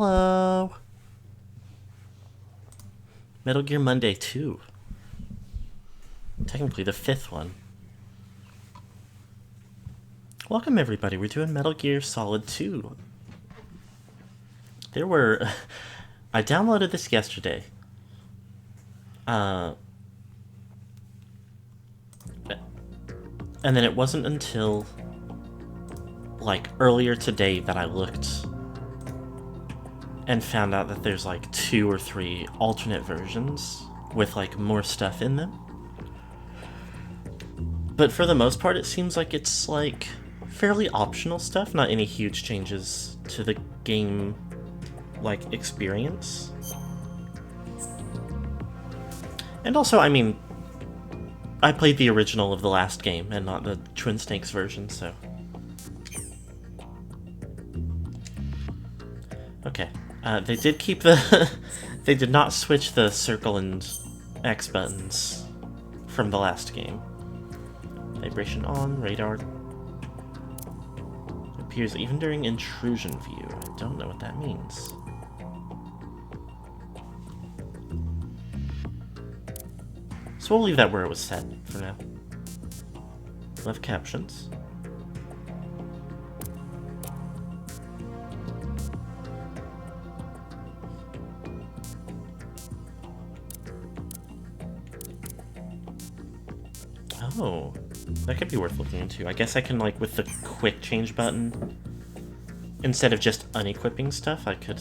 Hello. Metal Gear Monday 2. Technically the 5th one. Welcome everybody, we're doing Metal Gear Solid 2. I downloaded this yesterday. And then it wasn't until, like, earlier today that I looked and found out that there's, like, 2 or 3 alternate versions with, like, more stuff in them. But for the most part, it seems like it's, like, fairly optional stuff, not any huge changes to the game, like, experience. And also, I mean, I played the original of the last game and not the Twin Snakes version, so... Okay. They did keep the... They did not switch the circle and X buttons from the last game. Vibration on, radar. Appears even during intrusion view. I don't know what that means. So we'll leave that where it was set for now. Left captions. Oh, that could be worth looking into. I guess I can, like, with the quick change button, instead of just unequipping stuff, I could...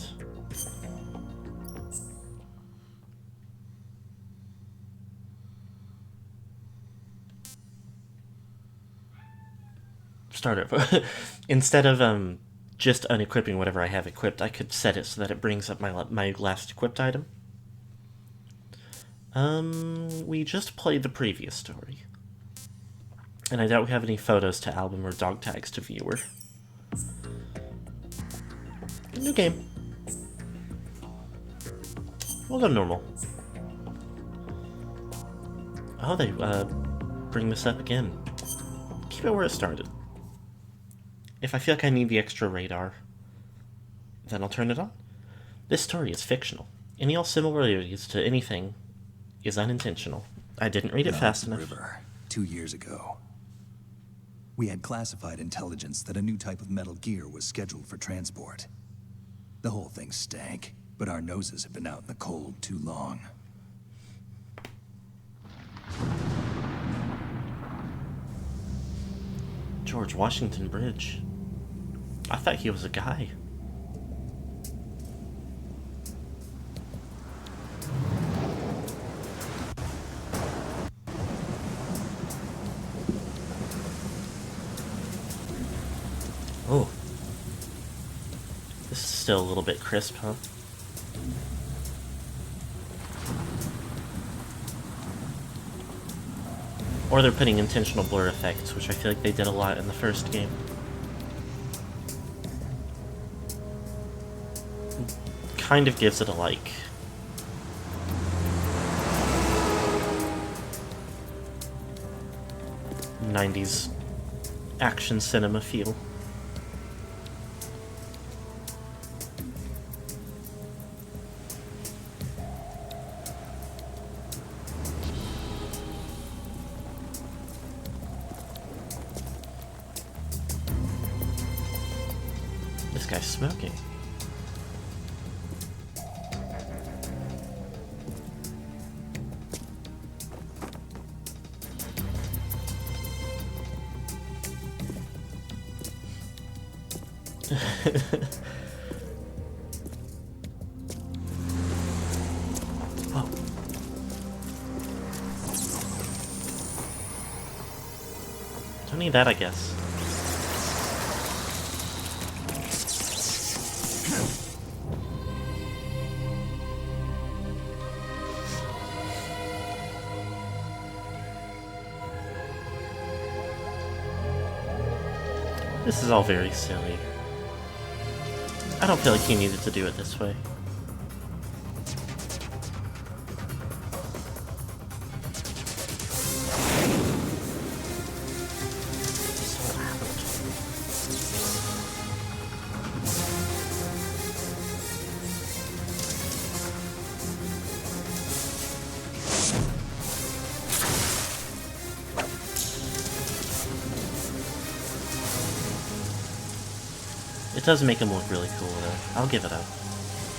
start over. Instead of just unequipping whatever I have equipped, I could set it so that it brings up my last equipped item. We just played the previous story. And I doubt we have any photos to album or dog tags to viewer. New game. We'll go normal. Oh, they bring this up again. Keep it where it started. If I feel like I need the extra radar, then I'll turn it on. This story is fictional. Any all similarities to anything is unintentional. I didn't read it fast enough. River, 2 years ago. We had classified intelligence that a new type of metal gear was scheduled for transport. The whole thing stank, but our noses have been out in the cold too long. George Washington Bridge. I thought he was a guy. Oh. This is still a little bit crisp, huh? Or they're putting intentional blur effects, which I feel like they did a lot in the first game. Kind of gives it a, like... '90s action cinema feel. This guy's smoking. Whoa. Don't need that, I guess. This is all very silly. I don't feel like he needed to do it this way. So loud. does make him look really cool, though. I'll give it up.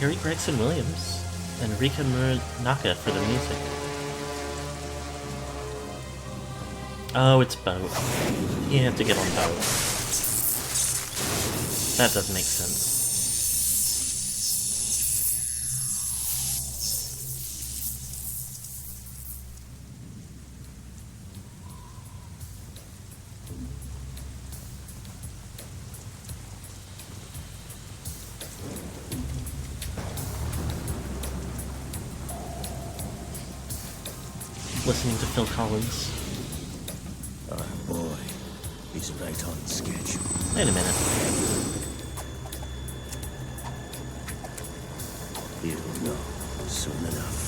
Harry Gregson Williams and Rika Muranaka for the music. Oh, it's boat. You have to get on boat. That does make sense. Listening to Phil Collins. Oh boy, he's right on schedule. Wait a minute. He'll know soon enough.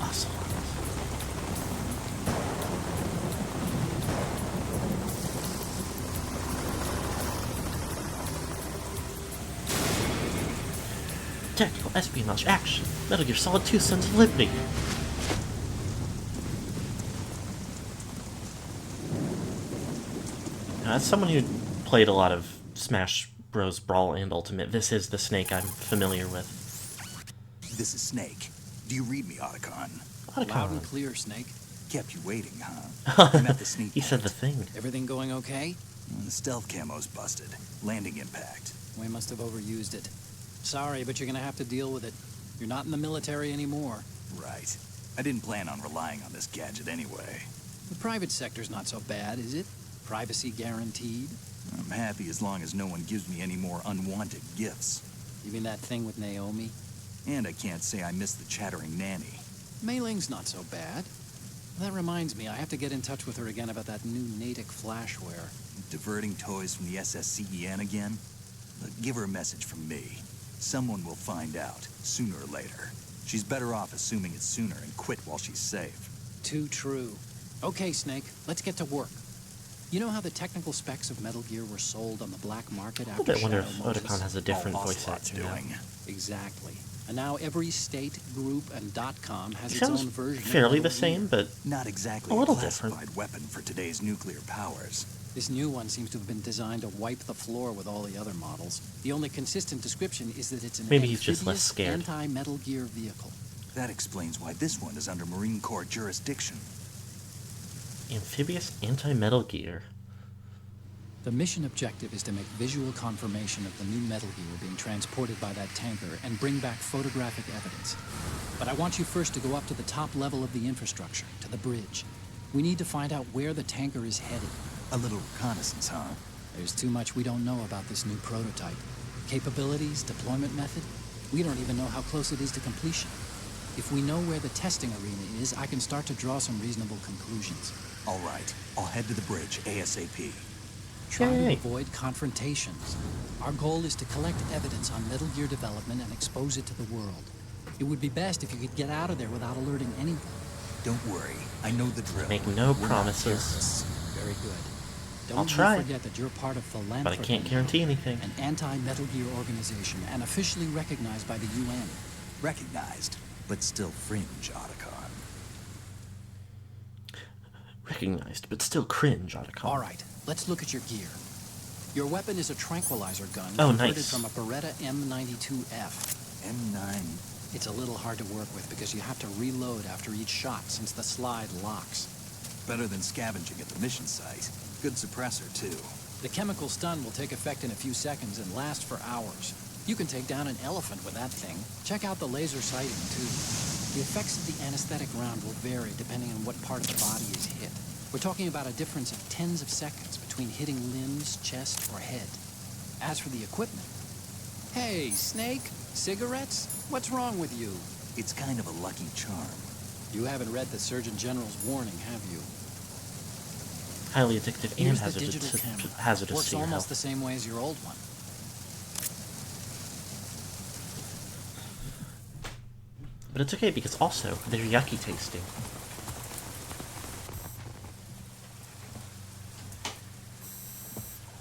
Awesome. Tactical espionage action. Metal Gear Solid 2 Sons of Liberty. Now, as someone who played a lot of Smash Bros. Brawl and Ultimate, this is the Snake I'm familiar with. This is Snake. Do you read me, Otacon? Loud and clear, Snake. Kept you waiting, huh? I'm at the sneak He said the point. thing. Everything going okay? The stealth camo's busted. Landing impact. We must have overused it. Sorry, but you're gonna have to deal with it. You're not in the military anymore. Right. I didn't plan on relying on this gadget anyway. The private sector's not so bad, is it? Privacy guaranteed? I'm happy as long as no one gives me any more unwanted gifts. You mean that thing with Naomi? And I can't say I miss the chattering nanny. Mei Ling's not so bad. That reminds me, I have to get in touch with her again about that new Natick flashware. Diverting toys from the SSCEN again? Look, give her a message from me. Someone will find out, sooner or later. She's better off assuming it's sooner and quit while she's safe. Too true. Okay, Snake, let's get to work. You know how the technical specs of Metal Gear were sold on the black market after I wonder if Shadow Moses? Otacon has a different All voice Ocelot's actor now. doing. Exactly. And now every state, group, and .com has He its sounds own version fairly of the Metal same, Gear. but Not exactly A little classified different. weapon for today's nuclear powers. This new one seems to have been designed to wipe the floor with all the other models. The only consistent description is that it's an Maybe he's just less amphibious scared. anti-Metal Gear vehicle. That explains why this one is under Marine Corps jurisdiction. amphibious anti-Metal Gear. The mission objective is to make visual confirmation of the new Metal Gear being transported by that tanker and bring back photographic evidence. But I want you first to go up to the top level of the infrastructure, to the bridge. We need to find out where the tanker is headed. A little reconnaissance, huh? There's too much we don't know about this new prototype. Capabilities, deployment method, we don't even know how close it is to completion. If we know where the testing arena is, I can start to draw some reasonable conclusions. All right, I'll head to the bridge ASAP. Try to Yay. avoid confrontations. Our goal is to collect evidence on Metal Gear development and expose it to the world. It would be best if you could get out of there without alerting anyone. Don't worry, I know the drill. Make no We're not promises. terrorists. Very good. Don't I'll you try. forget that you're part of Philanthropy, But I can't guarantee anything. an anti-Metal Gear organization and officially recognized by the UN. Recognized, but still fringe, Otacon. Recognized, but still cringe, Otacon. All right, let's look at your gear. Your weapon is a tranquilizer gun Oh, converted nice. from a Beretta M92F. M9. It's a little hard to work with because you have to reload after each shot since the slide locks. Better than scavenging at the mission site. Good suppressor, too. The chemical stun will take effect in a few seconds and last for hours. You can take down an elephant with that thing. Check out the laser sighting, too. The effects of the anesthetic round will vary depending on what part of the body is hit. We're talking about a difference of tens of seconds between hitting limbs, chest, or head. As for the equipment... Hey, Snake, cigarettes? What's wrong with you? It's kind of a lucky charm. You haven't read the Surgeon General's warning, have you? Highly addictive and Here's the hazardous, digital camera. hazardous Works to your almost health. the same way as your old one. But it's okay because also they're yucky tasting.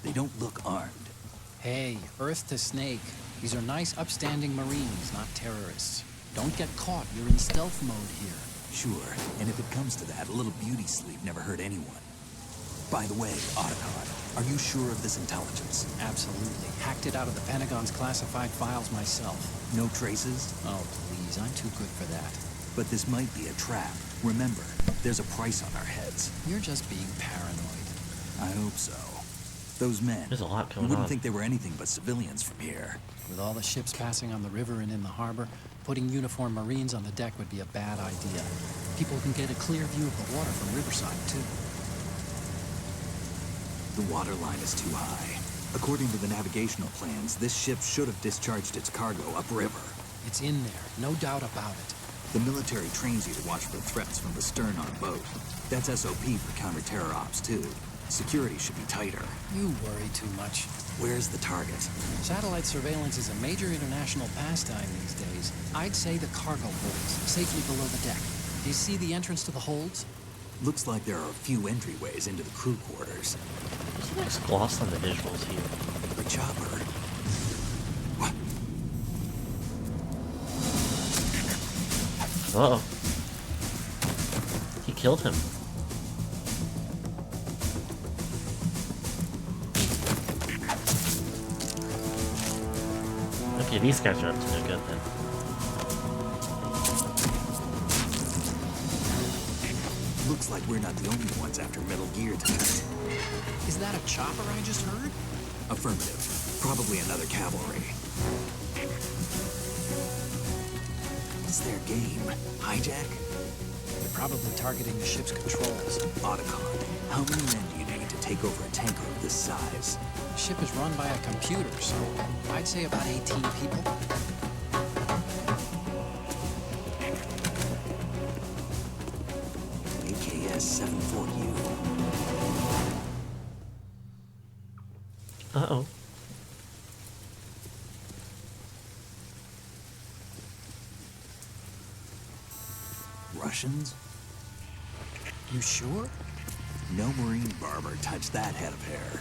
They don't look armed. Hey, Earth to Snake. These are nice, upstanding Marines, not terrorists. Don't get caught. You're in stealth mode here. Sure, and if it comes to that, a little beauty sleep never hurt anyone. By the way, Otacon, are you sure of this intelligence? Absolutely. Hacked it out of the Pentagon's classified files myself. No traces? Oh, please, I'm too good for that. But this might be a trap. Remember, there's a price on our heads. You're just being paranoid. I hope so. Those men, There's a lot you going wouldn't on. think they were anything but civilians from here. With all the ships passing on the river and in the harbor, putting uniformed Marines on the deck would be a bad idea. People can get a clear view of the water from Riverside, too. The water line is too high. According to the navigational plans, this ship should have discharged its cargo upriver. It's in there, no doubt about it. The military trains you to watch for threats from the stern on boat. That's SOP for counter-terror ops, too. Security should be tighter. You worry too much. Where's the target? Satellite surveillance is a major international pastime these days. I'd say the cargo holds, safely below the deck. Do you see the entrance to the holds? Looks like there are a few entryways into the crew quarters. There's a nice gloss on the visuals here. The chopper. What? Uh-oh. He killed him. Okay, these guys are up to no good then. Looks like we're not the only ones after Metal Gear tonight. Is that a chopper I just heard? Affirmative. Probably another cavalry. What's their game? Hijack? They're probably targeting the ship's controls. Otacon, how many men do you need to take over a tanker of this size? The ship is run by a computer, so I'd say about 18 people. AKS 74U. Uh-oh. Russians? You sure? No Marine barber touched that head of hair.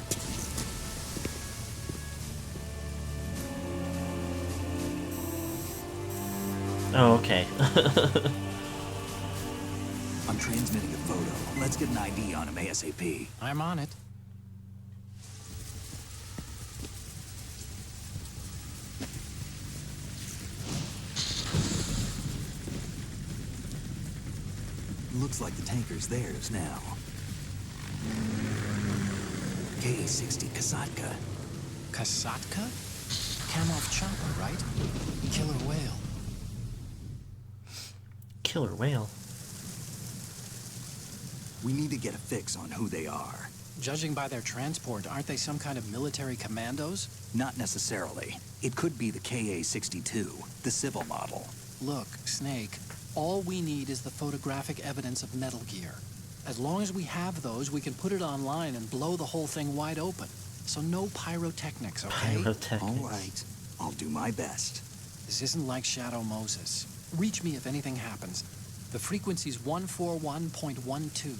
Oh, okay. I'm transmitting a photo. Let's get an ID on him ASAP. I'm on it. Looks like the tanker's theirs now. Ka-60 Kasatka. Kasatka? Kamov chopper, right? Killer whale. Killer whale. We need to get a fix on who they are. Judging by their transport, aren't they some kind of military commandos? Not necessarily. It could be the Ka-62, the civil model. Look, Snake, all we need is the photographic evidence of Metal Gear. As long as we have those, we can put it online and blow the whole thing wide open. So no pyrotechnics, okay? Pyrotechnics. All right. I'll do my best. This isn't like Shadow Moses. Reach me if anything happens. The frequency's 141.12.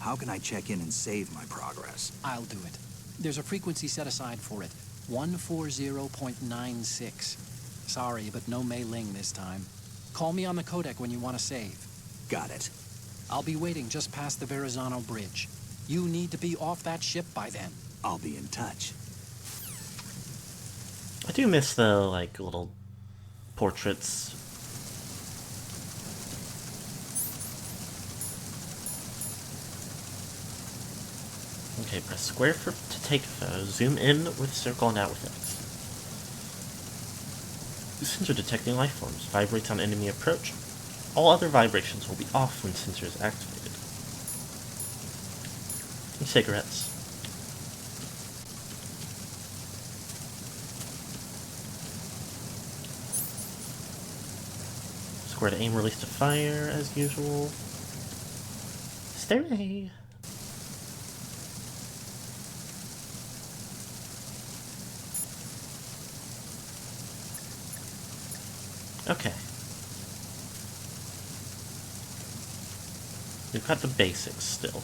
How can I check in and save my progress? I'll do it. There's a frequency set aside for it. 140.96. Sorry, but no Mei Ling this time. Call me on the codec when you want to save. Got it. I'll be waiting just past the Verrazano Bridge. You need to be off that ship by then. I'll be in touch. I do miss the, like, little portraits. Okay, press square to take a photo. Zoom in with circle and out with X. Sensor detecting life forms. Vibrates on enemy approach. All other vibrations will be off when sensor is activated. And cigarettes. Square to aim, release to fire, as usual. Stay. Okay. We've got the basics still.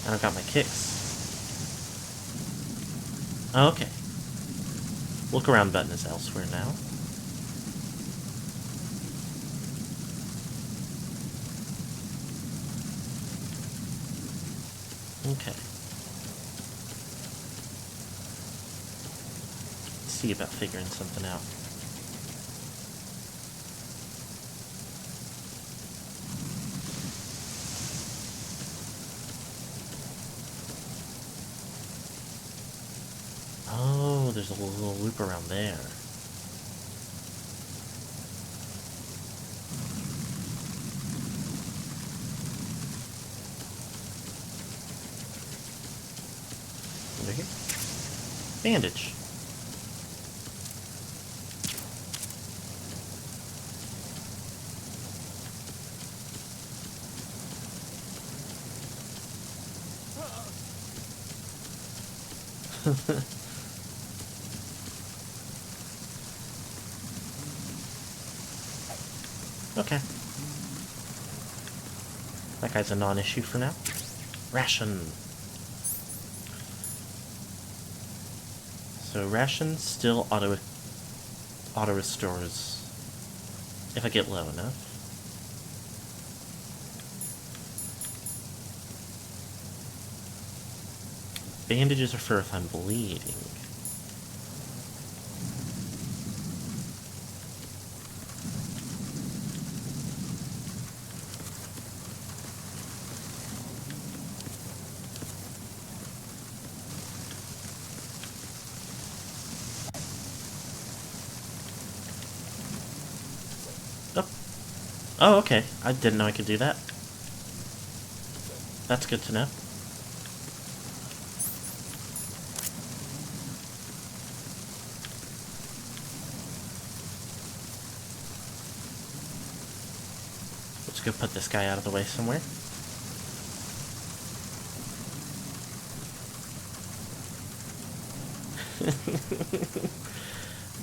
And I've got my kicks. Okay. Look around button is elsewhere now. Okay. Let's see about figuring something out. Oh, there's a little loop around there. Over here. Bandage. Okay. That guy's a non-issue for now. Ration. So ration still auto restores if I get low enough. Bandages are for if I'm bleeding. Oh, okay. I didn't know I could do that. That's good to know. Let's go put this guy out of the way somewhere.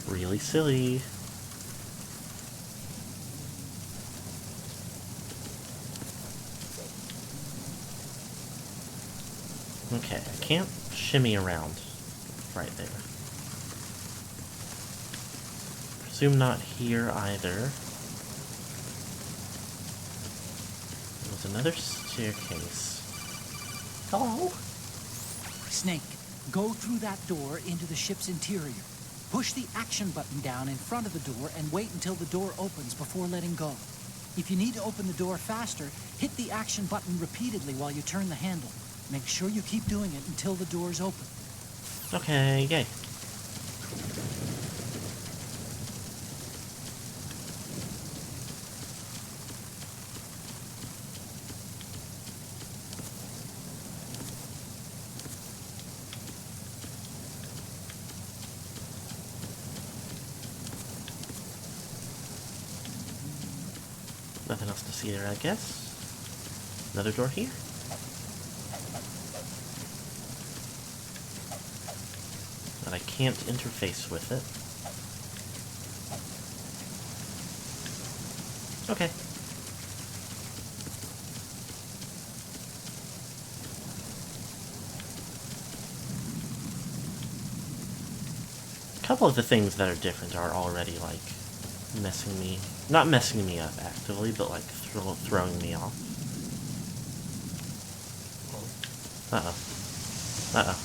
Really silly. Okay, I can't shimmy around right there. Presume not here either. There's another staircase. Hello? Snake, go through that door into the ship's interior. Push the action button down in front of the door and wait until the door opens before letting go. If you need to open the door faster, hit the action button repeatedly while you turn the handle. Make sure you keep doing it until the door's open. Okay, yay. Nothing else to see there, I guess. Another door here. But I can't interface with it. Okay. A couple of the things that are different are already, like, messing me... Not messing me up actively, but, like, throwing me off. Uh-oh. Uh-oh.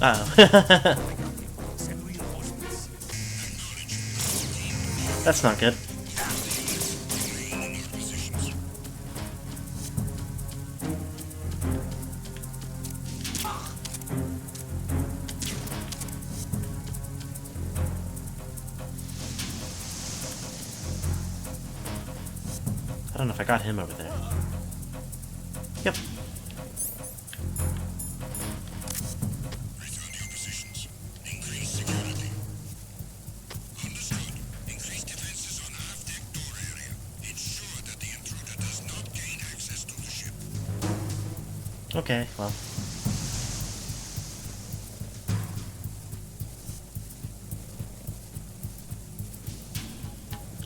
Uh-oh. That's not good. I don't know if I got him over there. Yep. Okay, well.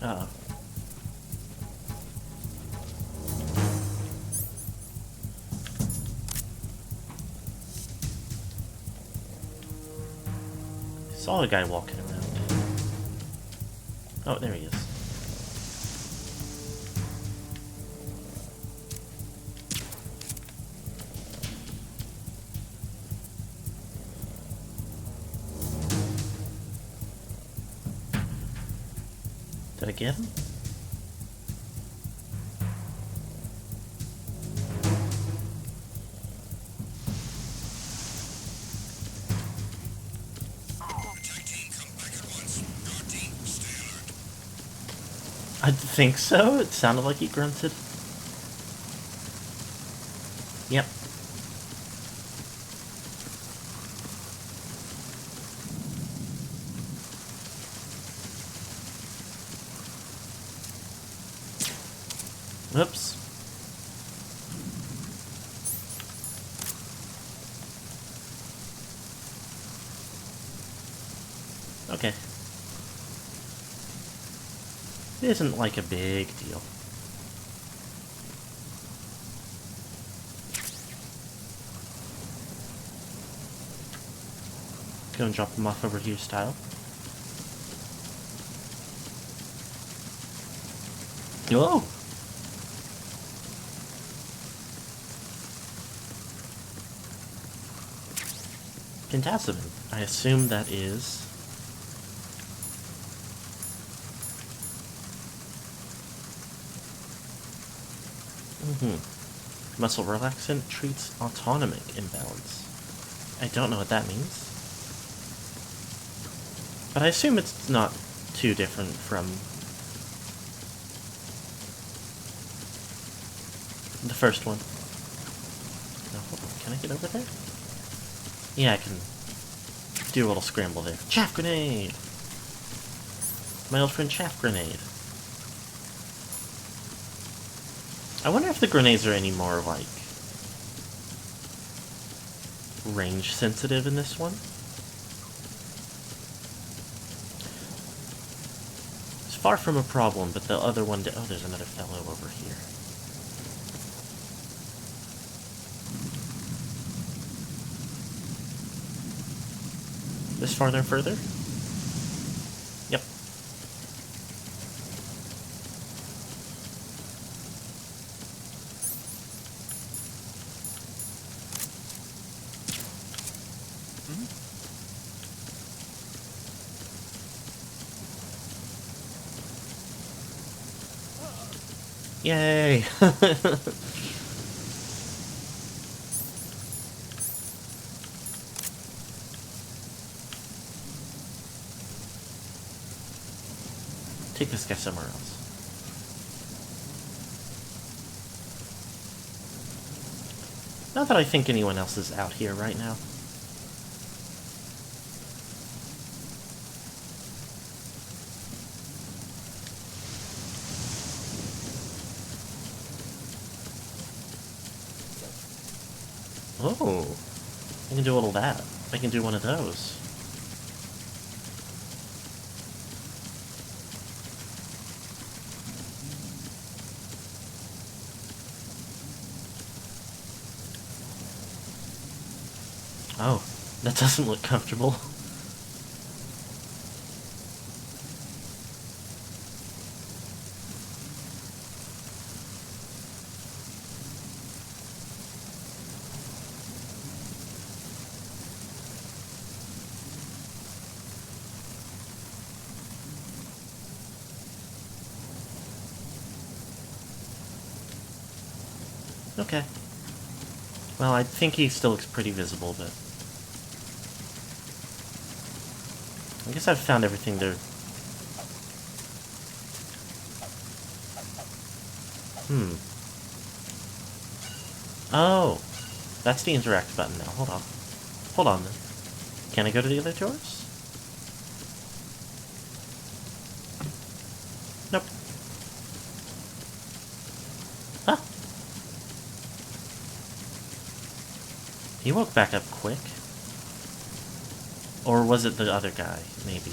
Uh-oh. Saw a guy walking around. Oh, there he is. Did I get him? I think so. It sounded like he grunted. Yep. Whoops. Okay. It isn't like a big deal. Go and drop them off over here style. Oh! Pentacemin. I assume that is... Muscle relaxant treats autonomic imbalance. I don't know what that means. But I assume it's not too different from the first one. No, hold on. Can I get over there? Yeah, I can do a little scramble there. Chaff grenade! My old friend Chaff Grenade. I wonder if the grenades are any more, like, range sensitive in this one. It's far from a problem, but the other one... Oh, there's another fellow over here. This farther further? Yep. Yay! Take this guy somewhere else. Not that I think anyone else is out here right now. Oh, I can do a little of that. I can do one of those. Oh, that doesn't look comfortable. Okay. Well, I think he still looks pretty visible, but... I guess I've found everything there. Oh! That's the interact button now. Hold on. Hold on, then. Can I go to the other doors? Nope. Huh? He woke back up quick. Or was it the other guy? Maybe.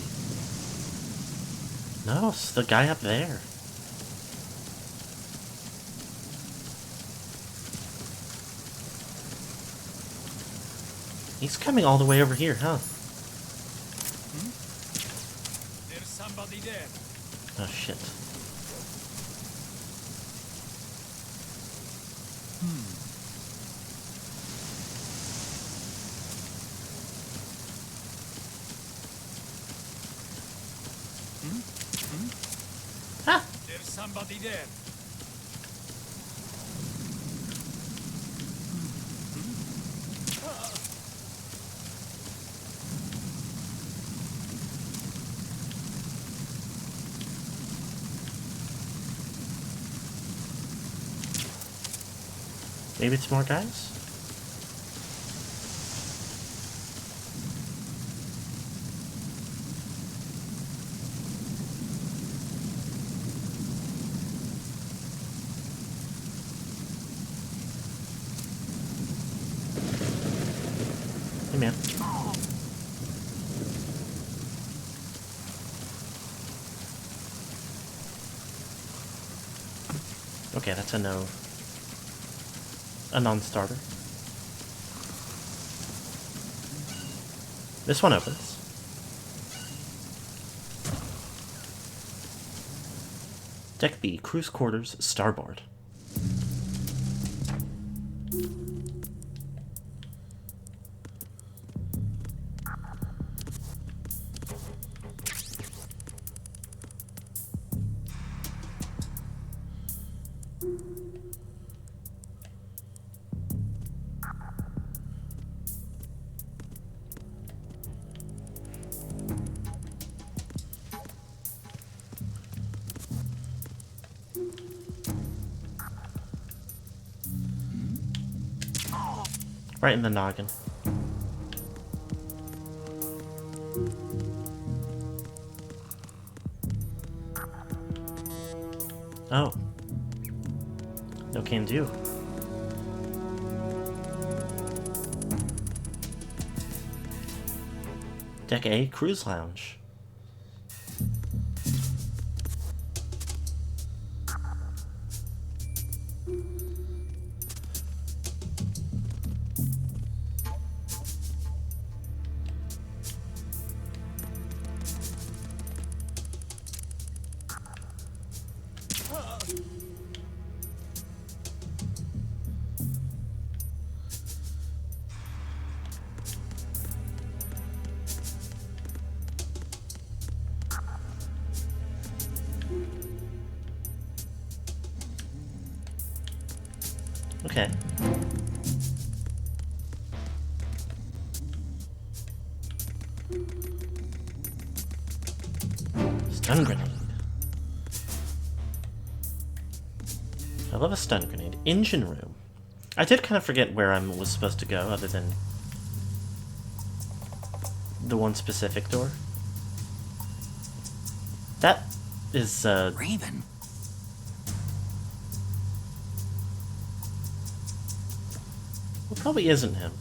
No, it's the guy up there. He's coming all the way over here, huh? There's somebody there. Oh, shit. Ah! There's somebody there. Maybe it's more guys? Hey, man. Okay, that's a no. A non-starter. This one opens. Deck B, Cruise Quarters, Starboard. Right in the noggin. Oh. No can do. Deck A, Cruise Lounge. Okay. Stun grenade. I love a stun grenade. Engine room. I did kind of forget where I was supposed to go, other than the one specific door. That is, Raven? well, probably isn't him.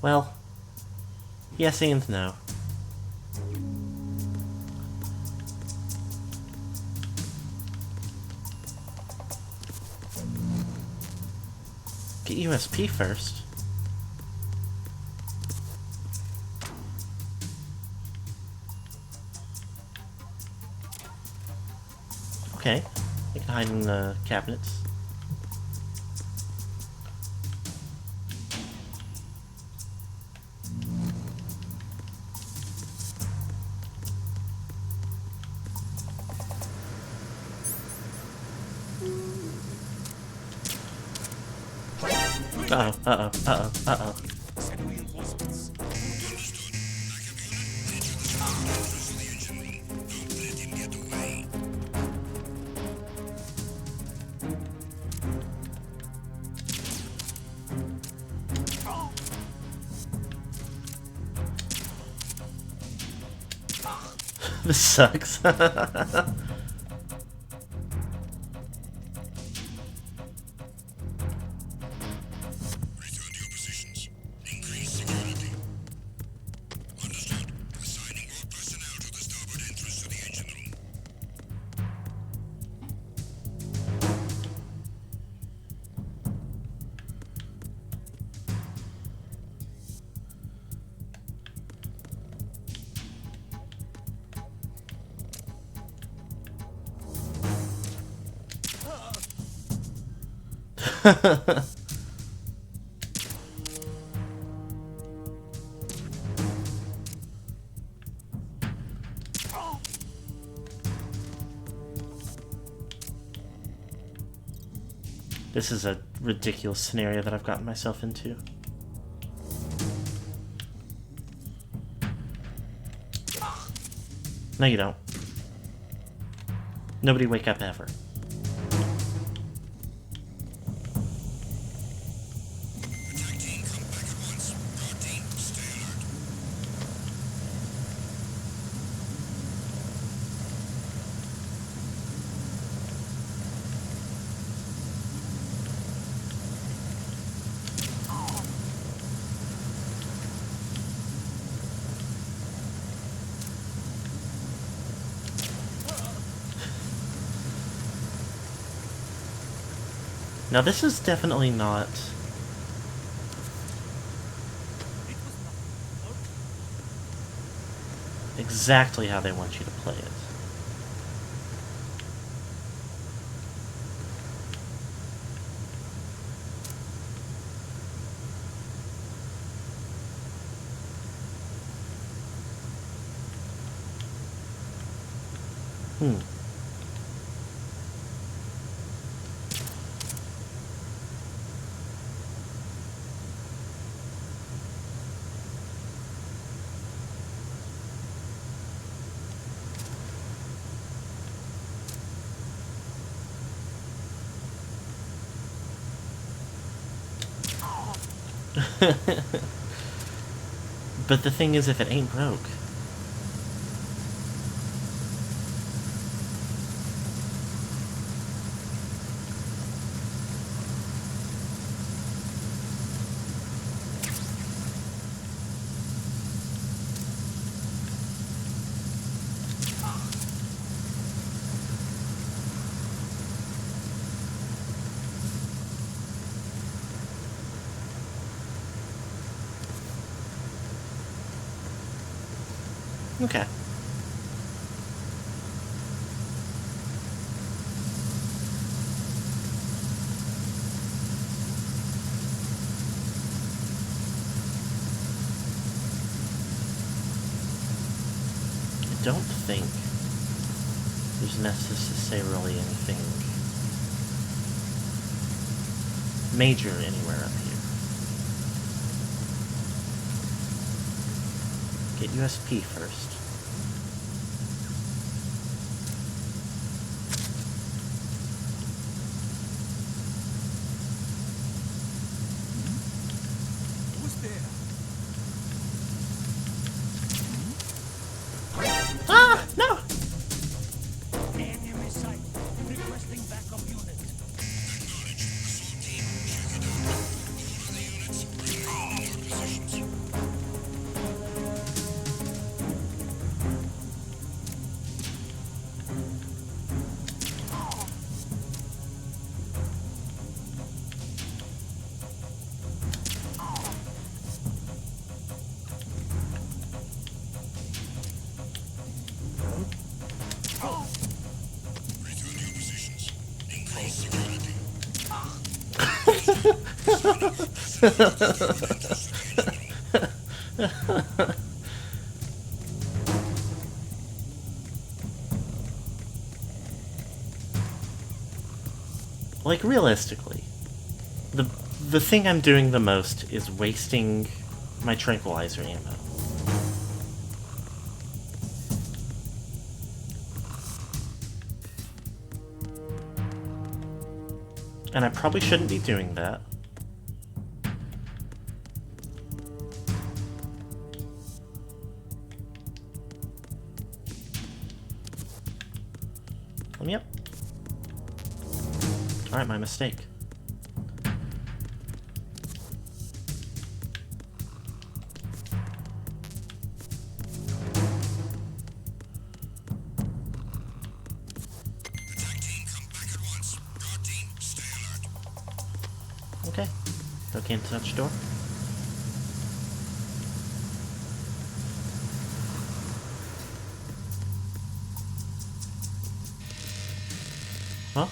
Well, yes and no. Get USP first. Okay, they can hide in the cabinets. Uh-oh, uh-oh, uh-oh, uh-oh. This sucks. This is a ridiculous scenario that I've gotten myself into. No, you don't. Nobody wake up ever. Now this is definitely not exactly how they want you to play it. But the thing is, if it ain't broke. Okay. I don't think there's necessarily anything major anywhere up here. Get USP first. Ah! No! Enemy sight. Requesting backup unit. Like, realistically, the thing I'm doing the most is wasting my tranquilizer ammo. And I probably shouldn't be doing that. Yep. Alright, my mistake. Okay. Go can't touch door. Huh?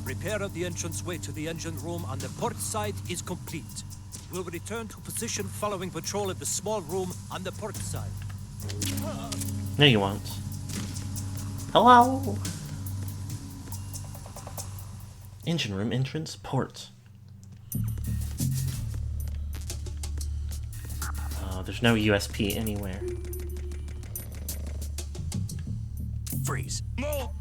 Repair of the entranceway to the engine room on the port side is complete. We'll return to position following patrol of the small room on the port side. No, you won't. Hello? Engine room entrance port. Oh, there's no USP anywhere. Freeze. No!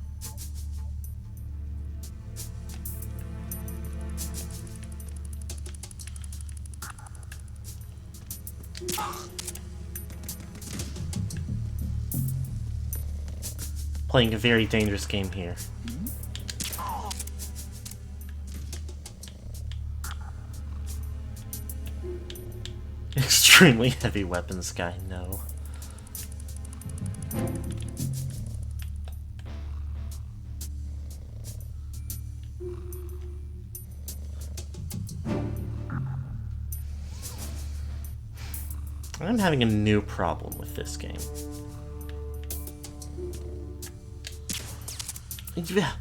Playing a very dangerous game here. Extremely heavy weapons guy, no. I'm having a new problem with this game. Yeah.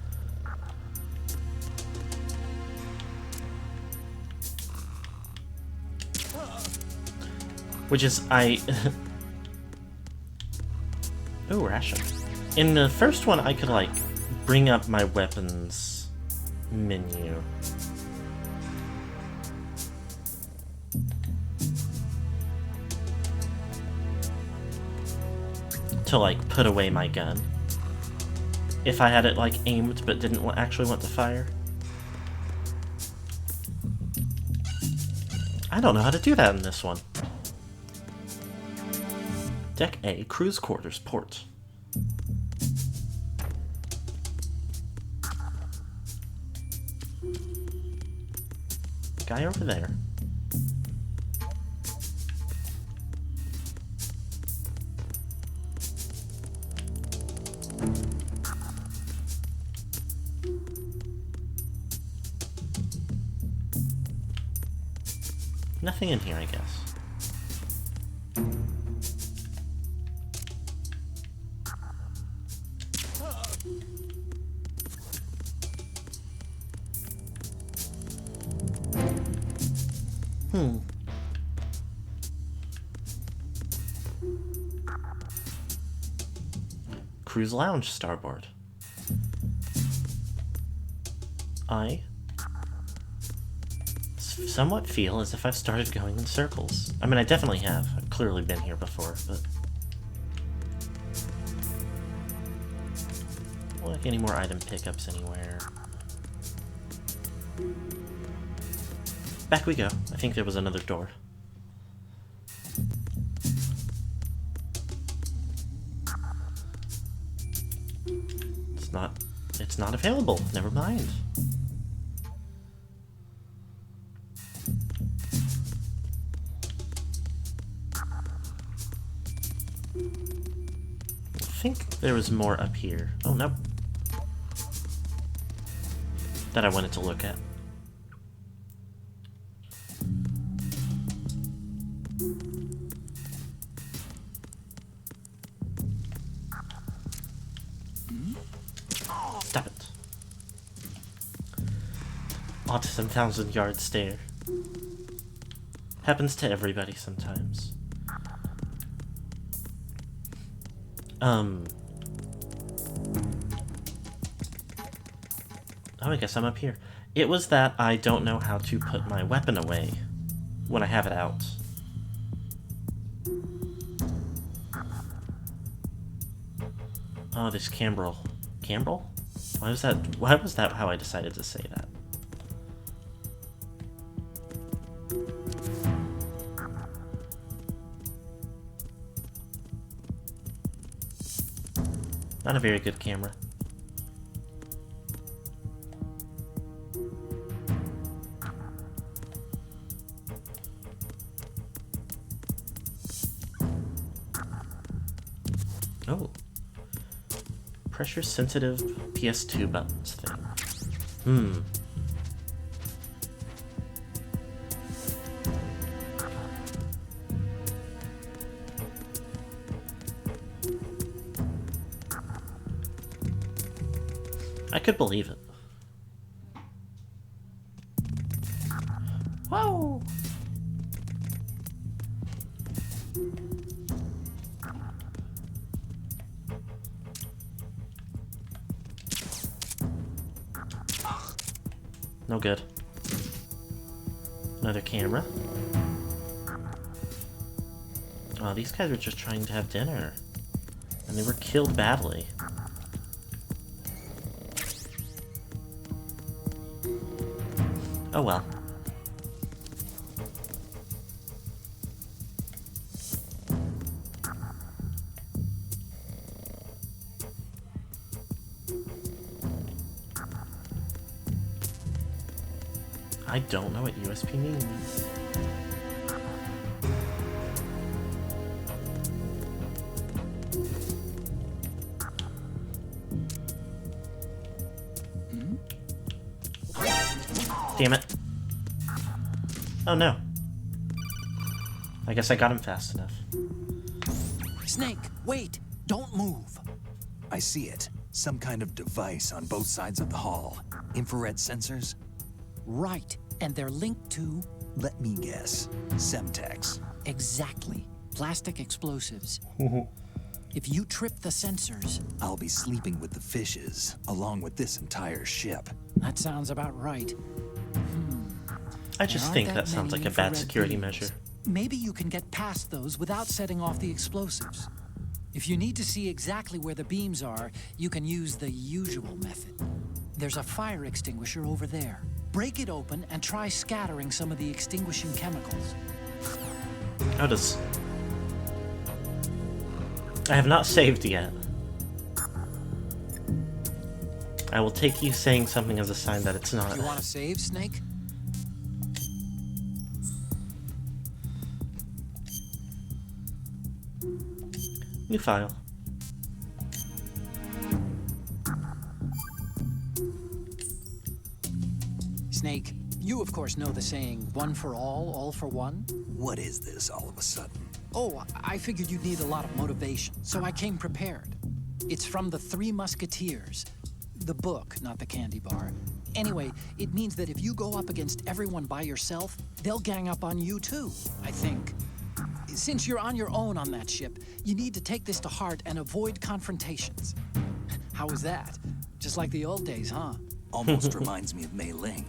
Which is, oh, ration. In the first one, I could, like, bring up my weapons menu. To, like, put away my gun. If I had it, like, aimed but didn't actually want to fire. I don't know how to do that in this one. Deck A, Cruise Quarters, Port. Guy over there. Nothing in here, I guess. Cruise Lounge, starboard. I somewhat feel as if I've started going in circles. I mean, I definitely have. I've clearly been here before, but... Look, any more item pickups anywhere? Back we go. I think there was another door. It's not available. Never mind. I think there was more up here. Oh, no. That I wanted to look at. Stop it. Autism 1,000-yard stare. Happens to everybody sometimes. Oh, I guess I'm up here. It was that I don't know how to put my weapon away when I have it out. Oh, this Cambrel. Cambrel? Why was that how I decided to say that? Not a very good camera. Oh. Pressure sensitive PS2 buttons thing. I could believe it. No good. Another camera. Oh, these guys were just trying to have dinner. And they were killed badly. Oh well. I don't know what USP means. Damn it. Oh no. I guess I got him fast enough. Snake, wait! Don't move! I see it. Some kind of device on both sides of the hall. Infrared sensors? Right, and they're linked to... Let me guess. Semtex. Exactly. Plastic explosives. If you trip the sensors... I'll be sleeping with the fishes, along with this entire ship. That sounds about right. I just think that sounds like a bad security measure. Maybe you can get past those without setting off the explosives. If you need to see exactly where the beams are, you can use the usual method. There's a fire extinguisher over there. Break it open and try scattering some of the extinguishing chemicals. How does... I have not saved yet. I will take you saying something as a sign that it's not. You want to save, Snake? New file. Snake, you of course know the saying, one for all for one? What is this all of a sudden? Oh, I figured you'd need a lot of motivation, so I came prepared. It's from the Three Musketeers. The book, not the candy bar. Anyway, it means that if you go up against everyone by yourself, they'll gang up on you too, I think. Since you're on your own on that ship, you need to take this to heart and avoid confrontations. How was that? Just like the old days, huh? Almost reminds me of Mei Ling.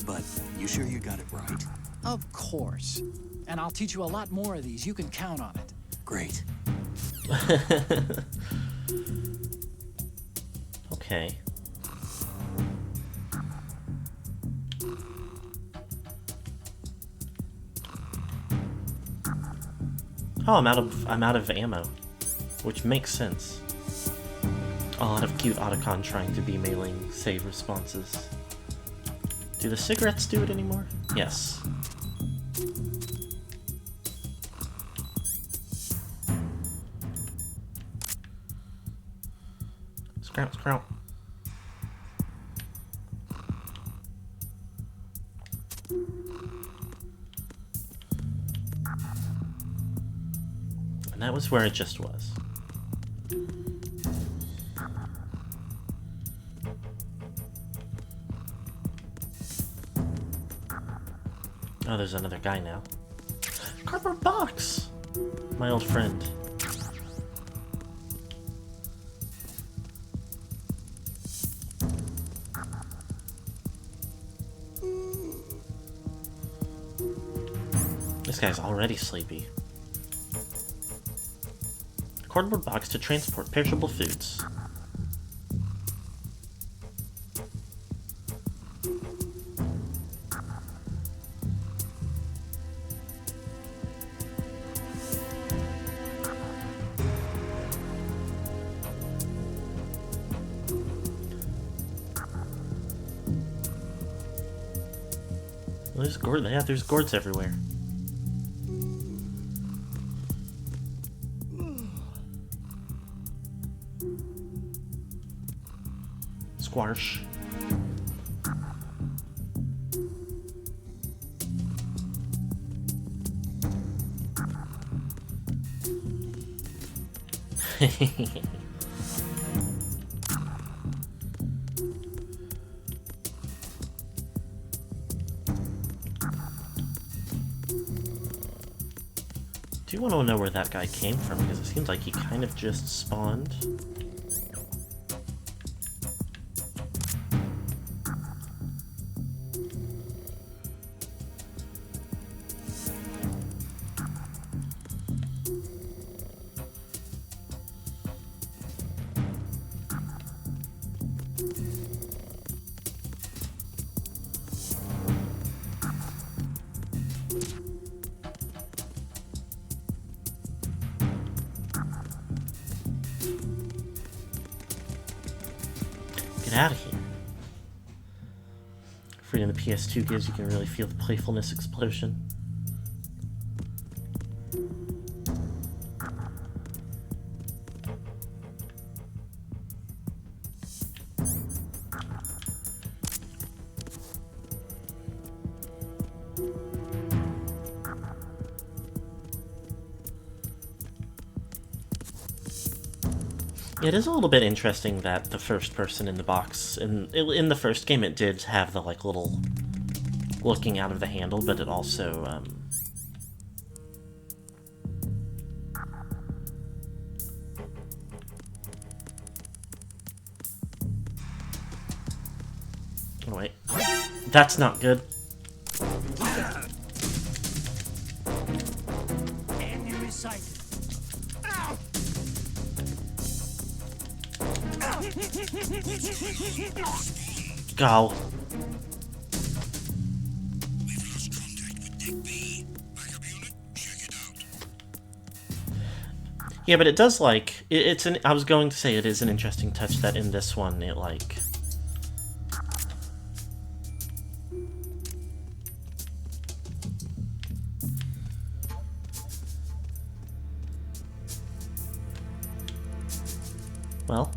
But you sure you got it right? Of course. And I'll teach you a lot more of these. You can count on it. Great. Okay. Oh, I'm out of ammo, which makes sense. A lot of cute Otacon trying to be mailing save responses. Do the cigarettes do it anymore? Yes. Scrout, scrout. And that was where it just was. Oh, there's another guy now. Cardboard box! My old friend. This guy's already sleepy. Cardboard box to transport perishable foods. Well, there's gourd. Yeah, there's gourds everywhere. Squash. Do you want to know where that guy came from? Because it seems like he kind of just spawned. Get out of here. Freedom the PS2 gives, you can really feel the playfulness explosion. It is a little bit interesting that the first person in the box, in the first game it did have the like little looking out of the handle, but it also oh wait, that's not good. Enemy sighted. Go. Yeah, but it does like it's an. I was going to say it is an interesting touch that in this one it like. Well.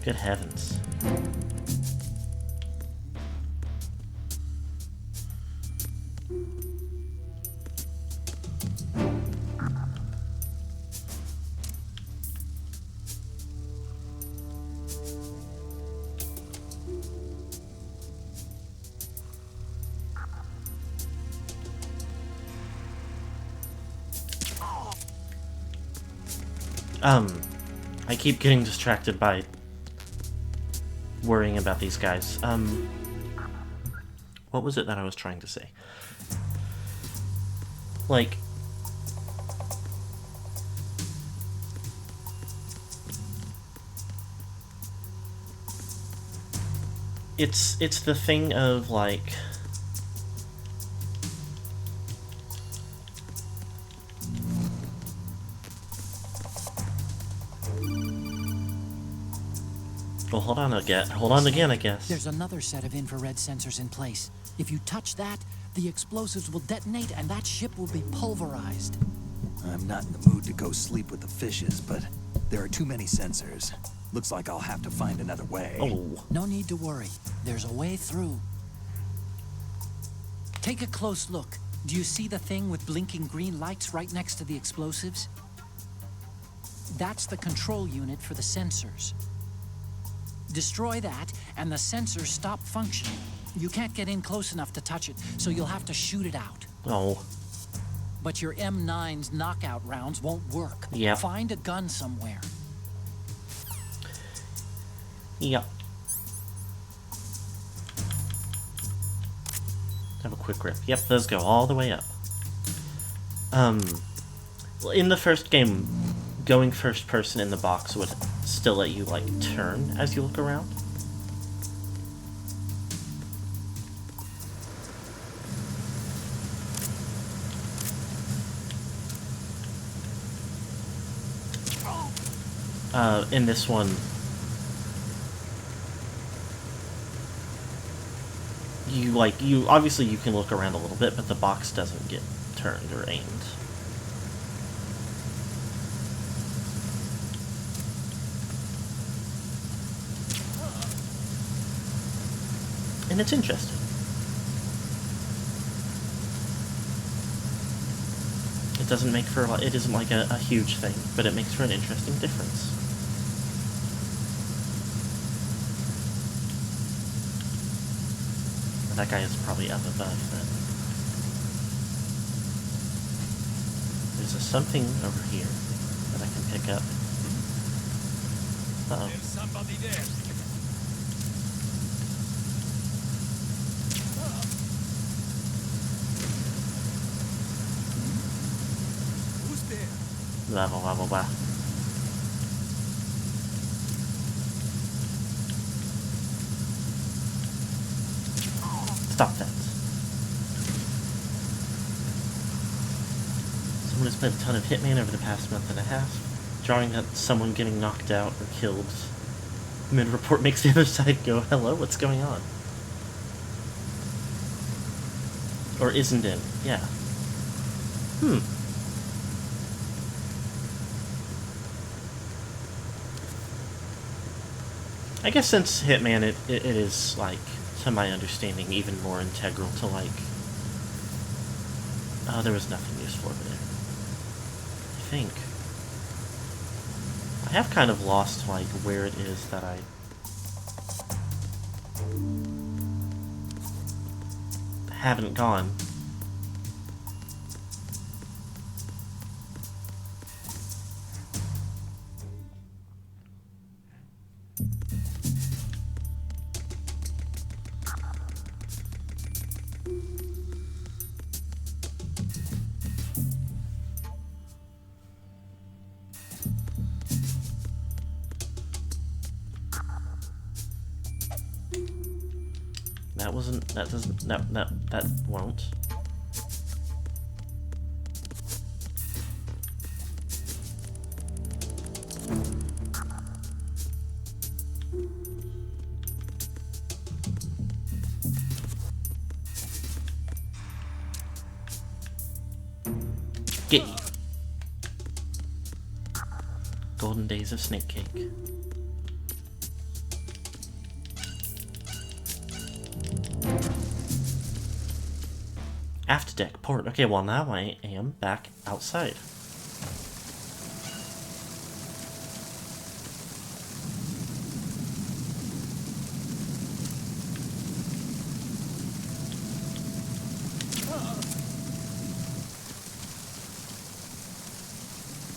Good heavens. I keep getting distracted by worrying about these guys. What was it that I was trying to say? Like, it's the thing of like well, hold on again, I guess. There's another set of infrared sensors in place. If you touch that, the explosives will detonate and that ship will be pulverized. I'm not in the mood to go sleep with the fishes, but there are too many sensors. Looks like I'll have to find another way. Oh. No need to worry. There's a way through. Take a close look. Do you see the thing with blinking green lights right next to the explosives? That's the control unit for the sensors. Destroy that, and the sensors stop functioning. You can't get in close enough to touch it, so you'll have to shoot it out. Oh. But your M9's knockout rounds won't work. Yep. Find a gun somewhere. Yep. Have a quick grip. Yep, those go all the way up. In the first game, going first person in the box would still let you, like, turn as you look around. In this one, you obviously you can look around a little bit, but the box doesn't get turned or aimed. And it's interesting. It doesn't make for it isn't like a huge thing, but it makes for an interesting difference. That guy is probably up above then. There's something over here that I can up. Uh-oh. There's somebody there. Who's there? Blah, blah, blah, blah, blah. Stop that. Someone has played a ton of Hitman over the past month and a half, drawing that someone getting knocked out or killed. The mid-report makes the other side go, hello, what's going on? Or isn't it? Yeah. I guess since Hitman, it is, like, to my understanding, even more integral to, like... Oh, there was nothing useful over there. I think. I have kind of lost, like, where it is that I... haven't gone. That wasn't, that doesn't, no, that won't. Get ye. Golden days of snake cake. Aft deck port. Okay, well now I am back outside.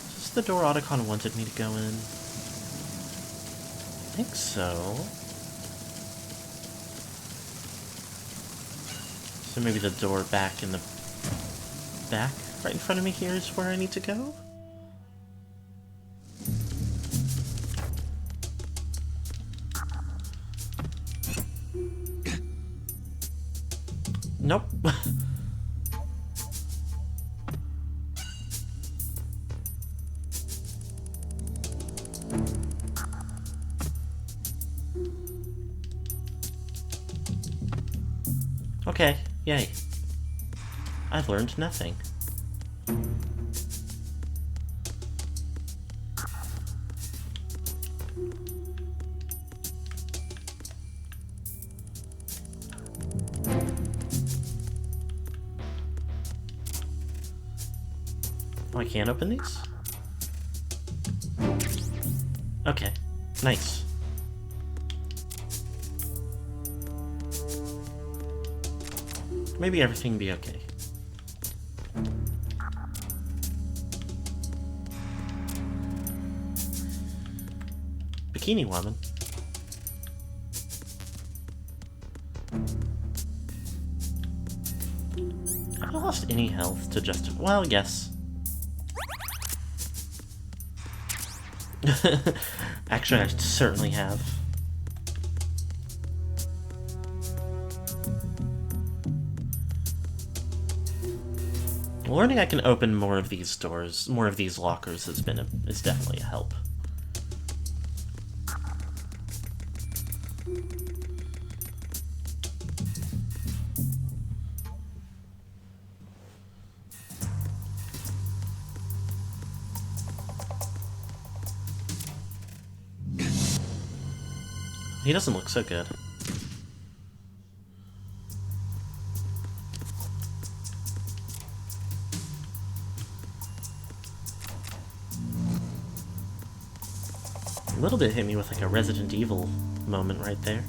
Is this the door Otacon wanted me to go in? I think so. So maybe the door back in the back, right in front of me here is where I need to go? Nope. Okay. Yay. I've learned nothing. Oh, I can't open these? Okay. Nice. Maybe everything be okay. Bikini woman. Have I lost any health to just... Well, yes. Actually, I certainly have. Learning I can open more of these doors, more of these lockers is definitely a help. He doesn't look so good. A little bit hit me with like a Resident Evil moment right there.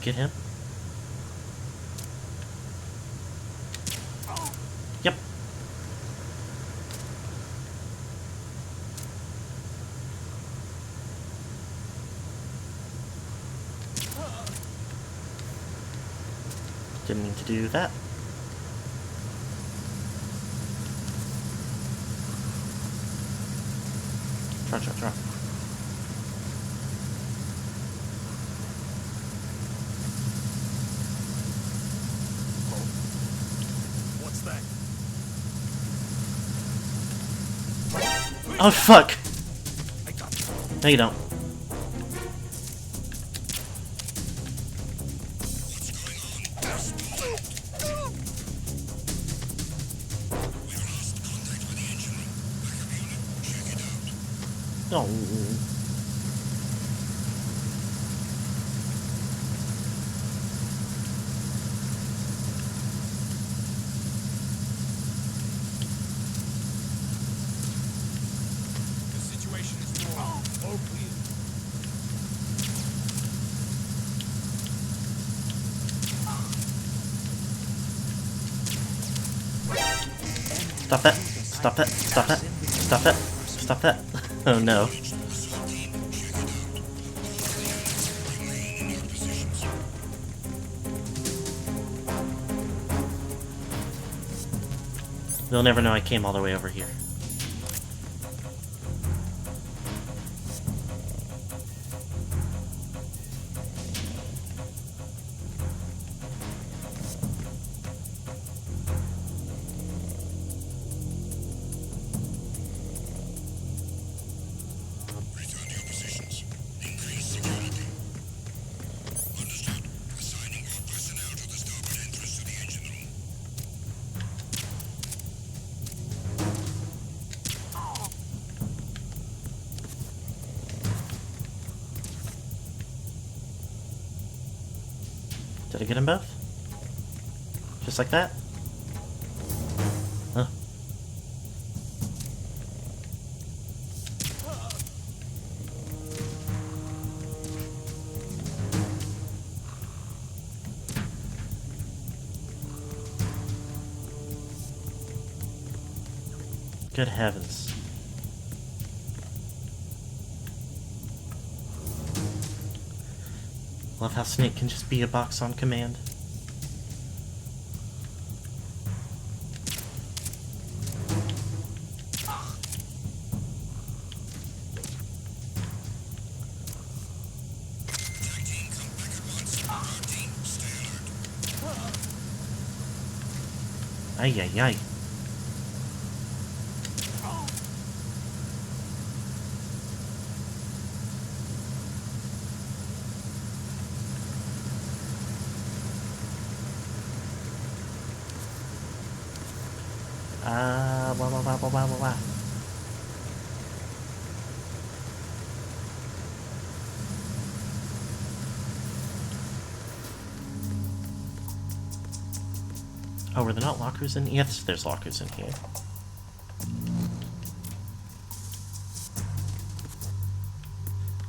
get him? Yep. Didn't mean to do that. Draw. What's that? Oh, fuck! I got you. No, you don't. Oh. The situation is normal. All clear. Stop that. Stop that. Stop that. Stop that. Stop that. Oh no. They'll never know I came all the way over here. Return to your positions. Increase security. Understood. Assigning all personnel to the starboard entrance to the engine room. Did I get them both? Just like that? Huh. Good heavens. Love how Snake can just be a box on command. Attack team, come back at once. Guard team, stay alert. Ay ay ay. Wah. Oh, were there not lockers in? Yes, there's lockers in here.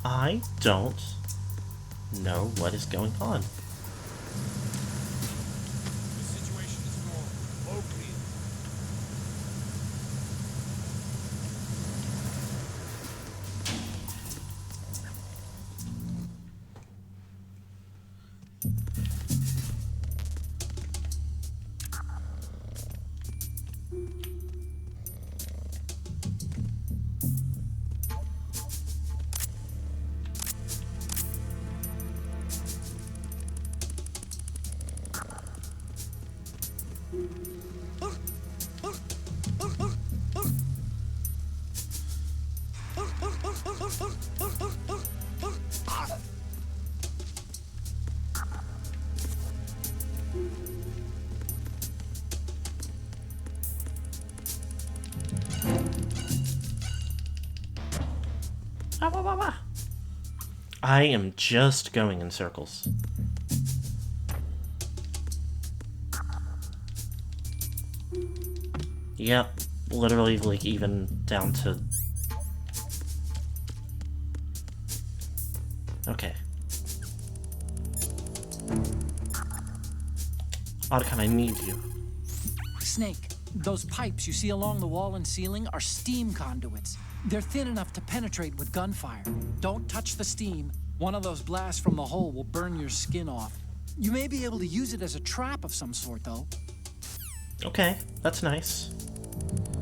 I don't know what is going on. The situation is normal. All clear. I am just going in circles. Yep, literally, like, even down to... Okay. Otacon, I need you. Snake, those pipes you see along the wall and ceiling are steam conduits. They're thin enough to penetrate with gunfire. Don't touch the steam. One of those blasts from the hole will burn your skin off. You may be able to use it as a trap of some sort, though. Okay, that's nice.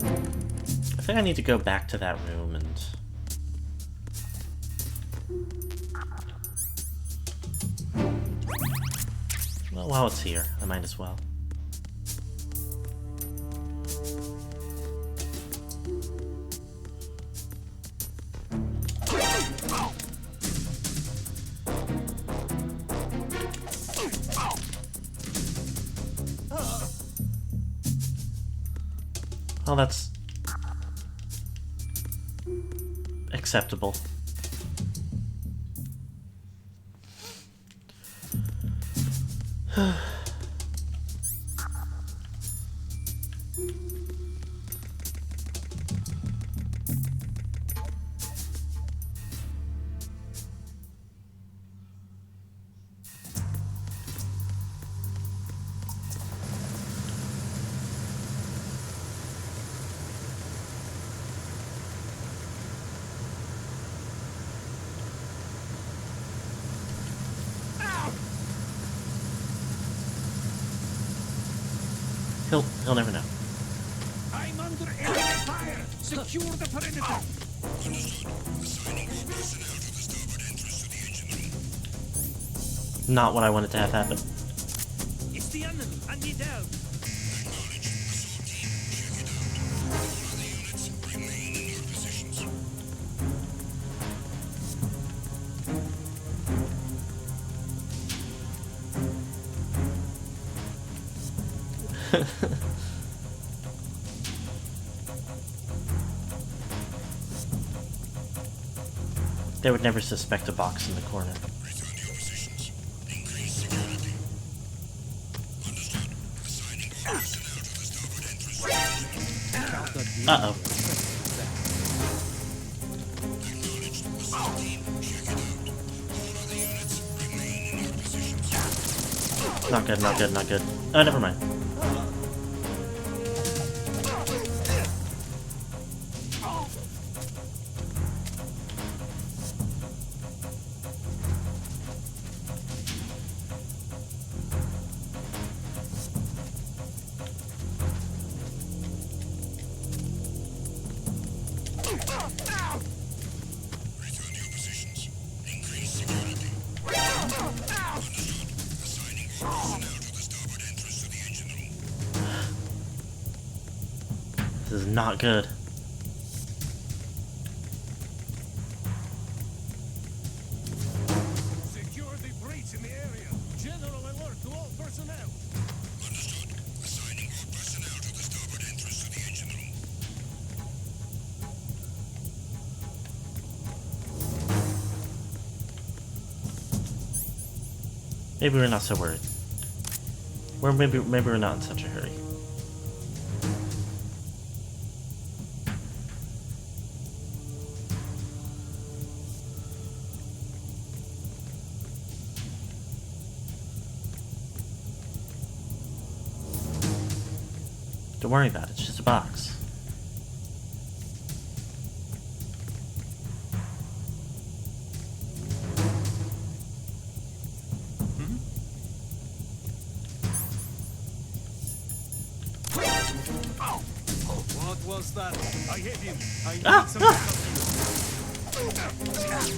I think I need to go back to that room and... Well, while it's here, I might as well. Well, that's... acceptable. He'll never know. I'm under enemy fire! Secure the perimeter! Understood. Assigning more personnel to the starboard entrance to the engine room. Not what I wanted to have happen. It's the enemy. I need help. Acknowledged. Assault team, check it out. All other units, remain in your positions. They would never suspect a box in the corner. Return to your positions. Increase security. Understood. Assigning more personnel to the starboard entrance to the engine room. Uh-oh. Acknowledged. Assault team, check it out. All other units, remain in your positions. Not good, not good, not good. Oh, never mind. Return to your positions. Increase security. Understood. Assigning more personnel to the starboard entrance to the engine room. This is not good. Secure the breach in the area! General alert to all personnel! Understood. Assigning more personnel to the starboard entrance to the engine room. Maybe we're not so worried. Maybe we're not in such a hurry. Don't worry about it, it's just a box. What was that? I hit him! I need Ah, some ah. Acknowledged.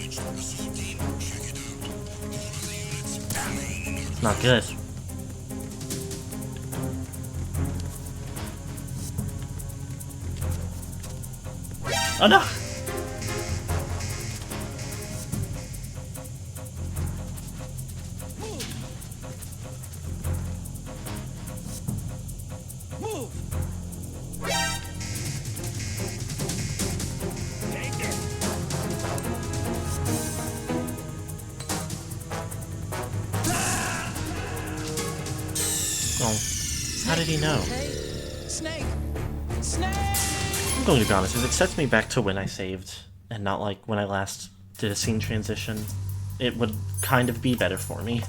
Assault team, check it out. All other units, remain in your It's not good. Oh no! Move! Take it! Oh, how did he know? Hey, Snake! Snake! I'm going to be honest, if it sets me back to when I saved, and not like when I last did a scene transition, it would kind of be better for me.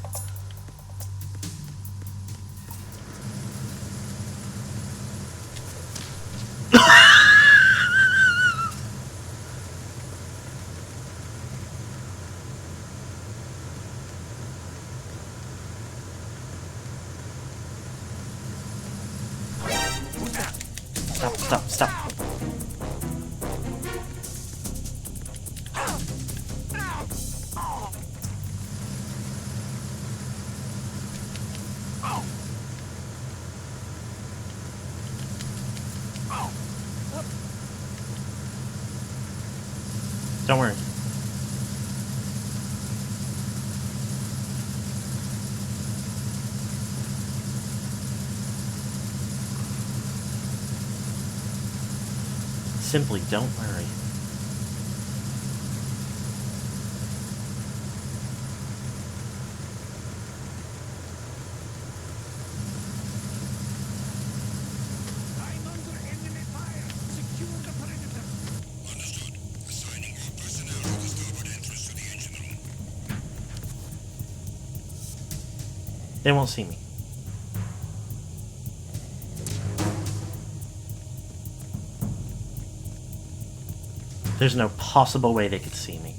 Stop, stop, stop. Don't worry. Simply don't worry. I'm under enemy fire. Secure the perimeter. Understood. Assigning more personnel to the starboard entrance to the engine room. They won't see me. There's no possible way they could see me.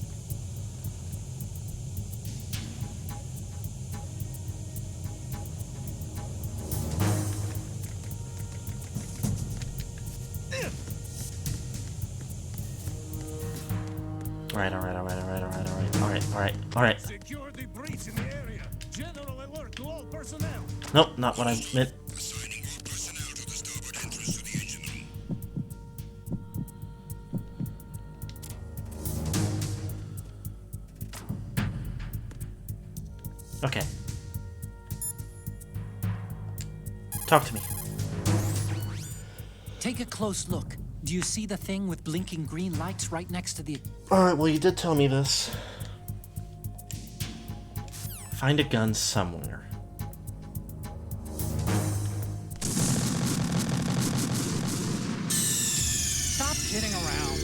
Alright. Secure the breach in the area. General alert to all personnel. Nope, not what I meant. Assigning more personnel to the starboard entrance to the engine room. Okay. Talk to me. Take a close look. Do you see the thing with blinking green lights right next to the... Alright, well, you did tell me this. Find a gun somewhere. Stop kidding around.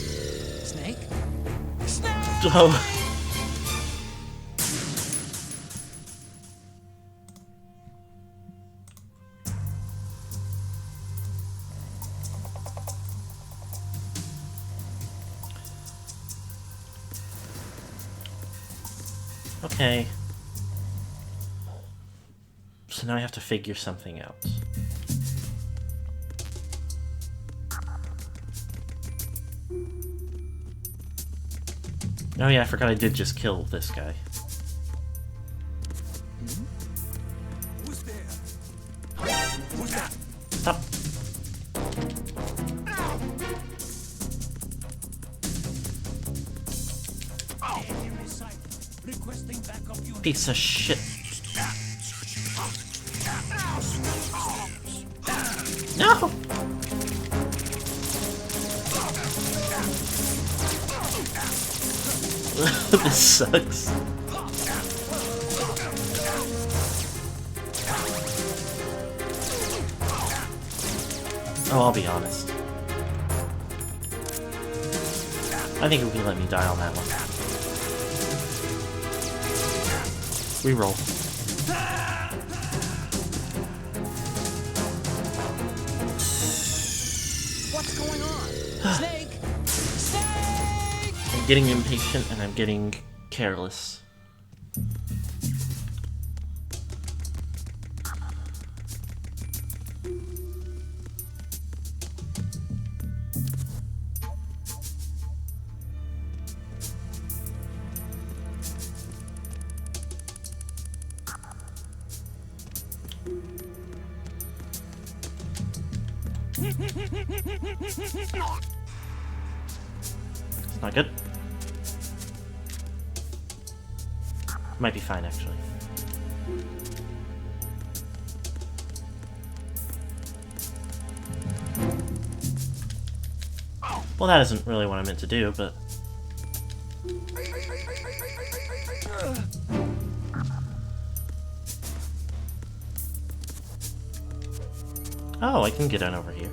Snake? Snake! Oh. Okay. So now I have to figure something out. Oh yeah, I forgot I did just kill this guy. Who's there? Who's that? Stop. Enemy sight. Requesting backup unit. Piece of shit. No! This sucks. Oh, I'll be honest. I think we can let me die on that one. Reroll. What's going on? Snake! Snake! I'm getting impatient and I'm getting careless. Not good. Might be fine, actually. Well, that isn't really what I meant to do, but... Oh, I can get in over here.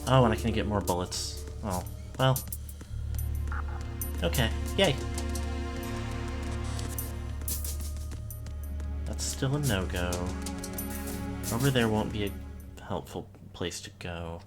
Oh, and I can get more bullets. Oh, well... Okay, yay. That's still a no-go. Over there won't be a helpful place to go.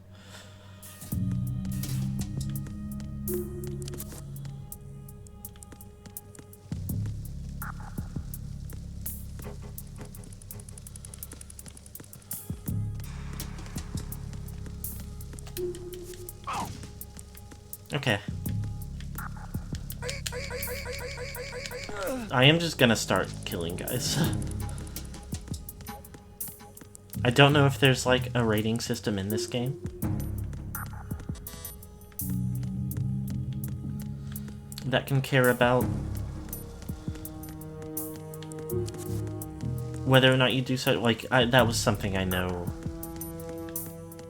Okay. I am just gonna start killing guys. I don't know if there's like a rating system in this game. That can care about whether or not you do so. Like, that was something I know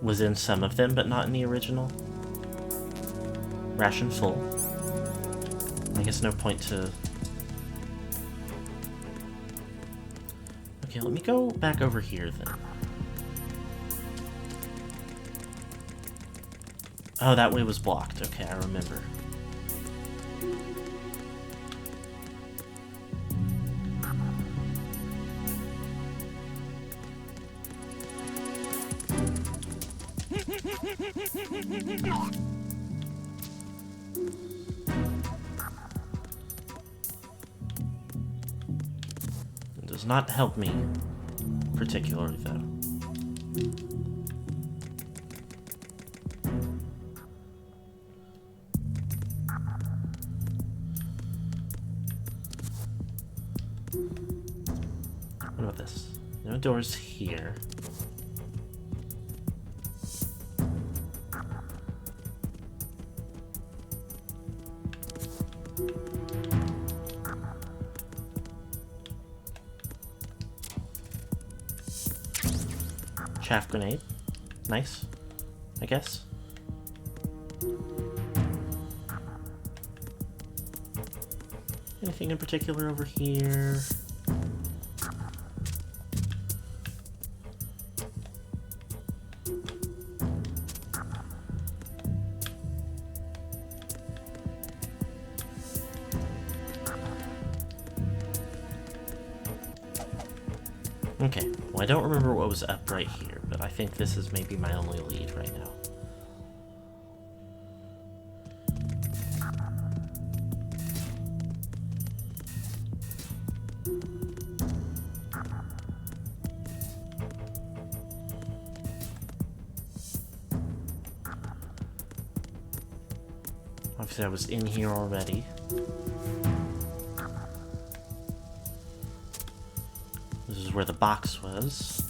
was in some of them, but not in the original. Ration full. I guess no point to... Okay, let me go back over here then. Oh, that way was blocked. Okay, I remember. It does not help me particularly, though. What about this? No doors here. Chaff grenade. Nice, I guess. Anything in particular over here? Okay, well, I don't remember what was up right here, but I think this is maybe my only lead right now. Obviously, I was in here already. This is where the box was.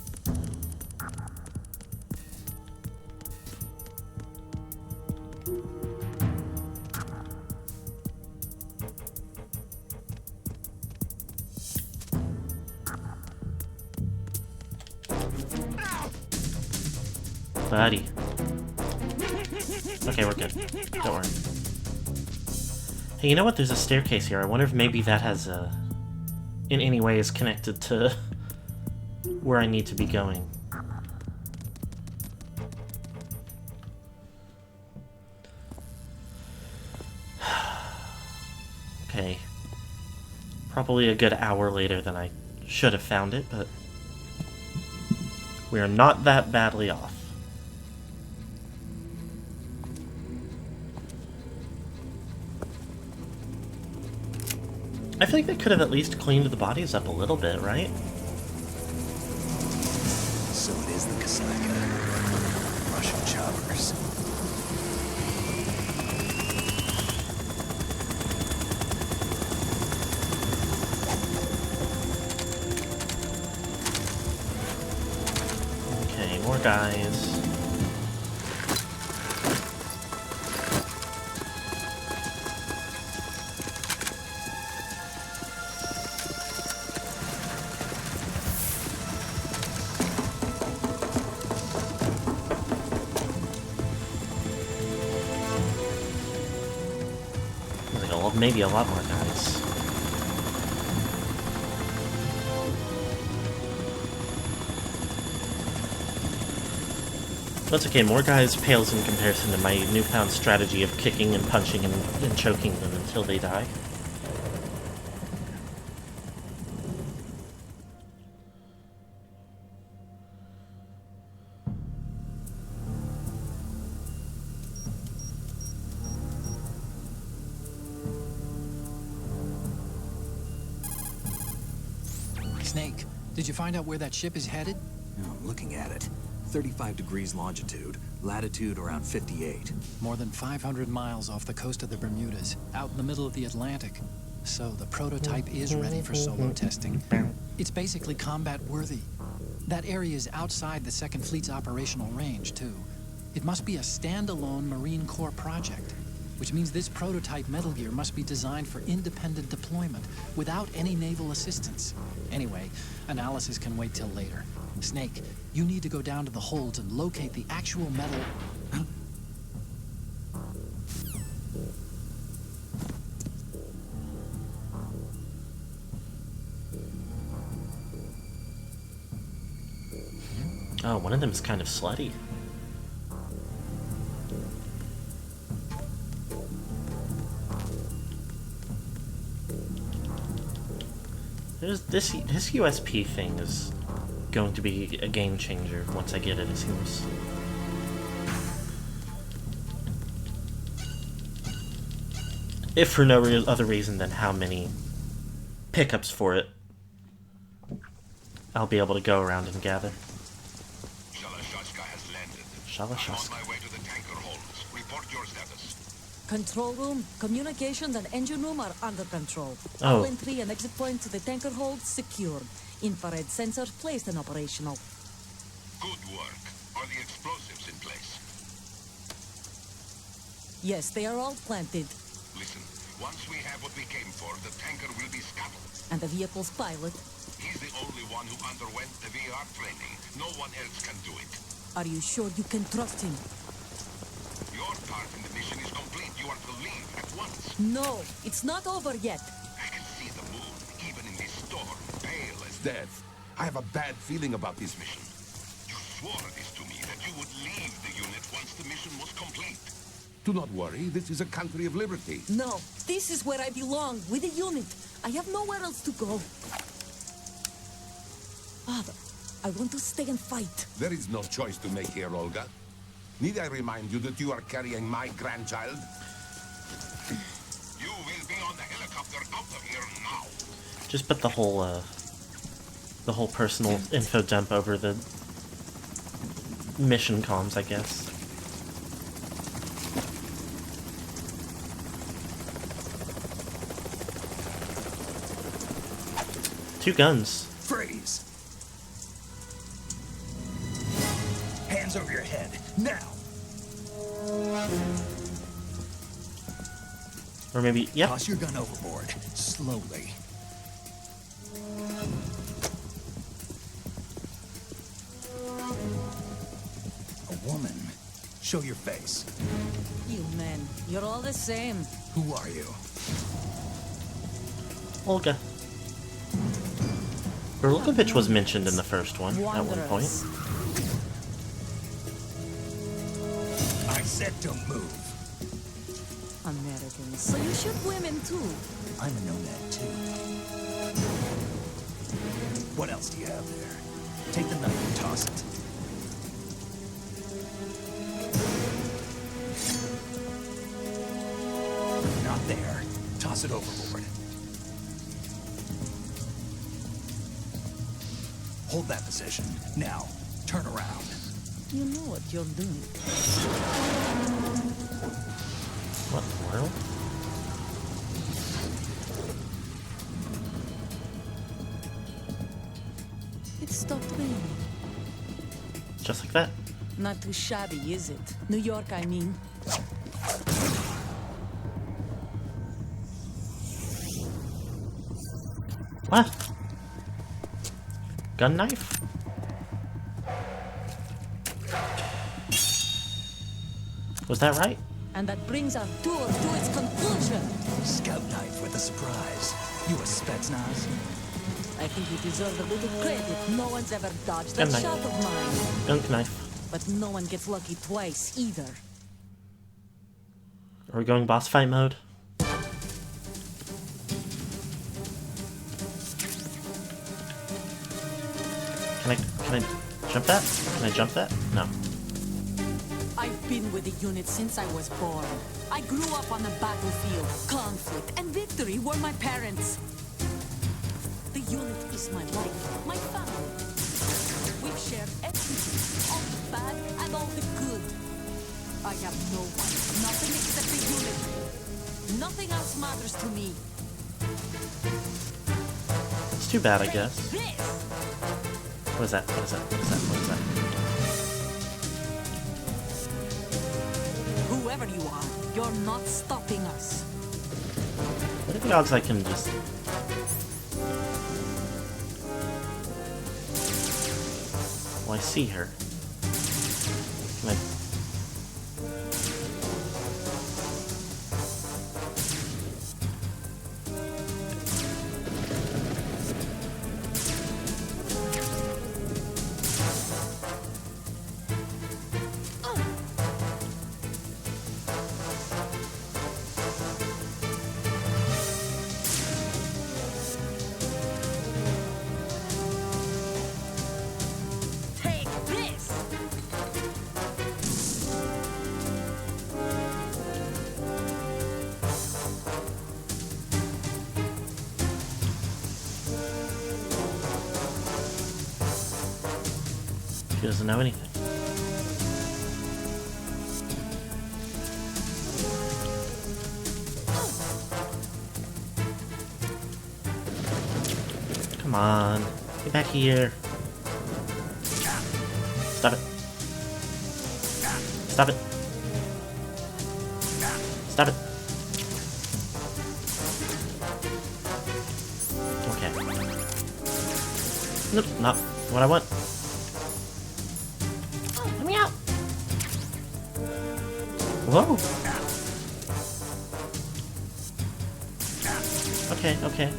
Buddy. Okay, we're good. Don't worry. Hey, you know what? There's a staircase here. I wonder if maybe that has in any way is connected to where I need to be going. Okay. Probably a good hour later than I should have found it, but we are not that badly off. I feel like they could have at least cleaned the bodies up a little bit, right? So it is the Kasaka. Russian choppers. Okay, more guys. Maybe a lot more guys. That's okay, more guys pales in comparison to my newfound strategy of kicking and punching and choking them until they die. Snake, did you find out where that ship is headed? Oh, I'm looking at it. 35 degrees longitude, latitude around 58. More than 500 miles off the coast of the Bermudas, out in the middle of the Atlantic. So the prototype is ready for solo testing. It's basically combat worthy. That area is outside the Second Fleet's operational range, too. It must be a standalone Marine Corps project, which means this prototype Metal Gear must be designed for independent deployment without any naval assistance. Anyway, analysis can wait till later. Snake, you need to go down to the holds and locate the actual metal. Oh, one of them is kind of slutty. This USP thing is going to be a game changer once I get it, it seems. If for no other reason than how many pickups for it I'll be able to go around and gather. Shalashashka has landed. Shalashashka. I'm on my way to the tanker holds. Report your status. Control room, communications, and engine room are under control. Oh. All entry and exit points to the tanker hold secured. Infrared sensors placed and operational. Good work. Are the explosives in place? Yes, they are all planted. Listen, once we have what we came for, the tanker will be scuttled. And the vehicle's pilot. He's the only one who underwent the VR training. No one else can do it. Are you sure you can trust him? Your part in the mission is complete. You are to leave at once. No, it's not over yet. I can see the moon, even in this storm, pale as death. I have a bad feeling about this mission. You swore this to me, that you would leave the unit once the mission was complete. Do not worry, this is a country of liberty. No, this is where I belong, with the unit. I have nowhere else to go. Father, I want to stay and fight. There is no choice to make here, Olga. Need I remind you that you are carrying my grandchild? You will be on the helicopter out of here now. Just put the whole personal info dump over the mission comms, I guess. Two guns. Freeze! Hands over your head, now! Or maybe, yep. Toss your gun overboard, slowly. A woman. Show your face. You men, you're all the same. Who are you? Olga. Berlukovich was mentioned in the first one at one point. Wanderers. I said don't move. Americans, so you shoot women too. I'm a nomad too. What else do you have there? Take the knife and toss it. Not there. Toss it overboard. Hold that position. Now, turn around. You know what you're doing. What in the world? It stopped raining. Just like that. Not too shabby, is it? New York, I mean. What? Gun knife? Was that right? And that brings our tour to its conclusion. Scout knife with a surprise. You a Spetsnaz? I think you deserve a little credit. No one's ever dodged Gun that knife. shot of mine. Gunk knife. But no one gets lucky twice, either. Are we going boss fight mode? Can I jump that? Can I jump that? No. I've been with the unit since I was born. I grew up on the battlefield. Conflict and victory were my parents. The unit is my life, my family. We've shared everything, all the and all the good. I have no one, nothing except the unit. Nothing else matters to me. It's too bad, I guess. This! What is that? What is that? What is that? What is that? Whoever you are, you're not stopping us. What are the odds I can just... Well, I see her. Can I... Take this! She doesn't know anything. Come on. Get back here. Stop it. Stop it. Stop it. Okay. Nope, not what I want. Let me out. Whoa. Okay, okay.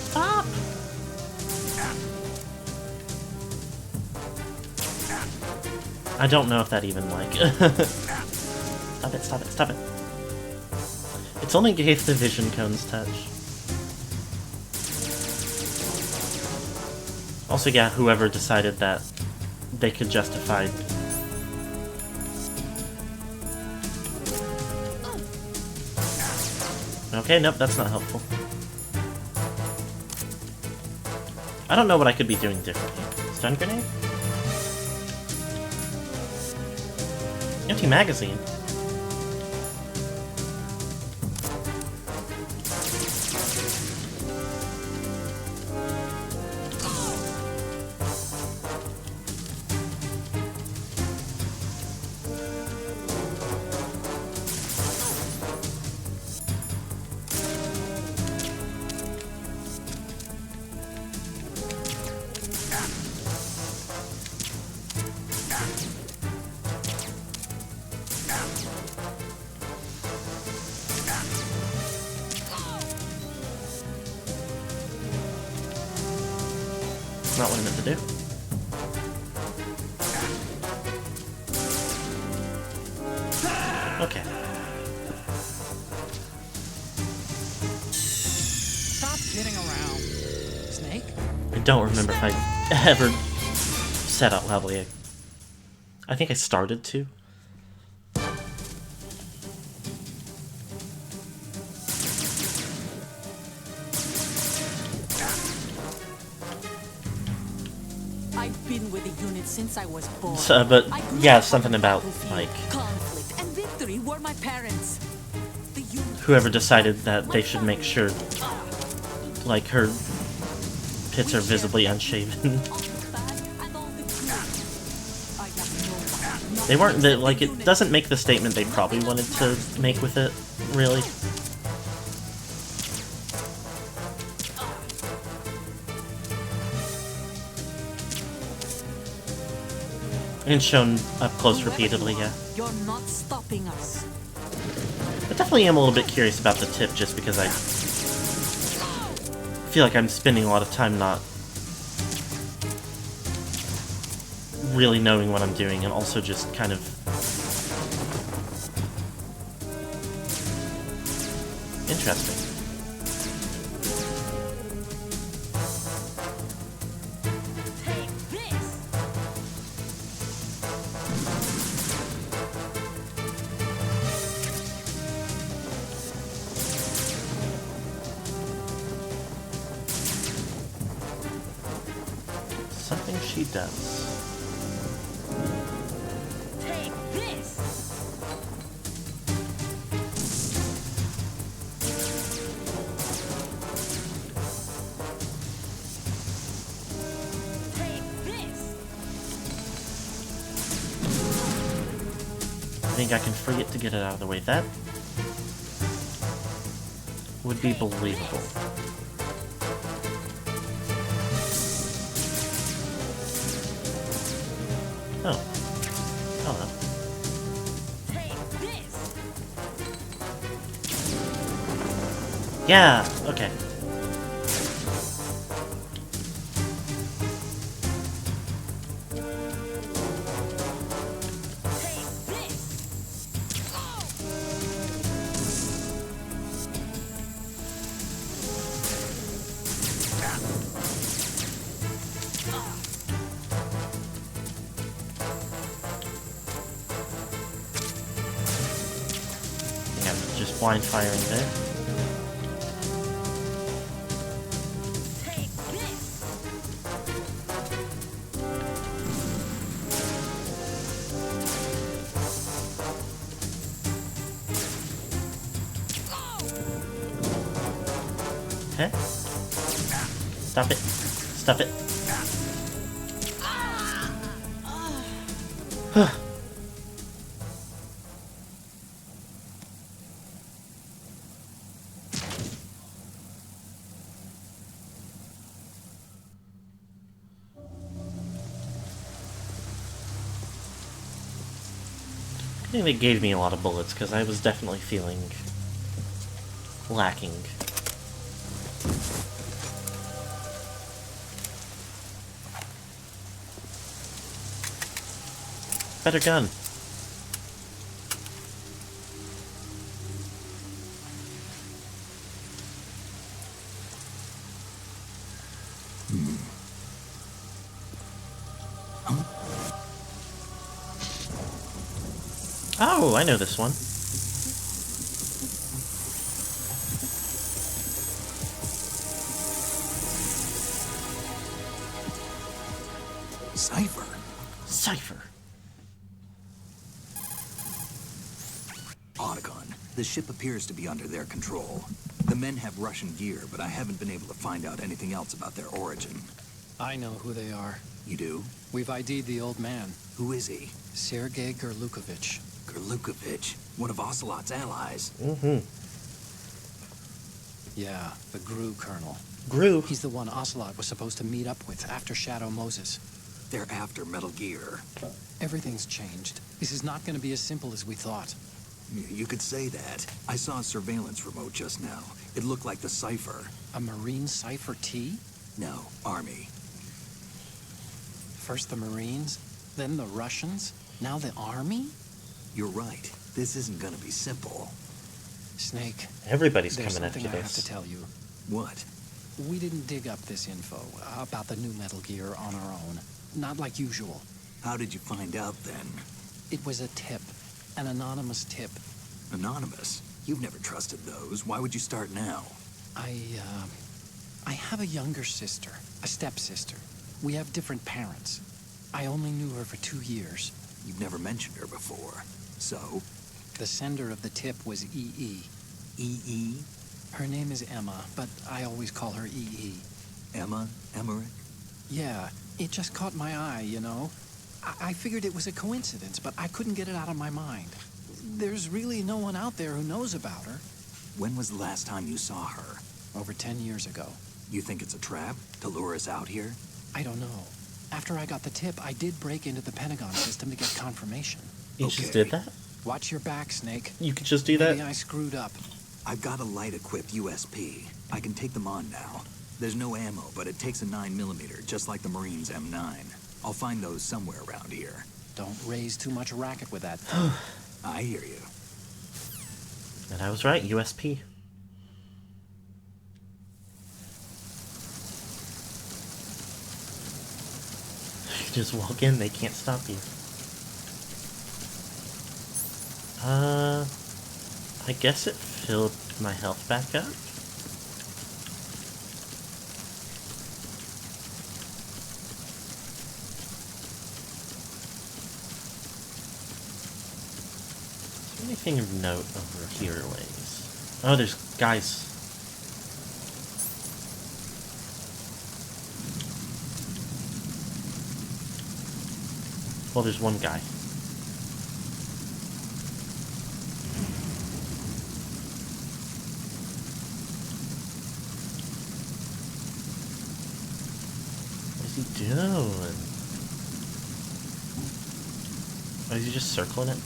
Stop! I don't know if that even, like... Stop it, stop it, stop it. It's only gave the vision cones touch. Also, yeah, whoever decided that they could justify... Okay, nope, that's not helpful. I don't know what I could be doing differently. Stun grenade? Empty magazine. Not what I meant to do. Okay. Stop kidding around. Snake? I don't remember if I ever said out loudly. I think I started to. I've been with the unit since I was born. So, but I grew yeah, up on something the about battlefield. like Conflict and victory were my parents. The unit whoever decided that they should make sure like her pits are visibly unshaven. all the bad and all the good. I have no one, They weren't nothing like except it the doesn't make the statement they probably wanted to make with it, really. And shown up close Whoever repeatedly, you are, yeah. You're not stopping us. I definitely am a little bit curious about the tip just because I feel like I'm spending a lot of time not really knowing what I'm doing and also just kind of interesting. Take this. she does. Take this! Take this! I think I can free it to get it out of the way. That would be believable. Oh. Hello. Take this! Yeah, okay. Take this! Oh! Yeah, just blind firing there. Take this! Okay. Stop it. Stop it. I think they gave me a lot of bullets because I was definitely feeling lacking. Better gun. Oh, I know this one. Cypher. Cypher. Otacon, the ship appears to be under their control. The men have Russian gear, but I haven't been able to find out anything else about their origin. I know who they are. You do? We've ID'd the old man, Who is he? Sergei Gerlukovich. Gerlukovich, one of Ocelot's allies. Mm-hmm. Yeah, the GRU colonel. Gru. He's the one Ocelot was supposed to meet up with after Shadow Moses. They're after Metal Gear. Everything's changed. This is not going to be as simple as we thought. You could say that. I saw a surveillance remote just now. It looked like the Cypher. A Marine Cypher T? No, Army. First the Marines, then the Russians, now the Army? You're right. This isn't gonna be simple. Snake, Everybody's there's coming something after I have to this. tell you. What? We didn't dig up this info about the new Metal Gear on our own. Not like usual. How did you find out then? It was a tip. An anonymous tip. Anonymous? You've never trusted those. Why would you start now? I have a younger sister, a stepsister. We have different parents. I only knew her for 2 years. You've never mentioned her before. So? The sender of the tip was EE. E.E.? Her name is Emma, but I always call her EE. Emma? Emmerich? Yeah, it just caught my eye, you know? I figured it was a coincidence, but I couldn't get it out of my mind. There's really no one out there who knows about her. When was the last time you saw her? Over 10 years ago. You think it's a trap to lure us out here? I don't know. After I got the tip, I did break into the Pentagon system to get confirmation. You just did that? Watch your back, Snake. You could just do Maybe that? I screwed up. I've got a light-equipped USP. I can take them on now. There's no ammo, but it takes a 9mm, just like the Marines' M9. I'll find those somewhere around here. Don't raise too much racket with that thing. I hear you. And I was right, USP. You just walk in, they can't stop you. I guess it filled my health back up. Anything of note over here, ladies? Oh, there's guys. Well, there's one guy. What is he doing? Oh, is he just circling it?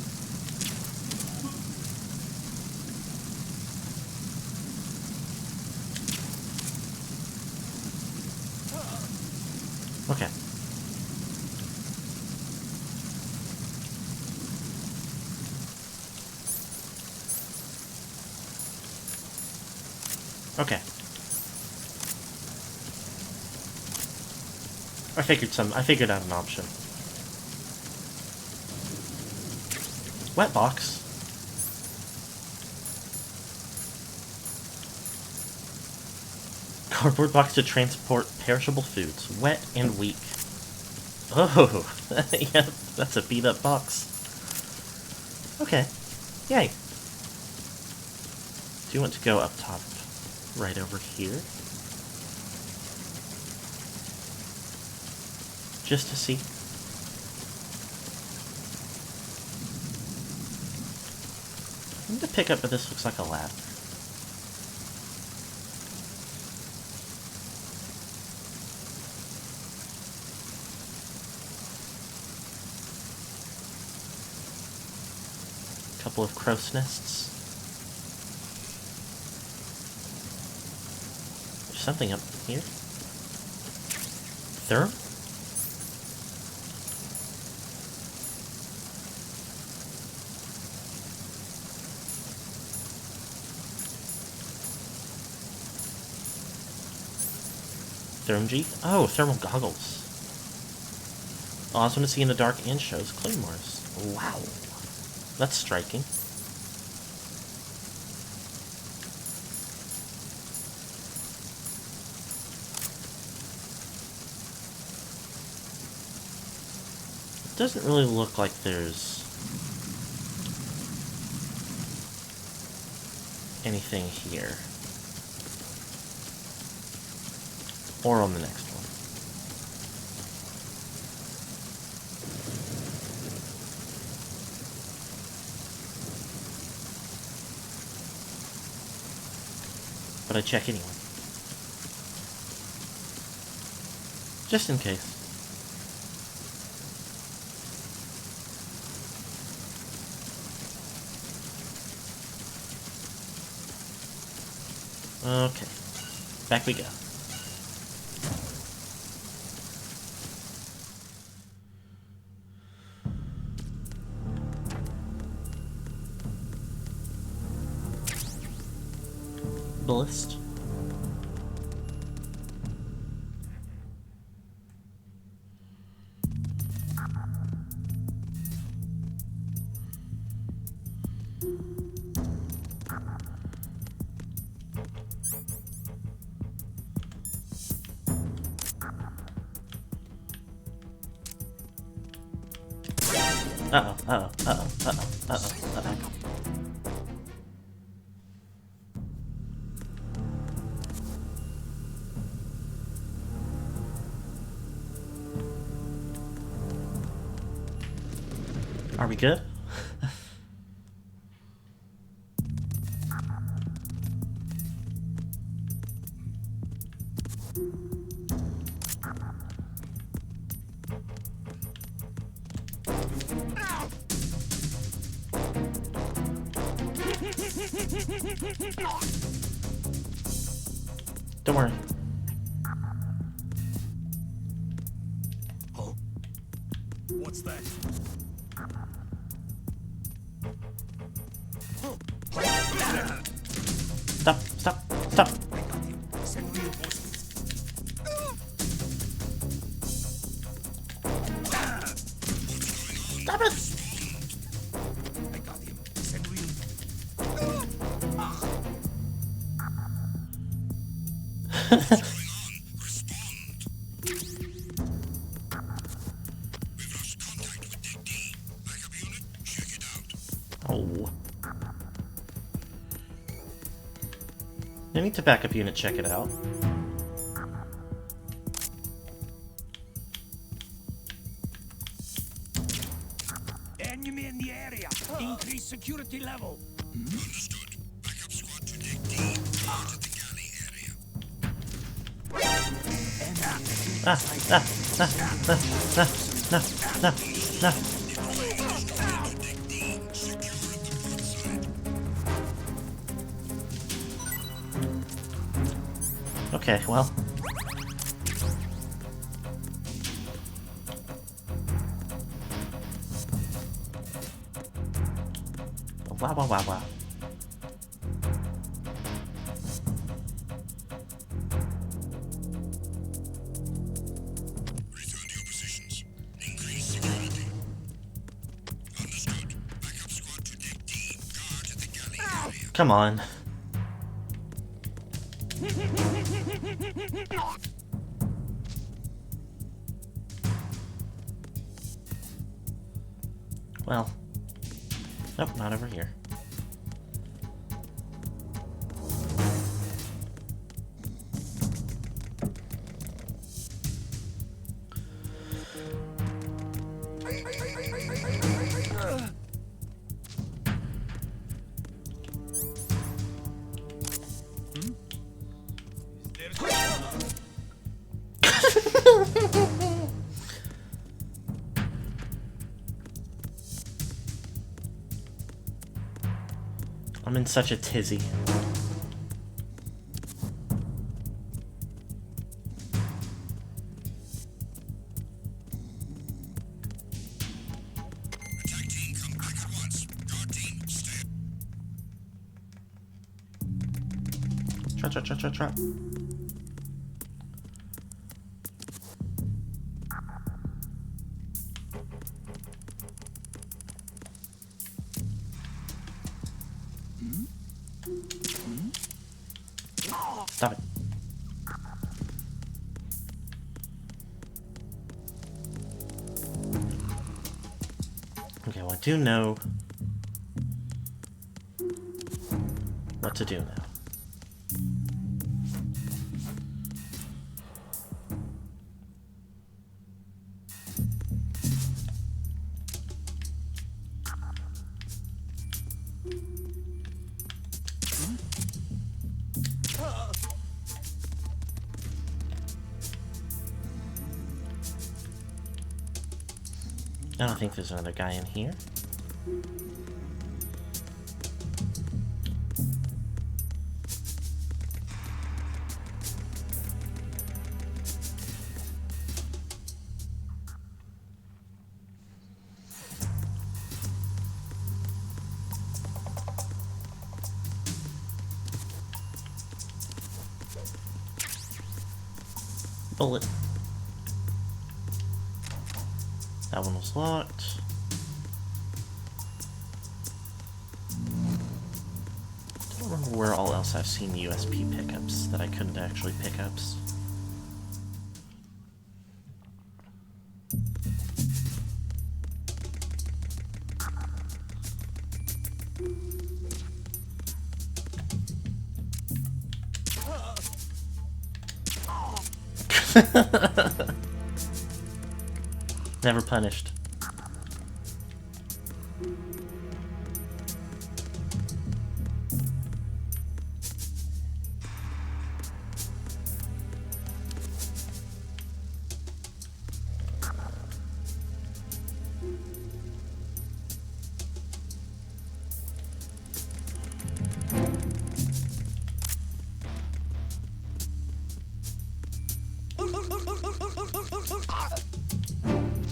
Okay. Okay. I figured out an option. Wet box. Cardboard box to transport perishable foods, wet and weak. Oh, yeah, that's a beat up box. Okay. Yay. Do you want to go up top? Right over here? Just to see. I need to pick up, but this looks like a ladder. Couple of crow's nests. There's something up here. Therm? Thermgy? Oh, thermal goggles. Oh, I was going to see in the dark and shows claymores. Wow. That's striking. It doesn't really look like there's anything here. Or on the next one. But I check anyway. Just in case. Okay. Back we go. List. Uh-oh, uh-oh, uh-oh, uh-oh, uh-oh, uh-oh. Are we good? Don't worry. Oh. What's that? Stop, stop, stop. I got him. Send reinforcements. Stop it! I got him. Send reinforcements. Oh. I need to backup unit check it out. Enemy in the area. Increase security level. Understood. Backup squad to deck D. To the galley area. No. Okay, well. Wow. Return to your positions. Increase security. Understood. Backup squad to deck D. Guard at the galley area. Come on. Well. Nope, not over here. I'm in such a tizzy. Attack team, come back at once. Guard team, stay. Trap. Stop it. Okay, well, I do know what to do now. I don't think there's another guy in here. Bullet. That one was locked. I don't remember where all else I've seen USP pickups that I couldn't actually pickups. Never punished.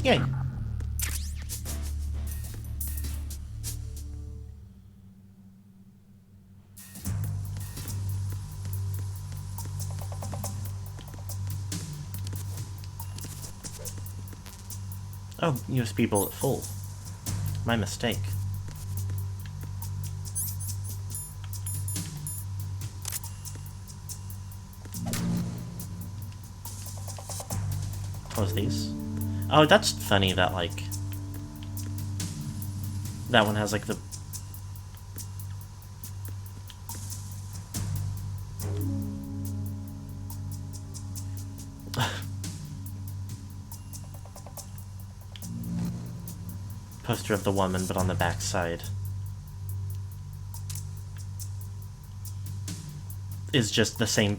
Yay. Oh, USB bullet full. My mistake. Close these. Oh, that's funny that, like, that one has, like, the poster of the woman, but on the back side is just the same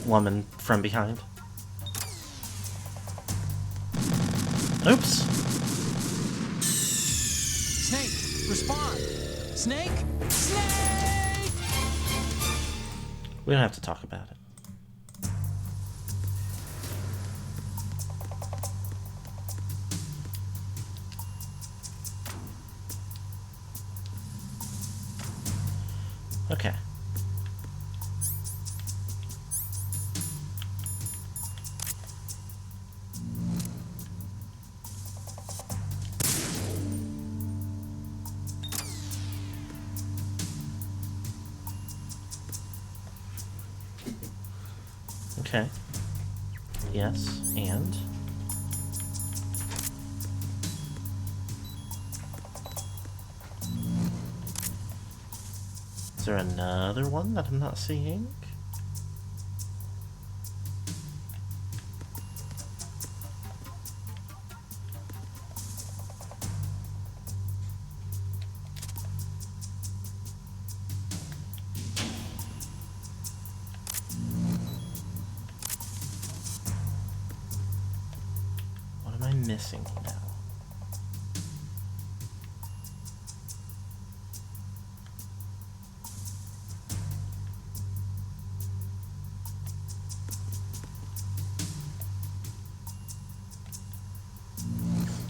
woman from behind. Oops. Snake, respond! Snake! Snake! We don't have to talk about it. Okay. Okay. Yes, and... Is there another one that I'm not seeing? What am I missing now?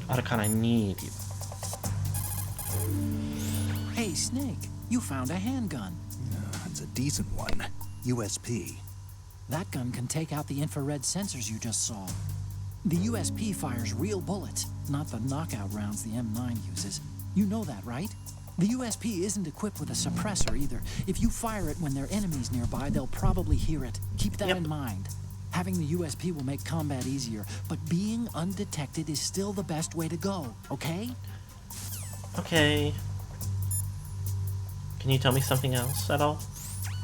Otacon, I need you. Hey, Snake, you found a handgun. It's a decent one. USP. That gun can take out the infrared sensors you just saw. The USP fires real bullets, not the knockout rounds the M9 uses. You know that, right? The USP isn't equipped with a suppressor either. If you fire it when there are enemies nearby, they'll probably hear it. Keep that in mind. Having the USP will make combat easier, but being undetected is still the best way to go, okay? Okay. Can you tell me something else at all?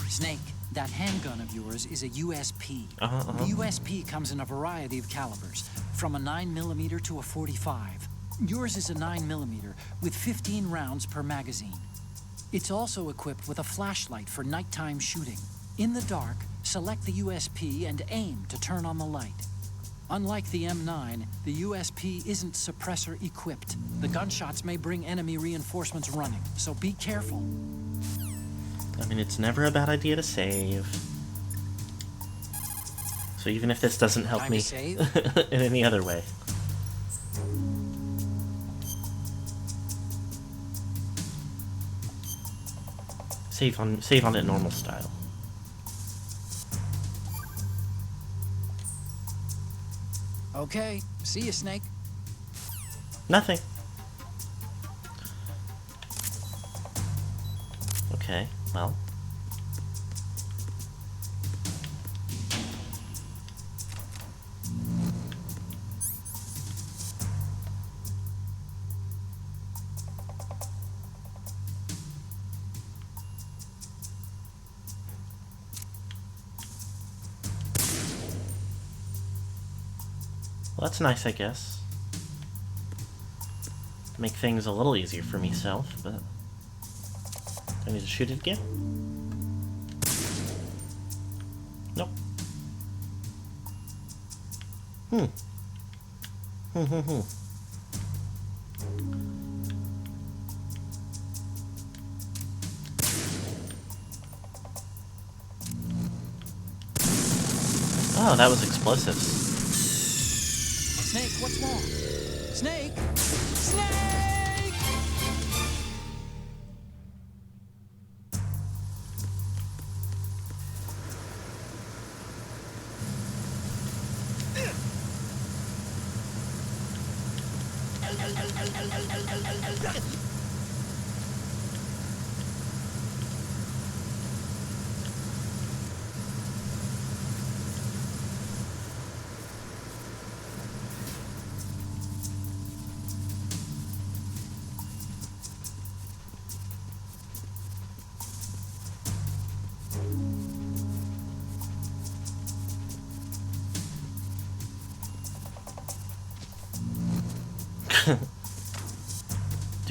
Snake, that handgun of yours is a USP. The USP comes in a variety of calibers, from a 9mm to a 45. Yours is a 9mm with 15 rounds per magazine. It's also equipped with a flashlight for nighttime shooting. In the dark, select the USP and aim to turn on the light. Unlike the M9, the USP isn't suppressor equipped. The gunshots may bring enemy reinforcements running, so be careful. I mean, it's never a bad idea to save. So even if this doesn't help Time me to save? in any other way. Save on it normal style. Okay, see you, Snake. Nothing. Okay, well. Well, that's nice, I guess. Make things a little easier for myself, but... Do I need to shoot it again? Nope. Oh, that was explosives. Snake, what's wrong? Snake! Snake!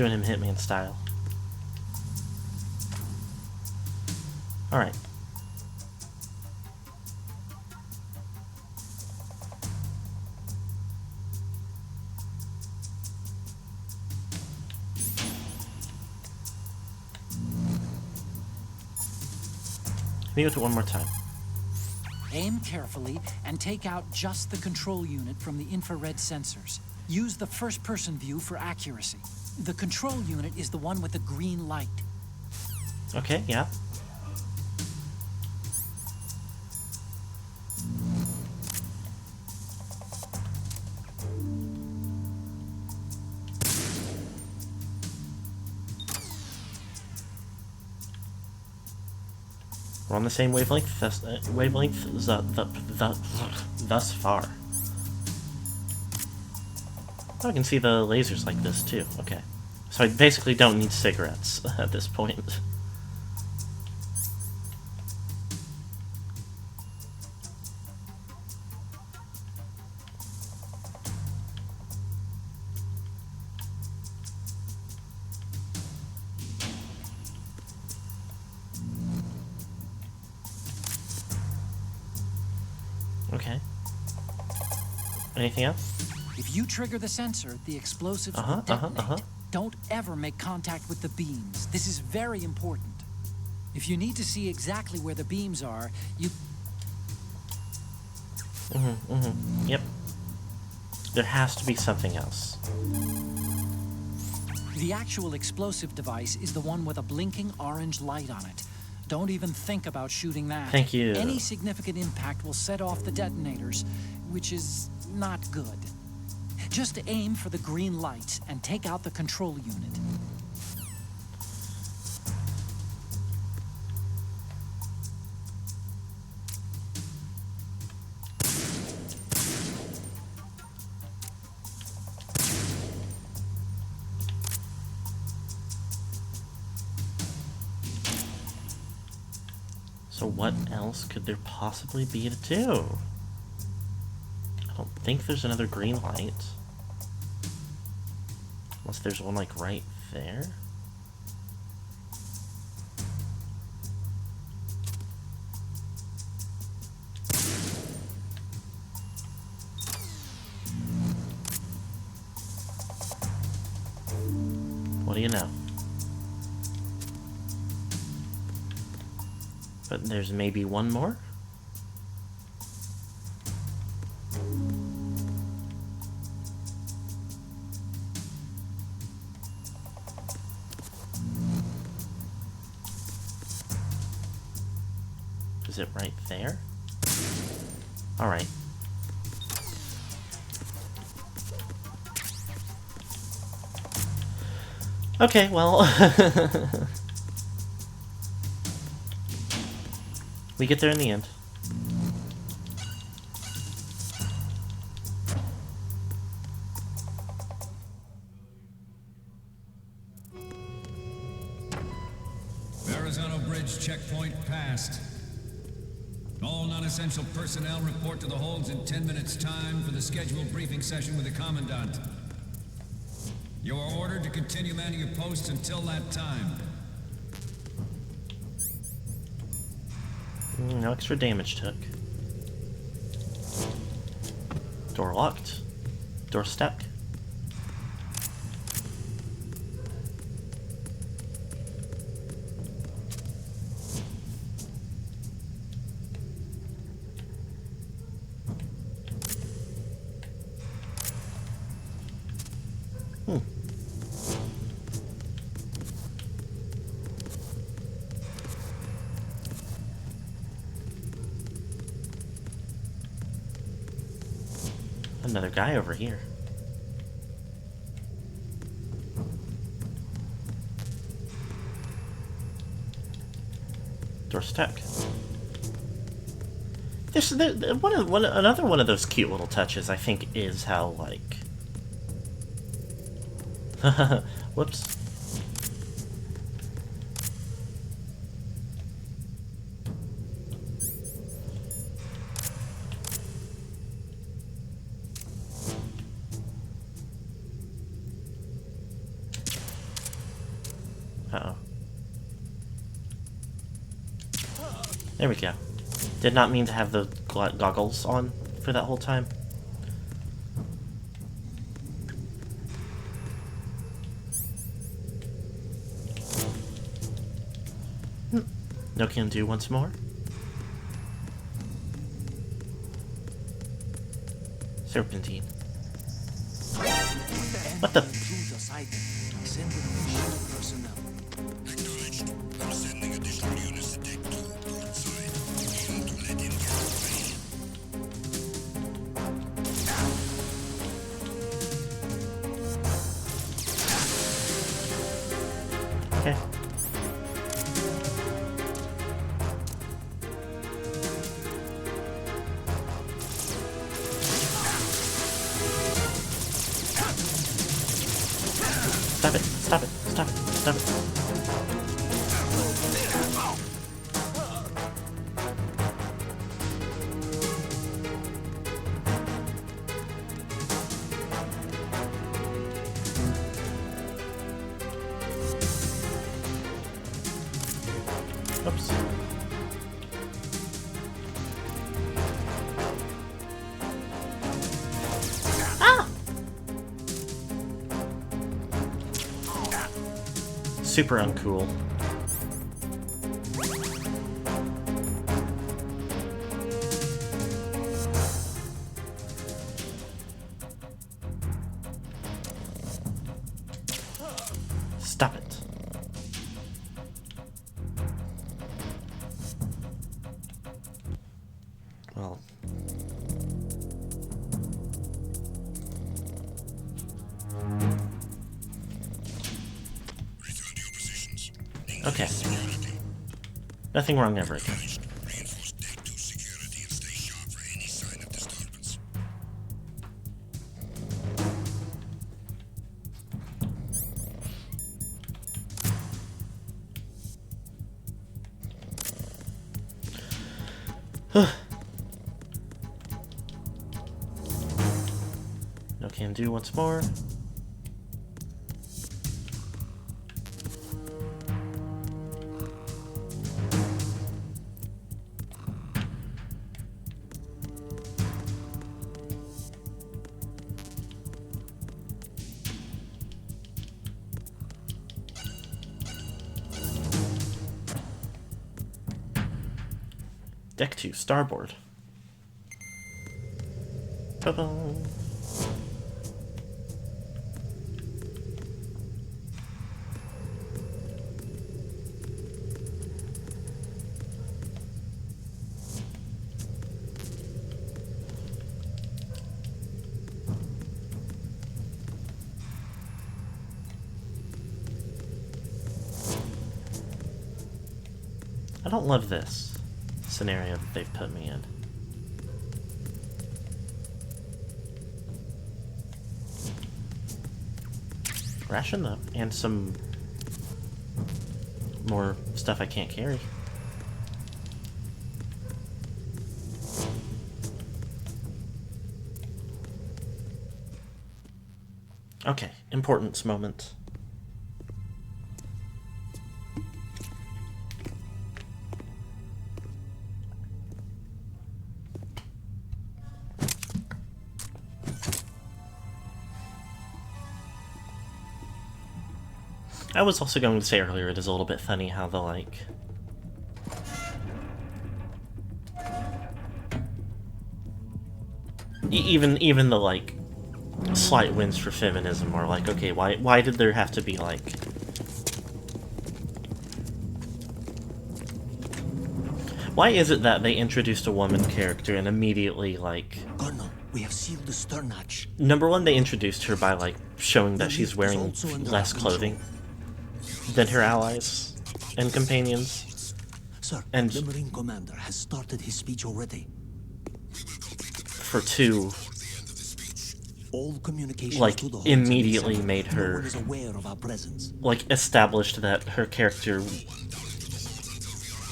Doing him Hitman style. Alright. Let me go through one more time. Aim carefully and take out just the control unit from the infrared sensors. Use the first-person view for accuracy. The control unit is the one with the green light. Okay, yeah. We're on the same wavelength thus far. Oh, I can see the lasers like this too. Okay. So I basically don't need cigarettes at this point. Okay. Anything else? If you trigger the sensor, the explosives will detonate. Don't ever make contact with the beams. This is very important. If you need to see exactly where the beams are, you... Yep. There has to be something else. The actual explosive device is the one with a blinking orange light on it. Don't even think about shooting that. Thank you. Any significant impact will set off the detonators, which is not good. Just aim for the green lights and take out the control unit. So what else could there possibly be to do? I don't think there's another green light. Unless there's one, like, right there. What do you know? But there's maybe one more? Is it right there? Alright. Okay, well... we get there in the end. Verrazano Bridge checkpoint passed. All non-essential personnel report to the holds in 10 minutes' time for the scheduled briefing session with the Commandant. You are ordered to continue manning your posts until that time. No extra damage took. Door locked. Door stuck. Another guy over here. Door stuck. Another one of those cute little touches, I think, is how, like... Whoops. Uh-oh. There we go. Did not mean to have the goggles on for that whole time. No can do once more. Serpentine. What the? Okay. Stop it, stop it, stop it, stop it. Oops. Ah! Super uncool. Stop it. Well. Okay. Nothing wrong ever again. No can do once more. Deck 2, starboard. Ta-da! I don't love this scenario that they've put me in. Ration though, and some more stuff I can't carry. Okay, importance moment. I was also going to say earlier, it is a little bit funny how the, like... Even the, like, slight wins for feminism are like, okay, why did there have to be, like... Why is it that they introduced a woman character and immediately, like... Colonel, we have sealed the stern hatch. Number one, they introduced her by, like, showing that she's wearing less clothing than her allies and companions. Sir, and the Marine commander has started his speech already. For two, all communications like, to the holds immediately made her, no one is aware of our presence. like, established that her character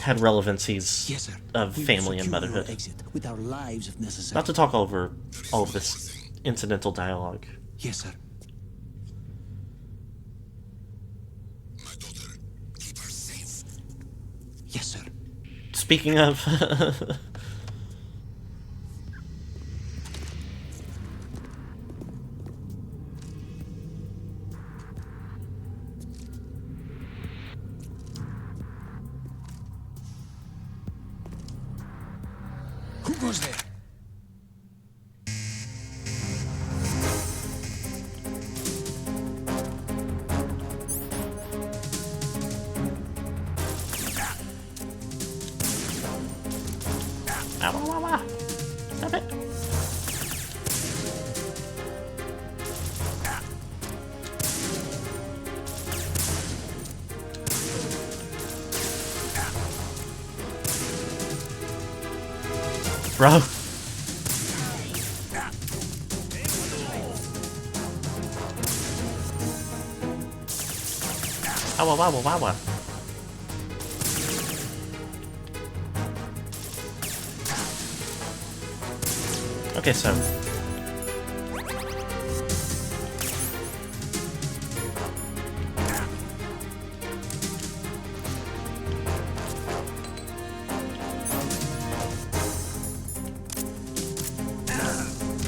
had relevancies Yes, sir. of We will family and secure motherhood. your exit with our lives if necessary. Not to talk over all of this incidental dialogue. Yes, sir. Yes, sir. Speaking of... Who goes there? Ow, ow, ow, ow. Stop it. Bro. Ow, ow, ow, ow, ow. Okay, so...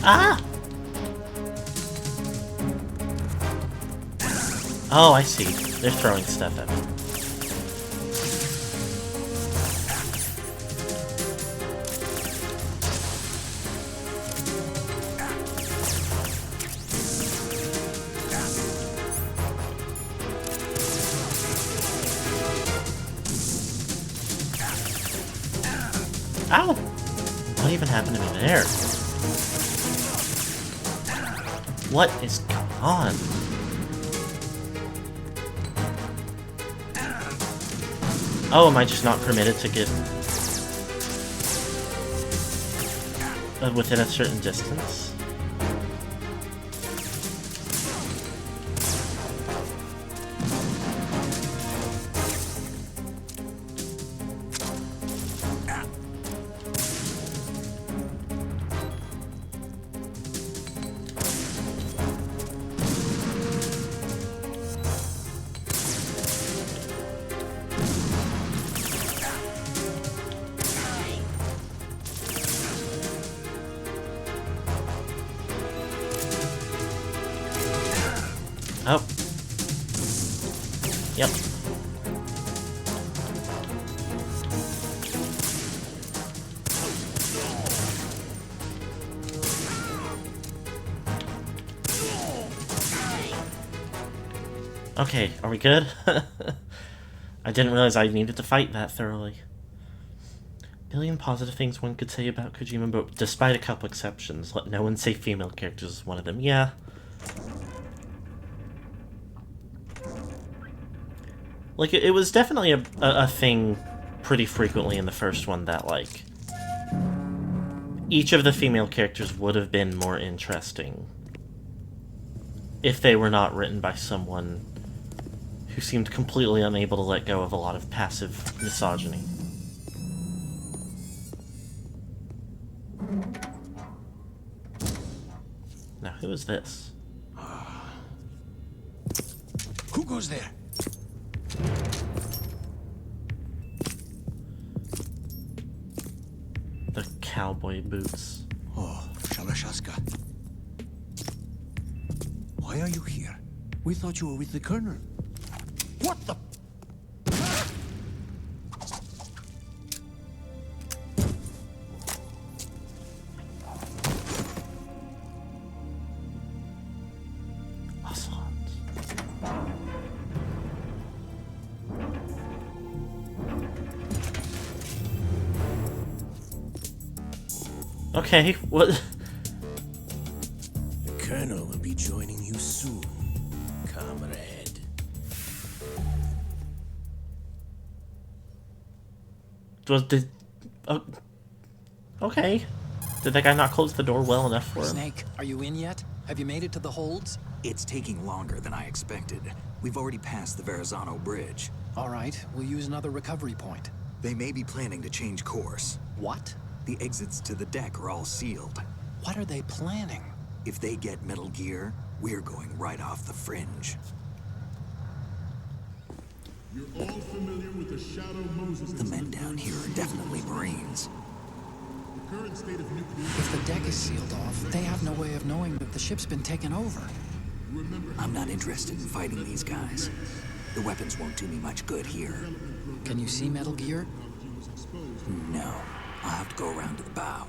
Ah! Oh, I see. They're throwing stuff at me. Ow! What even happened to me there? What is going on? Oh, am I just not permitted to get within a certain distance? Oh. Yep. Okay, are we good? I didn't realize I needed to fight that thoroughly. Billion positive things one could say about Kojima, but despite a couple exceptions, let no one say female characters is one of them. Yeah. Like, it was definitely a thing pretty frequently in the first one that, like, each of the female characters would have been more interesting if they were not written by someone who seemed completely unable to let go of a lot of passive misogyny. Now, who is this? Who goes there? The cowboy boots. Oh, Shalashaska. Why are you here? We thought you were with the Colonel. What the? Okay, what? The Colonel will be joining you soon, comrade. Okay. Did that guy not close the door well enough for him? Snake, are you in yet? Have you made it to the holds? It's taking longer than I expected. We've already passed the Verrazano Bridge. All right, we'll use another recovery point. They may be planning to change course. What? The exits to the deck are all sealed. What are they planning? If they get Metal Gear, we're going right off the fringe. You're all familiar with the Shadow Moses The men down here are definitely Marines. The current state of nuclear... If the deck is sealed off, they have no way of knowing that the ship's been taken over. I'm not interested in fighting these guys. The weapons won't do me much good here. Can you see Metal Gear? No. I'll have to go around to the bow.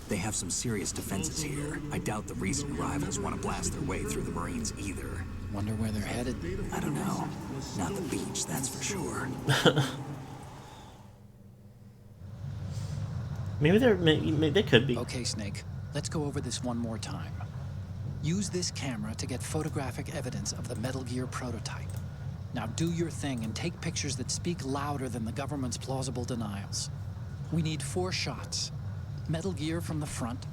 They have some serious defenses here. I doubt the recent arrivals want to blast their way through the Marines either. Wonder where they're headed. I don't know. Not the beach, that's for sure. Maybe they could be. Okay, Snake. Let's go over this one more time. Use this camera to get photographic evidence of the Metal Gear prototype. Now do your thing and take pictures that speak louder than the government's plausible denials. We need 4 shots. Metal Gear from the front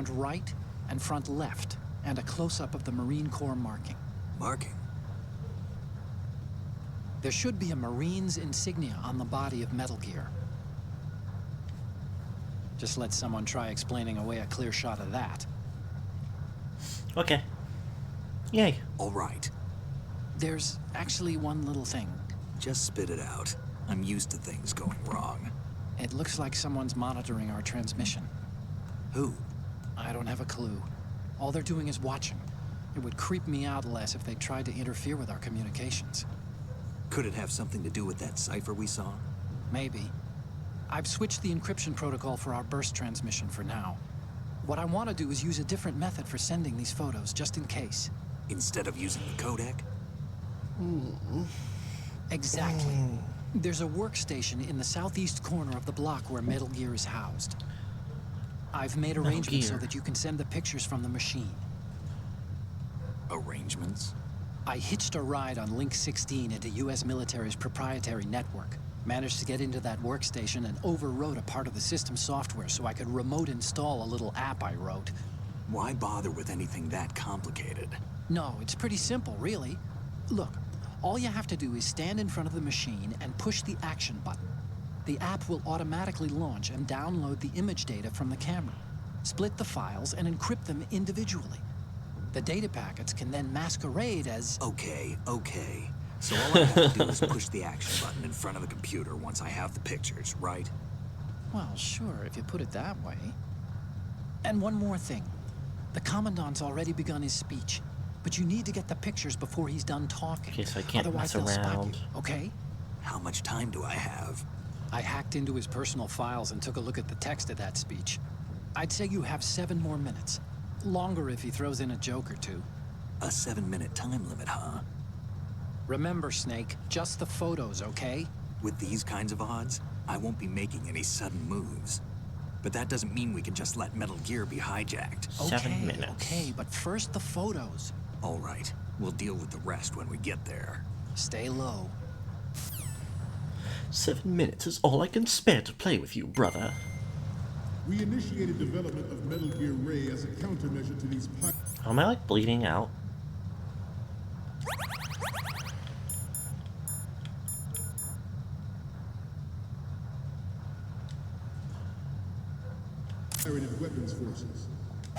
right, and front left, and a close-up of the Marine Corps marking. Marking? There should be a Marine's insignia on the body of Metal Gear. Just let someone try explaining away a clear shot of that. Okay. Yay. All right. There's actually one little thing. Just spit it out. I'm used to things going wrong. It looks like someone's monitoring our transmission. Who? I don't have a clue. All they're doing is watching. It would creep me out less if they tried to interfere with our communications. Could it have something to do with that cipher we saw? Maybe. I've switched the encryption protocol for our burst transmission for now. What I want to do is use a different method for sending these photos, just in case. Instead of using the codec? Exactly. There's a workstation in the southeast corner of the block where Metal Gear is housed. I've made arrangements so that you can send the pictures from the machine. Arrangements? I hitched a ride on Link 16 into U.S. military's proprietary network. Managed to get into that workstation and overwrote a part of the system software so I could remote install a little app I wrote. Why bother with anything that complicated? No, it's pretty simple, really. Look, all you have to do is stand in front of the machine and push the action button. The app will automatically launch and download the image data from the camera, split the files, and encrypt them individually. The data packets can then masquerade as... Okay. So all I have to do is push the action button in front of the computer once I have the pictures, right? Well, sure, if you put it that way. And one more thing. The Commandant's already begun his speech, but you need to get the pictures before he's done talking. Okay, so I can't Otherwise mess they'll spot around. you, okay? How much time do I have? I hacked into his personal files and took a look at the text of that speech. I'd say you have 7 more minutes. Longer if he throws in a joke or two. A 7-minute time limit, huh? Remember, Snake, just the photos, okay? With these kinds of odds, I won't be making any sudden moves. But that doesn't mean we can just let Metal Gear be hijacked. 7 minutes. Okay, but first the photos. All right, we'll deal with the rest when we get there. Stay low. 7 minutes is all I can spare to play with you, brother. We initiated development of Metal Gear Ray as a countermeasure to these... Am I, like, bleeding out? pirated weapons forces.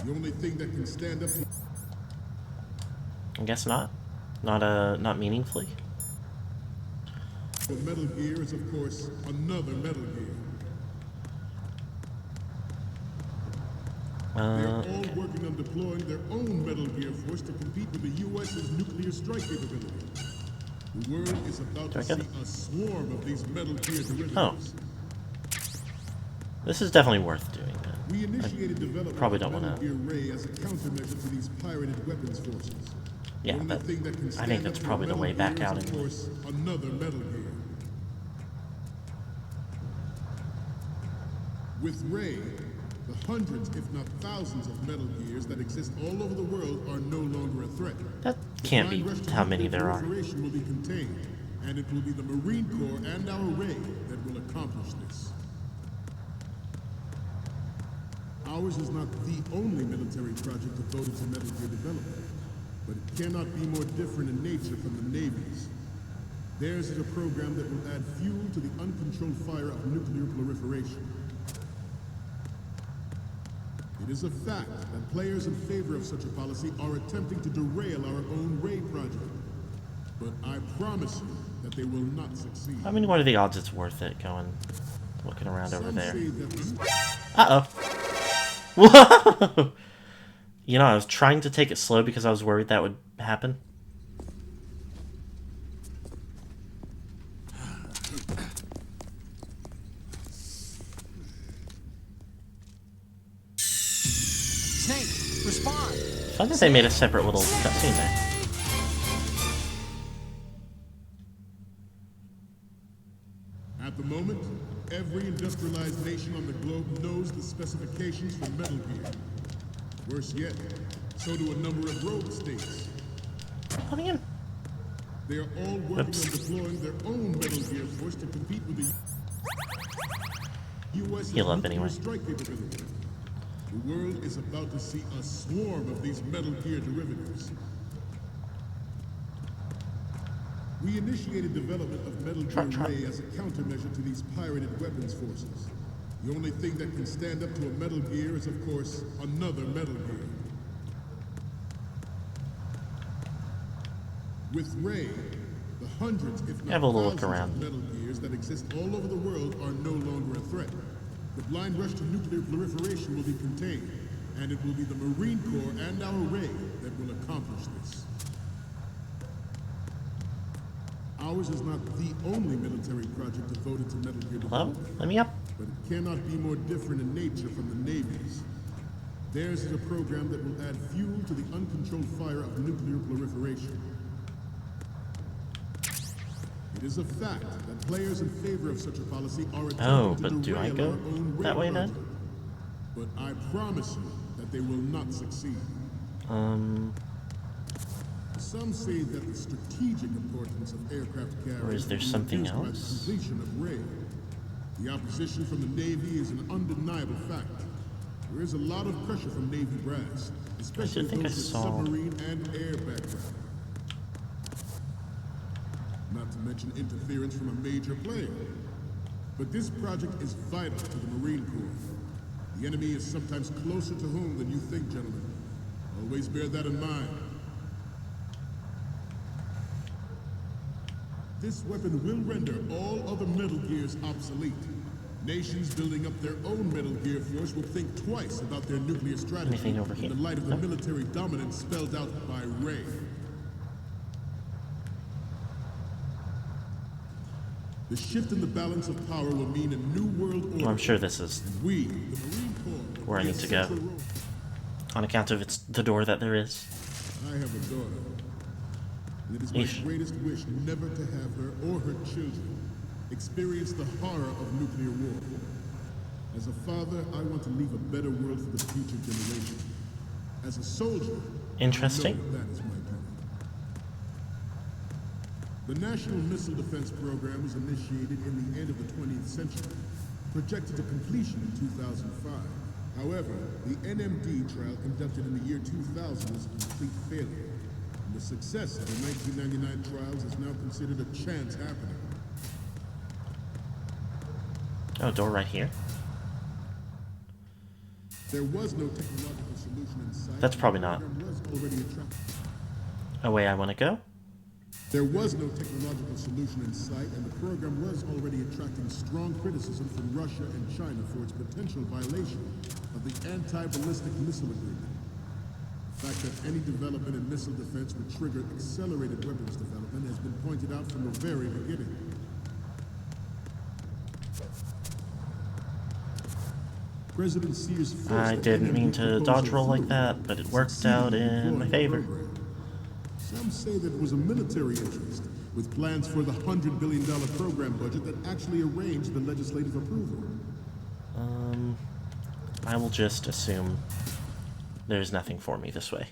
The only thing that can stand up... I guess not. Not meaningfully. But Metal Gear is, of course, another Metal Gear. They're all working on deploying their own Metal Gear force to compete with the U.S.'s nuclear strike capability. The world is about to see a swarm of these Metal Gear derivatives. Oh. This is definitely worth doing. We initiated development probably of don't Metal want Gear Ray as a countermeasure to these pirated weapons forces. Yeah, The only thing that can I stand think up that's to probably the Metal way back Gear out is, of anyway. course, another Metal Gear. With Ray, the hundreds, if not thousands, of Metal Gears that exist all over the world are no longer a threat. That can't be how many there are. Proliferation will be contained, and it will be the Marine Corps and our Ray that will accomplish this. Ours is not the only military project devoted to Metal Gear development, but it cannot be more different in nature from the Navy's. Theirs is a program that will add fuel to the uncontrolled fire of nuclear proliferation. It is a fact that players in favor of such a policy are attempting to derail our own Ray project. but I promise you that they will not succeed. I mean, what are the odds it's worth it going, looking around over Some there? say that the Uh-oh. Whoa! You know, I was trying to take it slow because I was worried that would happen. Snake, respond! Fun that they made a separate little cutscene there. At the moment, every industrialized nation on the globe knows the specifications for Metal Gear. Worse yet, so do a number of rogue states. Oh, man. They are all working on deploying their own Metal Gear force to compete with the U.S.'s Heal up nuclear anyway. strike capability. The world is about to see a swarm of these Metal Gear derivatives. We initiated development of Metal Gear Ray as a countermeasure to these pirated weapons forces. The only thing that can stand up to a Metal Gear is, of course, another Metal Gear. With Ray, the hundreds, if not Have a little look thousands around. of Metal Gears that exist all over the world are no longer a threat. The blind rush to nuclear proliferation will be contained, and it will be the Marine Corps and our Ray that will accomplish this. Ours is not the only military project devoted to Metal Gear Hello? development, Let me up. but it cannot be more different in nature from the Navy's. Theirs is a program that will add fuel to the uncontrolled fire of nuclear proliferation. It is a fact that players in favor of such a policy are attempting Oh, to but do I derail go our own that way then? project. But I promise you that they will not succeed. Some say that the strategic importance of aircraft carriers Or is there will be something reduced by the else? completion of Ray. The opposition from the Navy is an undeniable fact. There is a lot of pressure from Navy brass, especially think I those with saw- submarine and air background. Not to mention interference from a major player. But this project is vital to the Marine Corps. The enemy is sometimes closer to home than you think, gentlemen. Always bear that in mind. This weapon will render all other Metal Gears obsolete. Nations building up their own Metal Gear force will think twice about their nuclear strategy Anything over here? in the light of the No. military dominance spelled out by Ray. The shift in the balance of power will mean a new world order. Well, I'm sure this is We, the Marine Corps, where I need to go. On account of it's the door that there is. I have a daughter. And it is my Eesh. greatest wish never to have her or her children experience the horror of nuclear war. As a father, I want to leave a better world for the future generation. As a soldier, Interesting. I know that is my duty. The National Missile Defense Program was initiated in the end of the 20th century, projected to completion in 2005. However, the NMD trial conducted in the year 2000 was a complete failure. And the success of the 1999 trials is now considered a chance happening. Oh, door right here. There was no technological solution in sight. That's probably not The program was already attracting. a way I want to go. There was no technological solution in sight, and the program was already attracting strong criticism from Russia and China for its potential violation of the Anti-Ballistic Missile Agreement. The fact that any development in missile defense would trigger accelerated weapons development has been pointed out from the very beginning. President Sears forced I the didn't mean NMD to proposal dodge roll like through, that, but it worked succeeding out in deploying my the favor. program. Some say that it was a military interest, with plans for the $100 billion program budget that actually arranged the legislative approval. I will just assume there's nothing for me this way.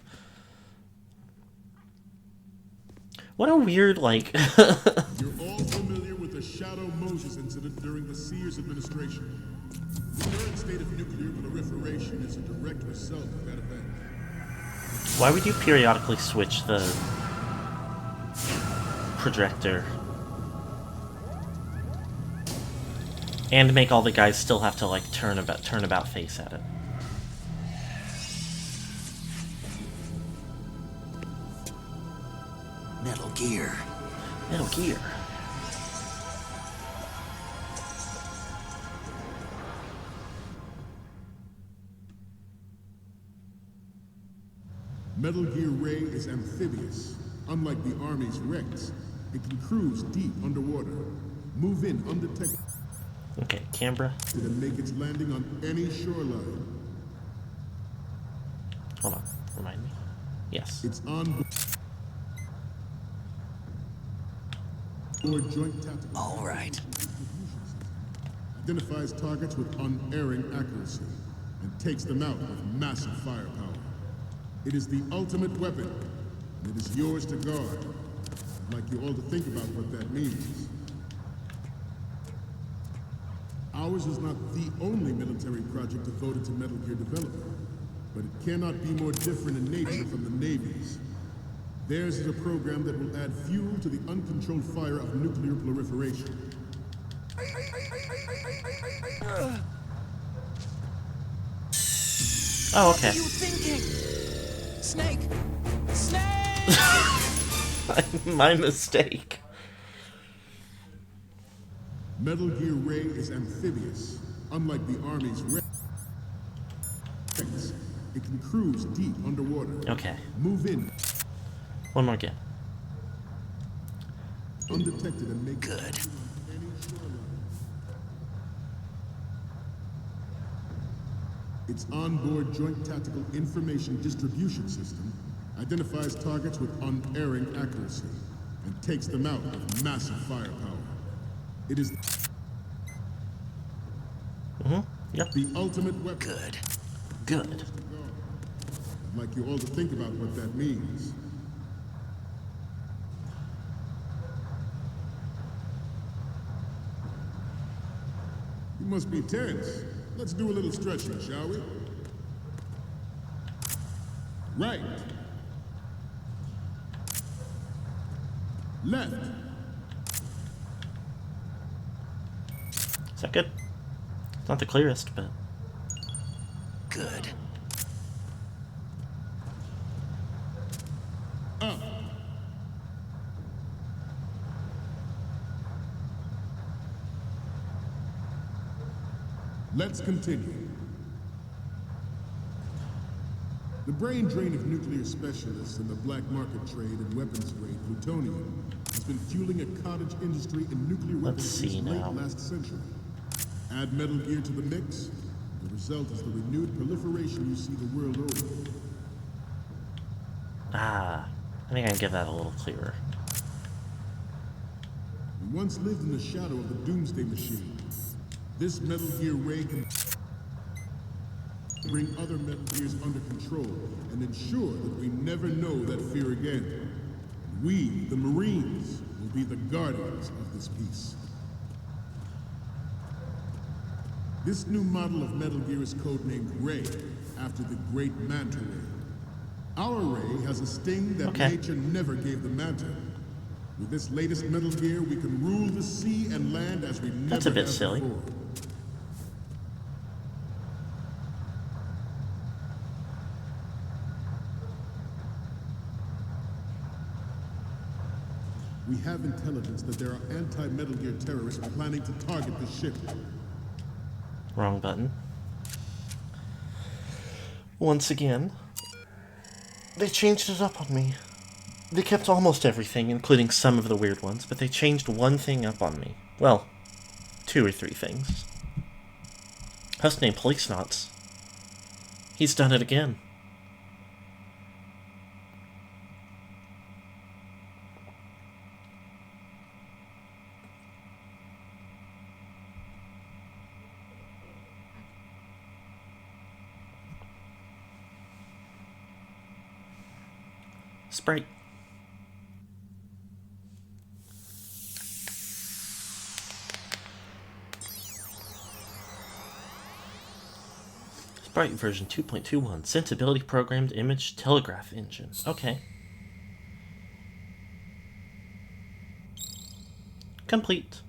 What a weird, like... You're all familiar with the Shadow Moses incident during the Sears administration. The current state of nuclear proliferation is a direct result of that event. Why would you periodically switch the projector and make all the guys still have to like turn about face at it? Metal Gear. Metal Gear. Metal Gear Ray is amphibious. Unlike the Army's Rex, it can cruise deep underwater, move in undetected, Okay, Canberra. and make its landing on any shoreline. Hold on. Remind me. Yes. It's on board joint tactical. All right. Identifies targets with unerring accuracy and takes them out with massive firepower. It is the ultimate weapon, and it is yours to guard. I'd like you all to think about what that means. Ours is not the only military project devoted to Metal Gear development, but it cannot be more different in nature from the Navy's. Theirs is a program that will add fuel to the uncontrolled fire of nuclear proliferation. Oh, okay. What are you thinking? Snake! Snake! My mistake. Metal Gear Ray is amphibious. Unlike the Army's Rex, it can cruise deep underwater. Okay. Move in One more again. undetected and make Good. any shoreline. Its onboard joint tactical information distribution system identifies targets with unerring accuracy and takes them out with massive firepower. It is Yep. the ultimate weapon. Good. Good. I'd like you all to think about what that means. You must be tense. Let's do a little stretching, shall we? Right. Left. Is that good? It's not the clearest, but Good. Up. Let's continue. The brain drain of nuclear specialists and the black market trade in weapons grade plutonium has been fueling a cottage industry in nuclear Let's weapons see since late now. last century. Add Metal Gear to the mix, the result is the renewed proliferation you see the world over. I think I can get that a little clearer. We once lived in the shadow of the Doomsday Machine. This Metal Gear Ray can bring other Metal Gears under control and ensure that we never know that fear again. We, the Marines, will be the guardians of this peace. This new model of Metal Gear is codenamed Ray, after the great Manta Ray. Our Ray has a sting that Okay. nature never gave the Manta. With this latest Metal Gear, we can rule the sea and land as we never That's a bit have silly. before. We have intelligence that there are anti-Metal Gear terrorists planning to target the ship. Wrong button. Once again, they changed it up on me. They kept almost everything, including some of the weird ones, but they changed one thing up on me. Well, 2 or 3 things. Host name Police Knots. He's done it again. Sprite. Sprite version 2.21. Sensibility programmed image telegraph engine. Okay. Complete.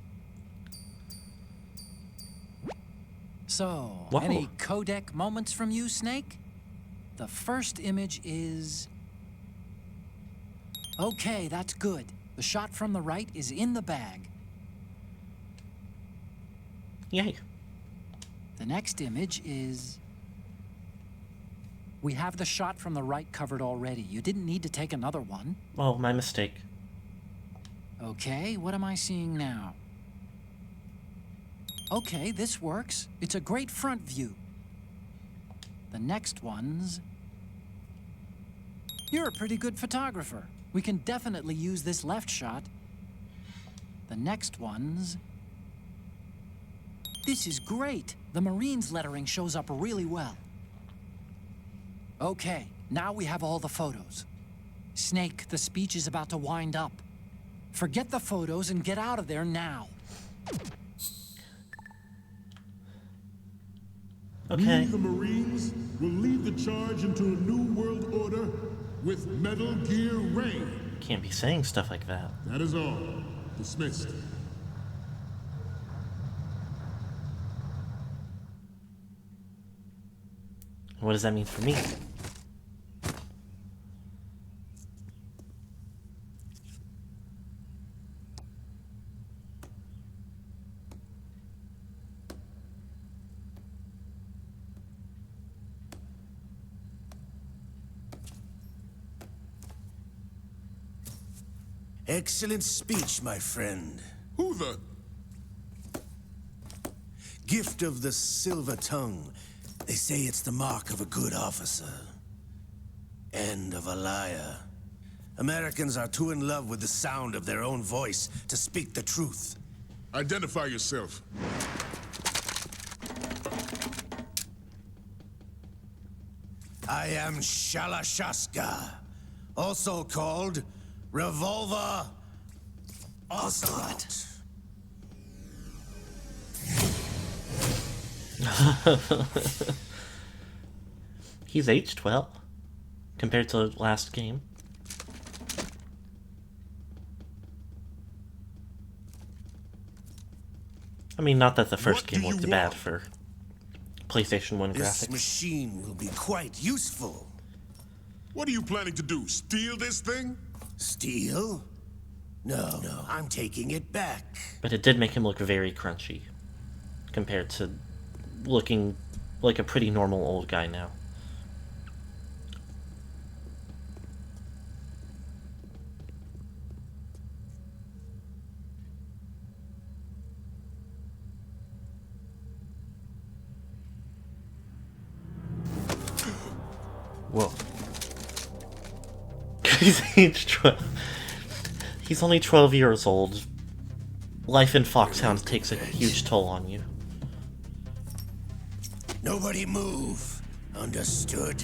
So, Wow. any codec moments from you, Snake? The first image is... Okay, that's good. The shot from the right is in the bag. Yay. The next image is... We have the shot from the right covered already. You didn't need to take another one. Oh, my mistake. Okay, what am I seeing now? Okay, this works. It's a great front view. The next one's... You're a pretty good photographer. We can definitely use this left shot. The next one's... This is great. The Marines lettering shows up really well. Okay, now we have all the photos. Snake, the speech is about to wind up. Forget the photos and get out of there now. Okay. We, the Marines, will lead the charge into a new world order with Metal Gear reign. Can't be saying stuff like that. That is all. Dismissed. What does that mean for me? Excellent speech, my friend. Who the... Gift of the silver tongue. They say it's the mark of a good officer. And of a liar. Americans are too in love with the sound of their own voice to speak the truth. Identify yourself. I am Shalashaska, also called Revolver Ocelot. He's aged well compared to last game. I mean, not that the first game looked bad for PlayStation 1 This graphics. machine will be quite useful. What are you planning to do? Steal this thing? Steal? No, I'm taking it back. But it did make him look very crunchy compared to looking like a pretty normal old guy now. Whoa. He's age 12. He's only 12 years old. Life in Foxhound takes a huge toll on you. Nobody move. Understood?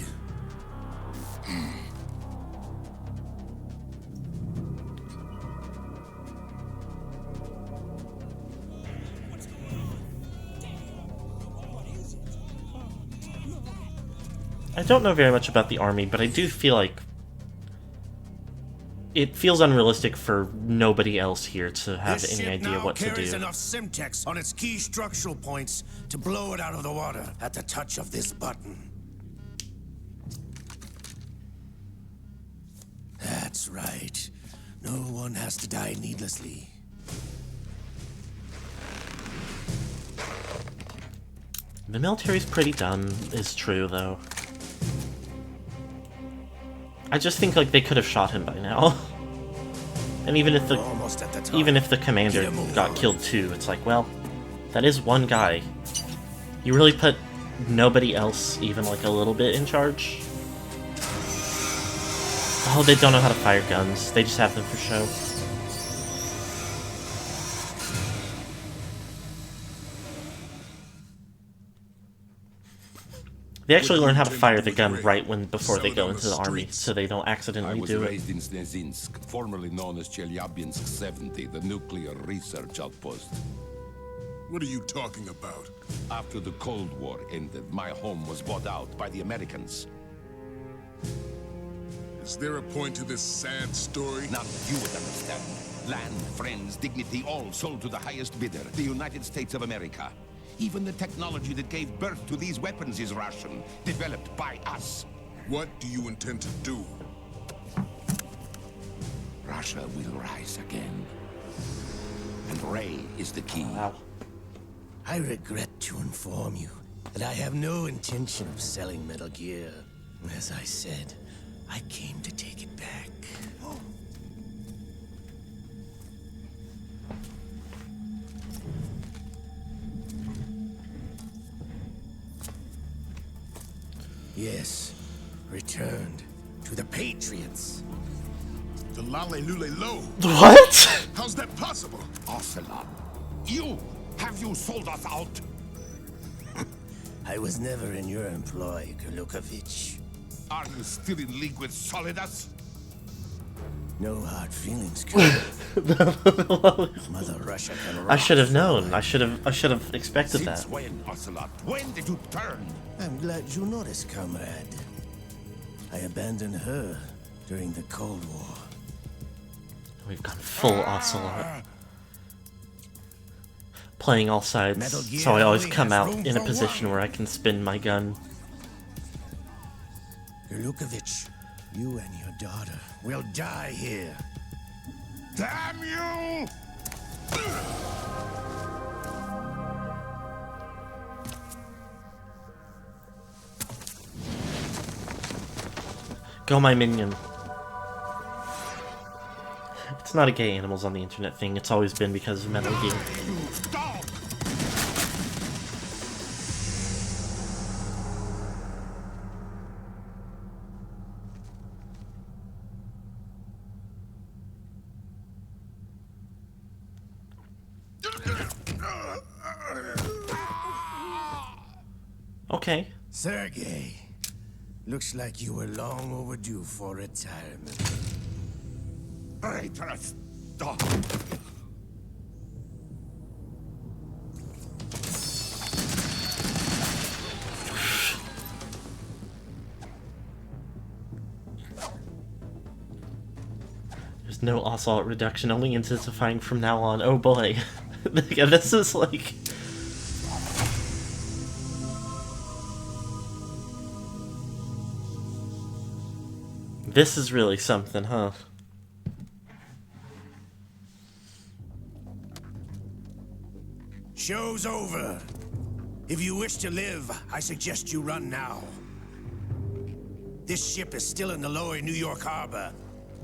I don't know very much about the army, but I do feel like it feels unrealistic for nobody else here to have This any ship idea now what to carries do. enough Simtex on its key structural points to blow it out of the water at the touch of this button. That's right. No one has to die needlessly. The military's pretty dumb, is true, though. I just think like they could have shot him by now. And even if We're almost at the top. the commander Get a move got on. killed too, it's like, well, that is one guy. You really put nobody else even like a little bit in charge? Oh, they don't know how to fire guns. They just have them for show. They actually learn how to fire the gun right before they go into the army, so they don't I accidentally was do it. raised in Snezinsk, formerly known as Chelyabinsk 70, the nuclear research outpost. What are you talking about? After the Cold War ended, my home was bought out by the Americans. Is there a point to this sad story? Now you would understand. Land, friends, dignity, all sold to the highest bidder, the United States of America. Even the technology that gave birth to these weapons is Russian, developed by us. What do you intend to do? Russia will rise again. And Ray is the key. Wow. I regret to inform you that I have no intention of selling Metal Gear. As I said, I came to take it back. Yes, returned to the Patriots. The Lale Lule Lo. What? How's that possible? Ocelot. Have you sold us out? I was never in your employ, Kurlukovich. Are you still in league with Solidus? No hard feelings, Colonel. Mother Russia can I should have known. I should have expected Since that. when, Ocelot? When did you turn? I'm glad you noticed, comrade. I abandoned her during the Cold War. We've gone full Ocelot. Playing all sides, so I always come out in a position where I can spin my gun. Kurlukovich, you and your daughter will die here. Damn you! Go, my minion. It's not a gay animals on the internet thing, it's always been because of Metal Gear. Stop! Okay. Sergei, looks like you were long overdue for retirement. Traitorous! Stop! There's no Ocelot reduction, only intensifying from now on. Oh boy. Yeah, this is like... This is really something, huh? Show's over. If you wish to live, I suggest you run now. This ship is still in the lower New York harbor.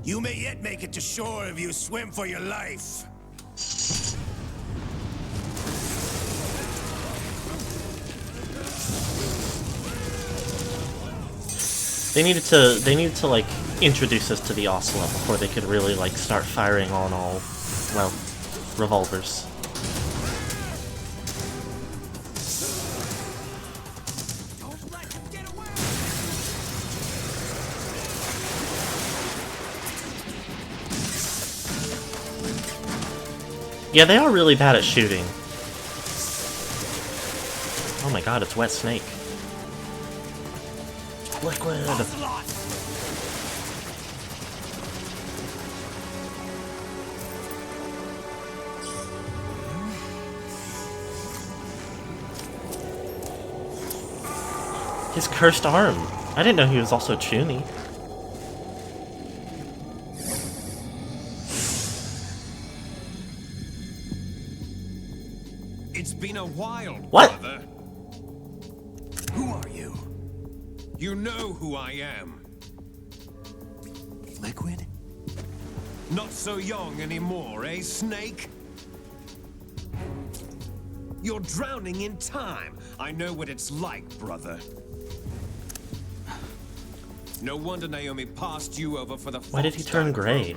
You may yet make it to shore if you swim for your life. They needed to like introduce us to the Ocelot before they could really like start firing on all, well, revolvers. Yeah, they are really bad at shooting. Oh my god, it's Wet Snake. Liquid! His cursed arm. I didn't know he was also Chuni. It's been a while, What? brother. Who are you? You know who I am. Liquid? Not so young anymore, eh, Snake? You're drowning in time. I know what it's like, brother. No wonder Naomi passed you over for the Why did he turn gray?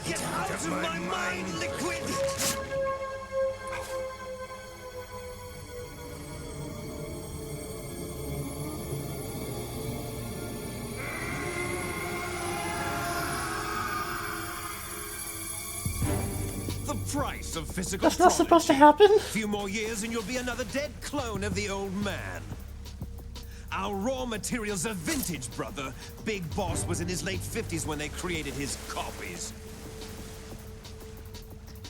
Get out of my mind, Liquid! The price of physical That's not supposed to prodigy. happen. A few more years and you'll be another dead clone of the old man. Our raw materials are vintage, brother. Big Boss was in his late 50s when they created his copies.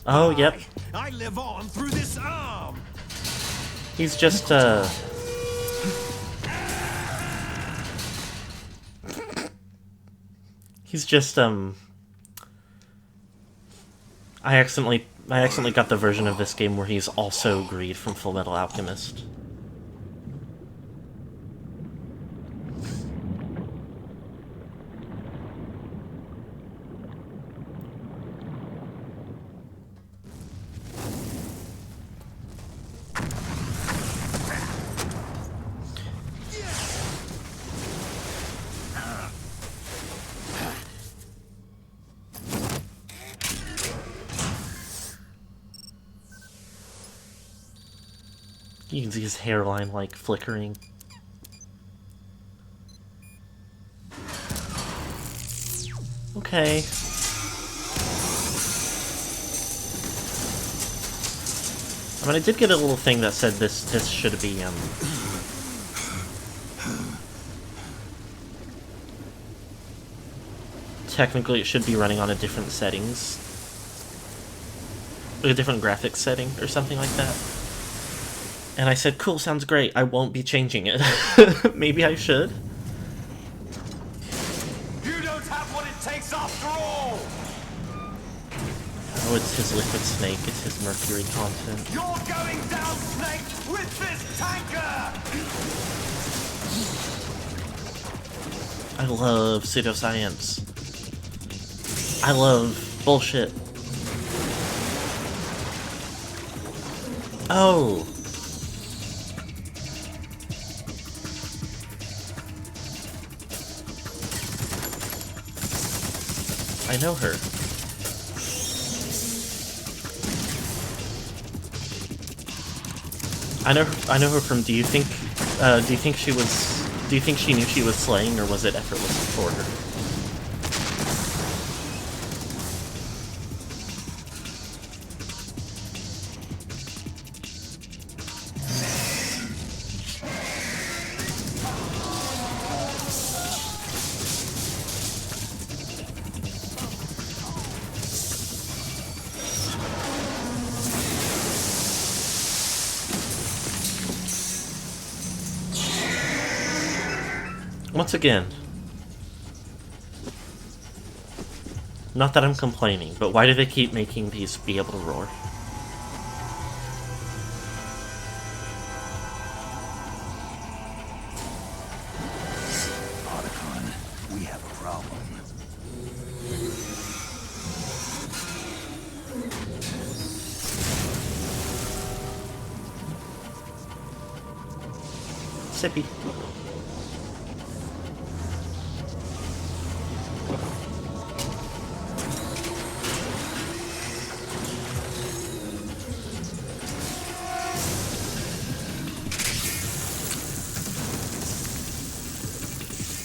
Oh, yep. I live on through this arm. He's just, He's just, I accidentally got the version of this game where he's also Greed from Full Metal Alchemist. You can see his hairline, like, flickering. Okay. I mean, I did get a little thing that said this should be, technically it should be running on a different settings. A different graphics setting or something like that. And I said, cool, sounds great, I won't be changing it. Maybe I should. You don't have what it takes after all! Oh, it's his liquid snake, it's his mercury content. You're going down, Snake, with this tanker! I love pseudoscience. I love bullshit. Oh! I know her. I know her from. Do you think she knew she was slaying, or was it effortless for her? Once again, not that I'm complaining, but why do they keep making these be able to roar? Otacon, we have a problem. Sippy.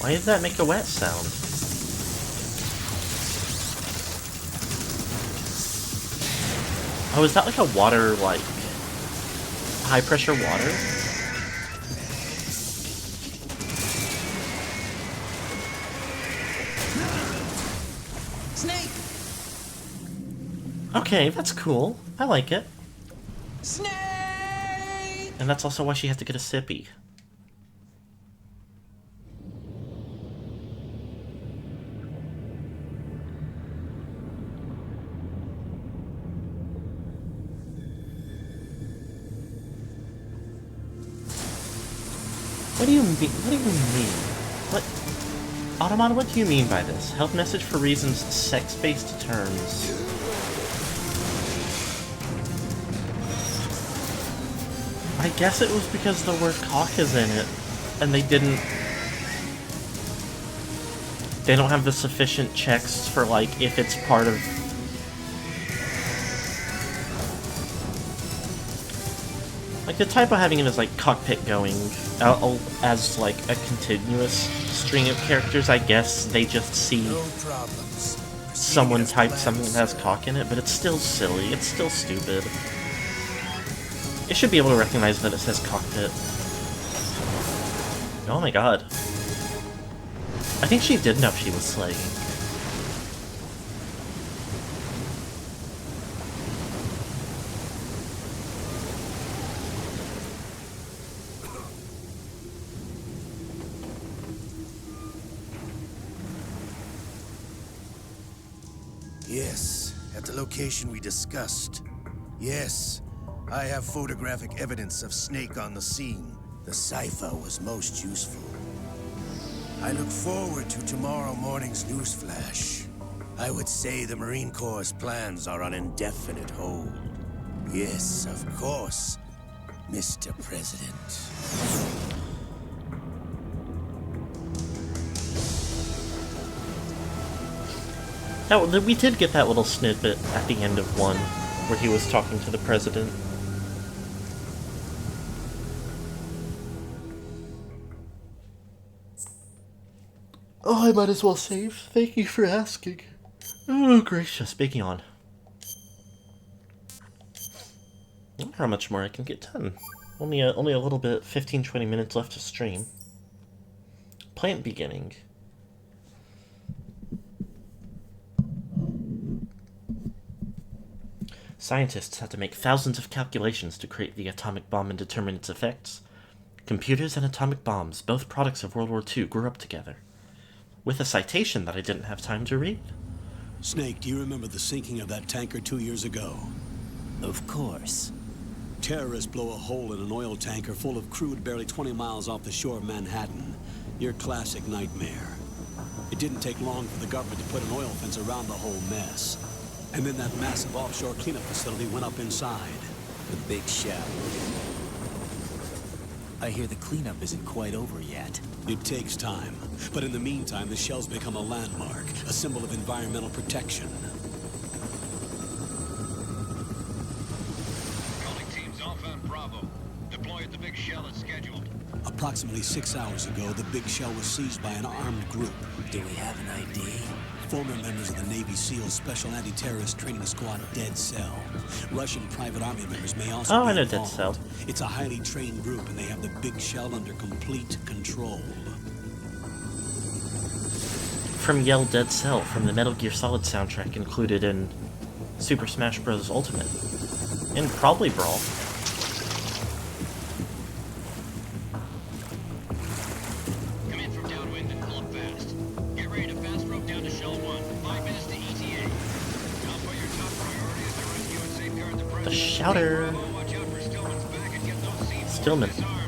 Why did that make a wet sound? Oh, is that like a water, like, high pressure water? Snake! Okay, that's cool. I like it. Snake! And that's also why she has to get a sippy. What do you mean? What do you mean? What? Automata, what do you mean by this? Help message for reasons sex-based terms. I guess it was because the word cock is in it, and they don't have the sufficient checks for, like, if it's part of... Like, the typo having it as, like, cockpit going as, like, a continuous string of characters, I guess they just see someone type something that has cock in it, but it's still silly, it's still stupid. It should be able to recognize that it says cockpit. Oh my god. I think she did know she was slaying. Yes, at the location we discussed. Yes, I have photographic evidence of Snake on the scene. The cipher was most useful. I look forward to tomorrow morning's newsflash. I would say the Marine Corps' plans are on indefinite hold. Yes, of course, Mr. President. We did get that little snippet at the end of one, where he was talking to the president. Oh, I might as well save. Thank you for asking. Oh, gracious. Big yawn. I wonder how much more I can get done. Only a little bit, 15-20 minutes left to stream. Plant beginning. Scientists had to make thousands of calculations to create the atomic bomb and determine its effects. Computers and atomic bombs, both products of World War II, grew up together. With a citation that I didn't have time to read. Snake, do you remember the sinking of that tanker 2 years ago? Of course. Terrorists blow a hole in an oil tanker full of crude barely 20 miles off the shore of Manhattan. Your classic nightmare. It didn't take long for the government to put an oil fence around the whole mess. And then that massive offshore cleanup facility went up inside. The big shell. I hear the cleanup isn't quite over yet. It takes time. But in the meantime, the shell's become a landmark, a symbol of environmental protection. Calling teams Alpha and Bravo. Deploy at the big shell as scheduled. Approximately 6 hours ago, the big shell was seized by an armed group. Do we have an ID? Former members of the Navy SEAL Special Anti-Terrorist Training Squad Dead Cell. Russian private army members may also be I know involved. Dead Cell. It's a highly trained group, and they have the big shell under complete control. From Yell Dead Cell, from the Metal Gear Solid soundtrack included in Super Smash Bros. Ultimate. And probably Brawl. Come in from downwind and pull up fast. Get ready to fast rope down to Shell 1. 5 minutes to ETA. Now for your top priority is to rescue and safeguard the president. The Shouter. Watch out for Stillman's back and get those C4s Stillman. disarmed.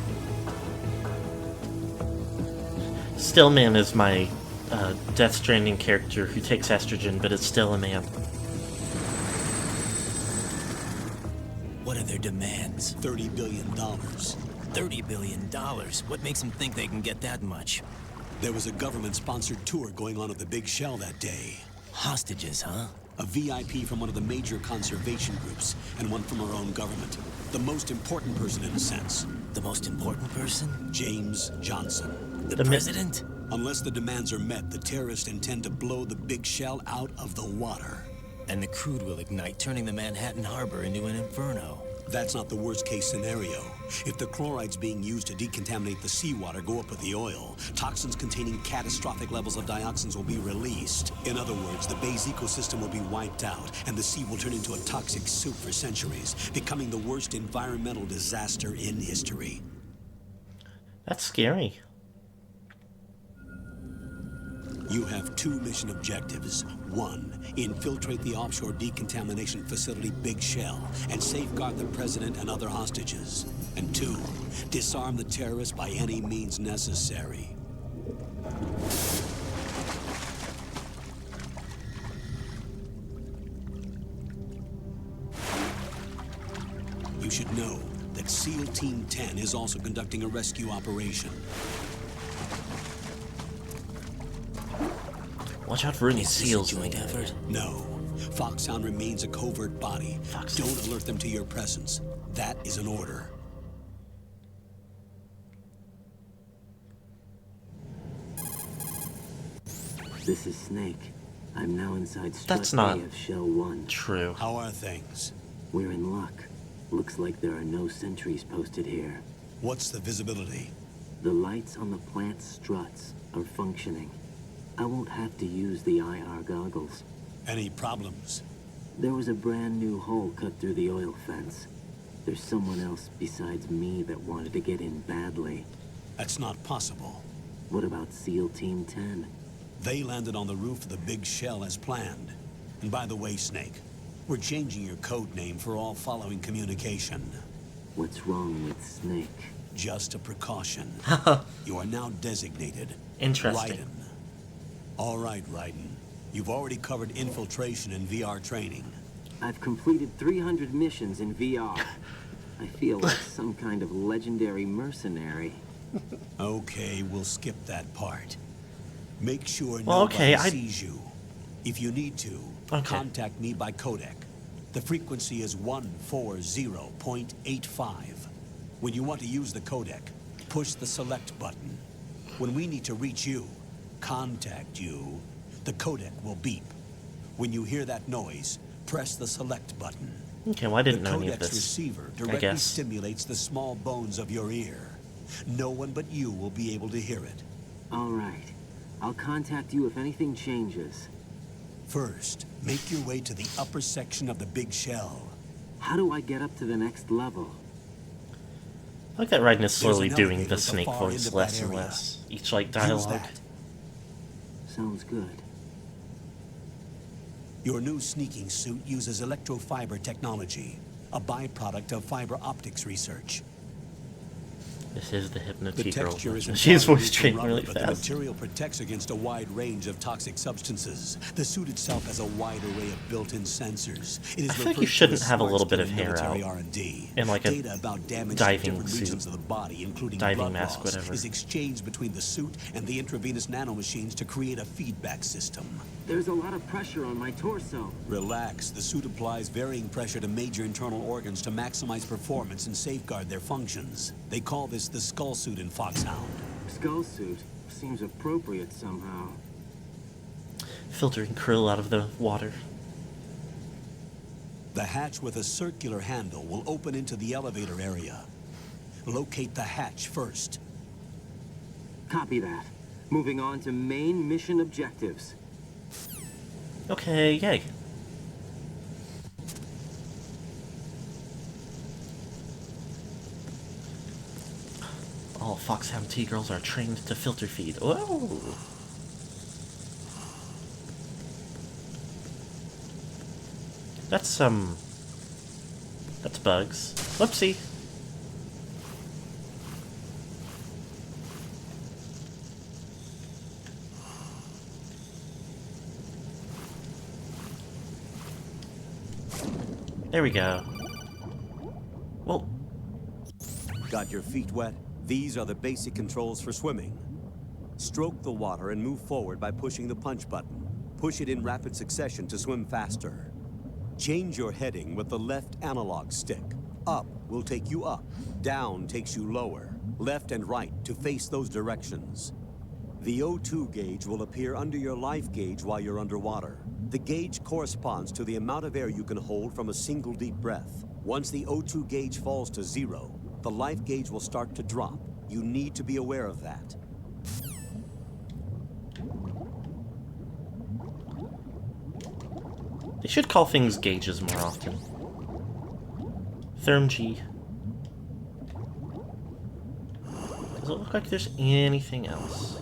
Stillman is my Death Stranding character who takes estrogen, but is still a man. What are their demands? $30 billion. $30 billion? What makes them think they can get that much? There was a government-sponsored tour going on at the big shell that day. Hostages, huh? A VIP from one of the major conservation groups, and one from our own government. The most important person, in a sense. The most important person? James Johnson. The president? Unless the demands are met, the terrorists intend to blow the big shell out of the water. And the crude will ignite, turning the Manhattan Harbor into an inferno. That's not the worst-case scenario. If the chlorides being used to decontaminate the seawater go up with the oil, toxins containing catastrophic levels of dioxins will be released. In other words, the bay's ecosystem will be wiped out, and the sea will turn into a toxic soup for centuries, becoming the worst environmental disaster in history. That's scary. You have 2 mission objectives. 1, infiltrate the offshore decontamination facility Big Shell and safeguard the president and other hostages. And 2, disarm the terrorists by any means necessary. You should know that SEAL Team 10 is also conducting a rescue operation. Watch out for any seals. Joint effort? No. Foxhound remains a covert body. Don't alert them to your presence. That is an order. This is Snake. I'm now inside That's Strut not A of Shell 1. true. How are things? We're in luck. Looks like there are no sentries posted here. What's the visibility? The lights on the plant struts are functioning. I won't have to use the IR goggles. Any problems? There was a brand new hole cut through the oil fence. There's someone else besides me that wanted to get in badly. That's not possible. What about SEAL Team 10? They landed on the roof of the big shell as planned. And by the way, Snake, we're changing your code name for all following communication. What's wrong with Snake? Just a precaution. You are now designated Interesting. Raiden. All right, Raiden. You've already covered infiltration and VR training. I've completed 300 missions in VR. I feel like some kind of legendary mercenary. Okay, we'll skip that part. Make sure Well, nobody okay, sees you. If you need to, contact me by codec. The frequency is 140.85. When you want to use the codec, push the select button. When we need to reach you, contact you, the codec will beep. When you hear that noise, press the select button. Okay, well, I didn't the know any of codec's this. receiver I directly guess. stimulates the small bones of your ear. No one but you will be able to hear it. All right. I'll contact you if anything changes. First, make your way to the upper section of the big shell. How do I get up to the next level? I like that Raiden is slowly There's an doing elevator the at the Snake far voice end of less that and area. less. Each, like, Use dialogue. that. Sounds good. Your new sneaking suit uses electrofiber technology, a byproduct of fiber optics research. This is the The Hypnotique girl. texture isn't She's far voice removed from training rubber, really but the fast. material protects against a wide range of toxic substances. The suit itself has a wide array of built-in sensors. It is I feel like you referred to shouldn't as have a smart little bit skin of in hair military out. R&D. And like a Data about damage diving to different suit. regions of the body, including Diving blood mask, loss, whatever. is exchanged between the suit and the intravenous nanomachines to create a feedback system. There's a lot of pressure on my torso. Relax. The suit applies varying pressure to major internal organs to maximize performance and safeguard their functions. They call this the skull suit in Foxhound. Skull suit seems appropriate somehow. Filtering krill out of the water. The hatch with a circular handle will open into the elevator area. Locate the hatch first. Copy that. Moving on to main mission objectives. Okay, yay. All Foxhound T-girls are trained to filter feed. Whoa! That's bugs. Whoopsie. There we go. Well, got your feet wet? These are the basic controls for swimming. Stroke the water and move forward by pushing the punch button. Push it in rapid succession to swim faster. Change your heading with the left analog stick. Up will take you up. Down takes you lower. Left and right to face those directions. The O2 gauge will appear under your life gauge while you're underwater. The gauge corresponds to the amount of air you can hold from a single deep breath. Once the O2 gauge falls to 0, the life gauge will start to drop. You need to be aware of that. they should call things gauges more often. Therm G. Does it look like there's anything else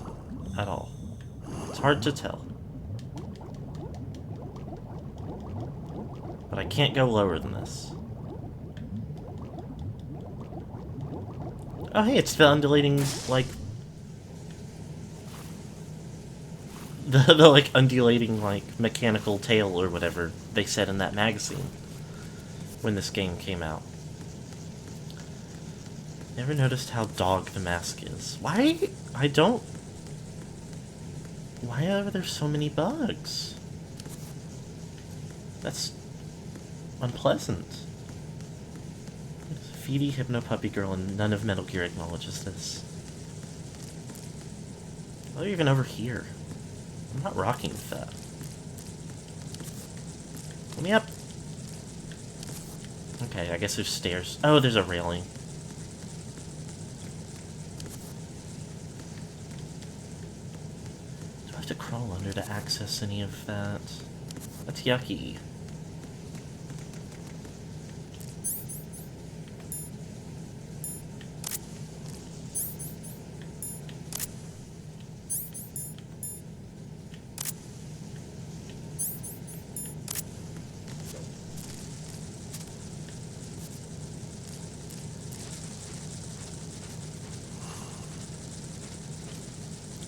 at all? It's hard to tell. But I can't go lower than this. Oh hey, it's the undulating, like... The like, undulating, like, mechanical tail or whatever they said in that magazine when this game came out. Never noticed how dog the mask is. Why? I don't... Why are there so many bugs? That's unpleasant. Feedy Hypno Puppy Girl, and none of Metal Gear acknowledges this. Why are you even over here? I'm not rocking with that. Let me up. Okay, I guess there's stairs. Oh, there's a railing. Do I have to crawl under to access any of that? That's yucky.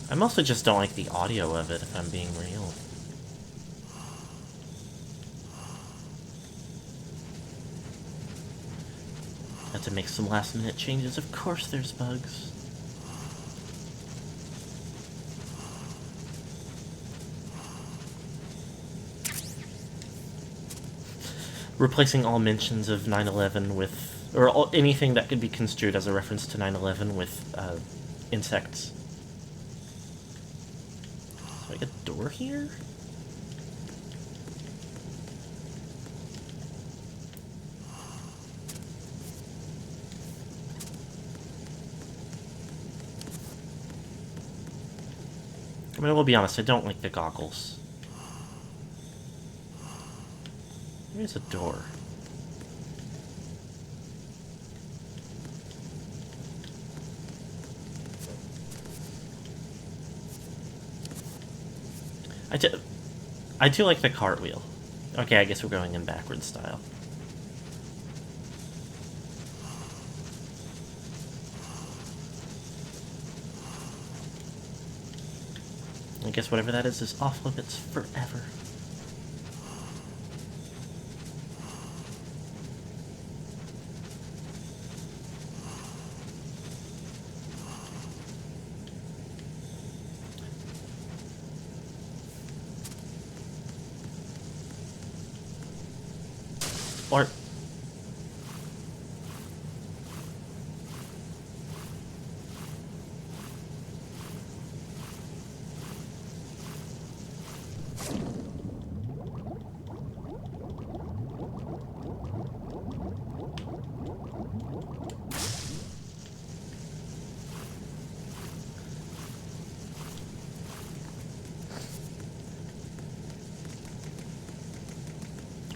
I mostly just don't like the audio of it, if I'm being real. Had to make some last-minute changes. Of course there's bugs. Replacing all mentions of 9/11 with, or anything that could be construed as a reference to 9/11 with insects. So like a door here? I mean, I will be honest, I don't like the goggles. Here's a door. I do like the cartwheel. Okay, I guess we're going in backwards style. I guess whatever that is off limits forever. Or...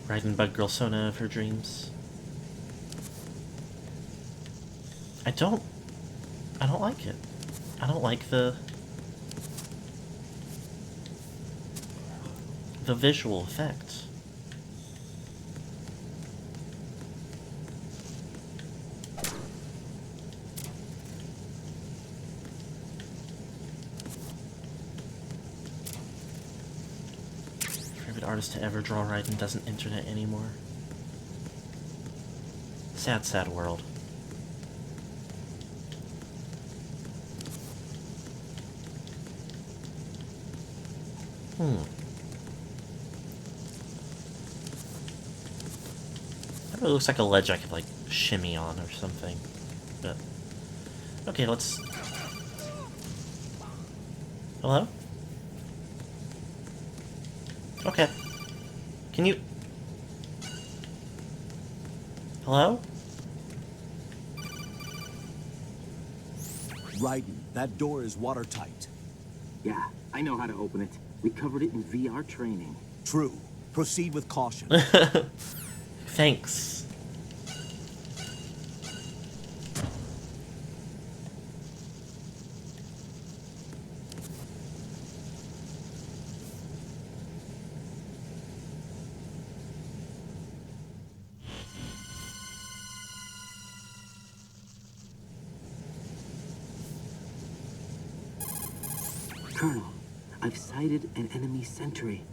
riding Bug Girl Sona of her dreams. I don't like it. I don't like the visual effects. Favorite artist to ever draw Raiden doesn't internet anymore. Sad, sad world. That really looks like a ledge I could, like, shimmy on or something. But... okay, let's... hello? Okay. Can you... hello? Raiden, that door is watertight. Yeah, I know how to open it. We covered it in VR training. True. Proceed with caution. Thanks. Colonel, I've sighted an enemy sentry.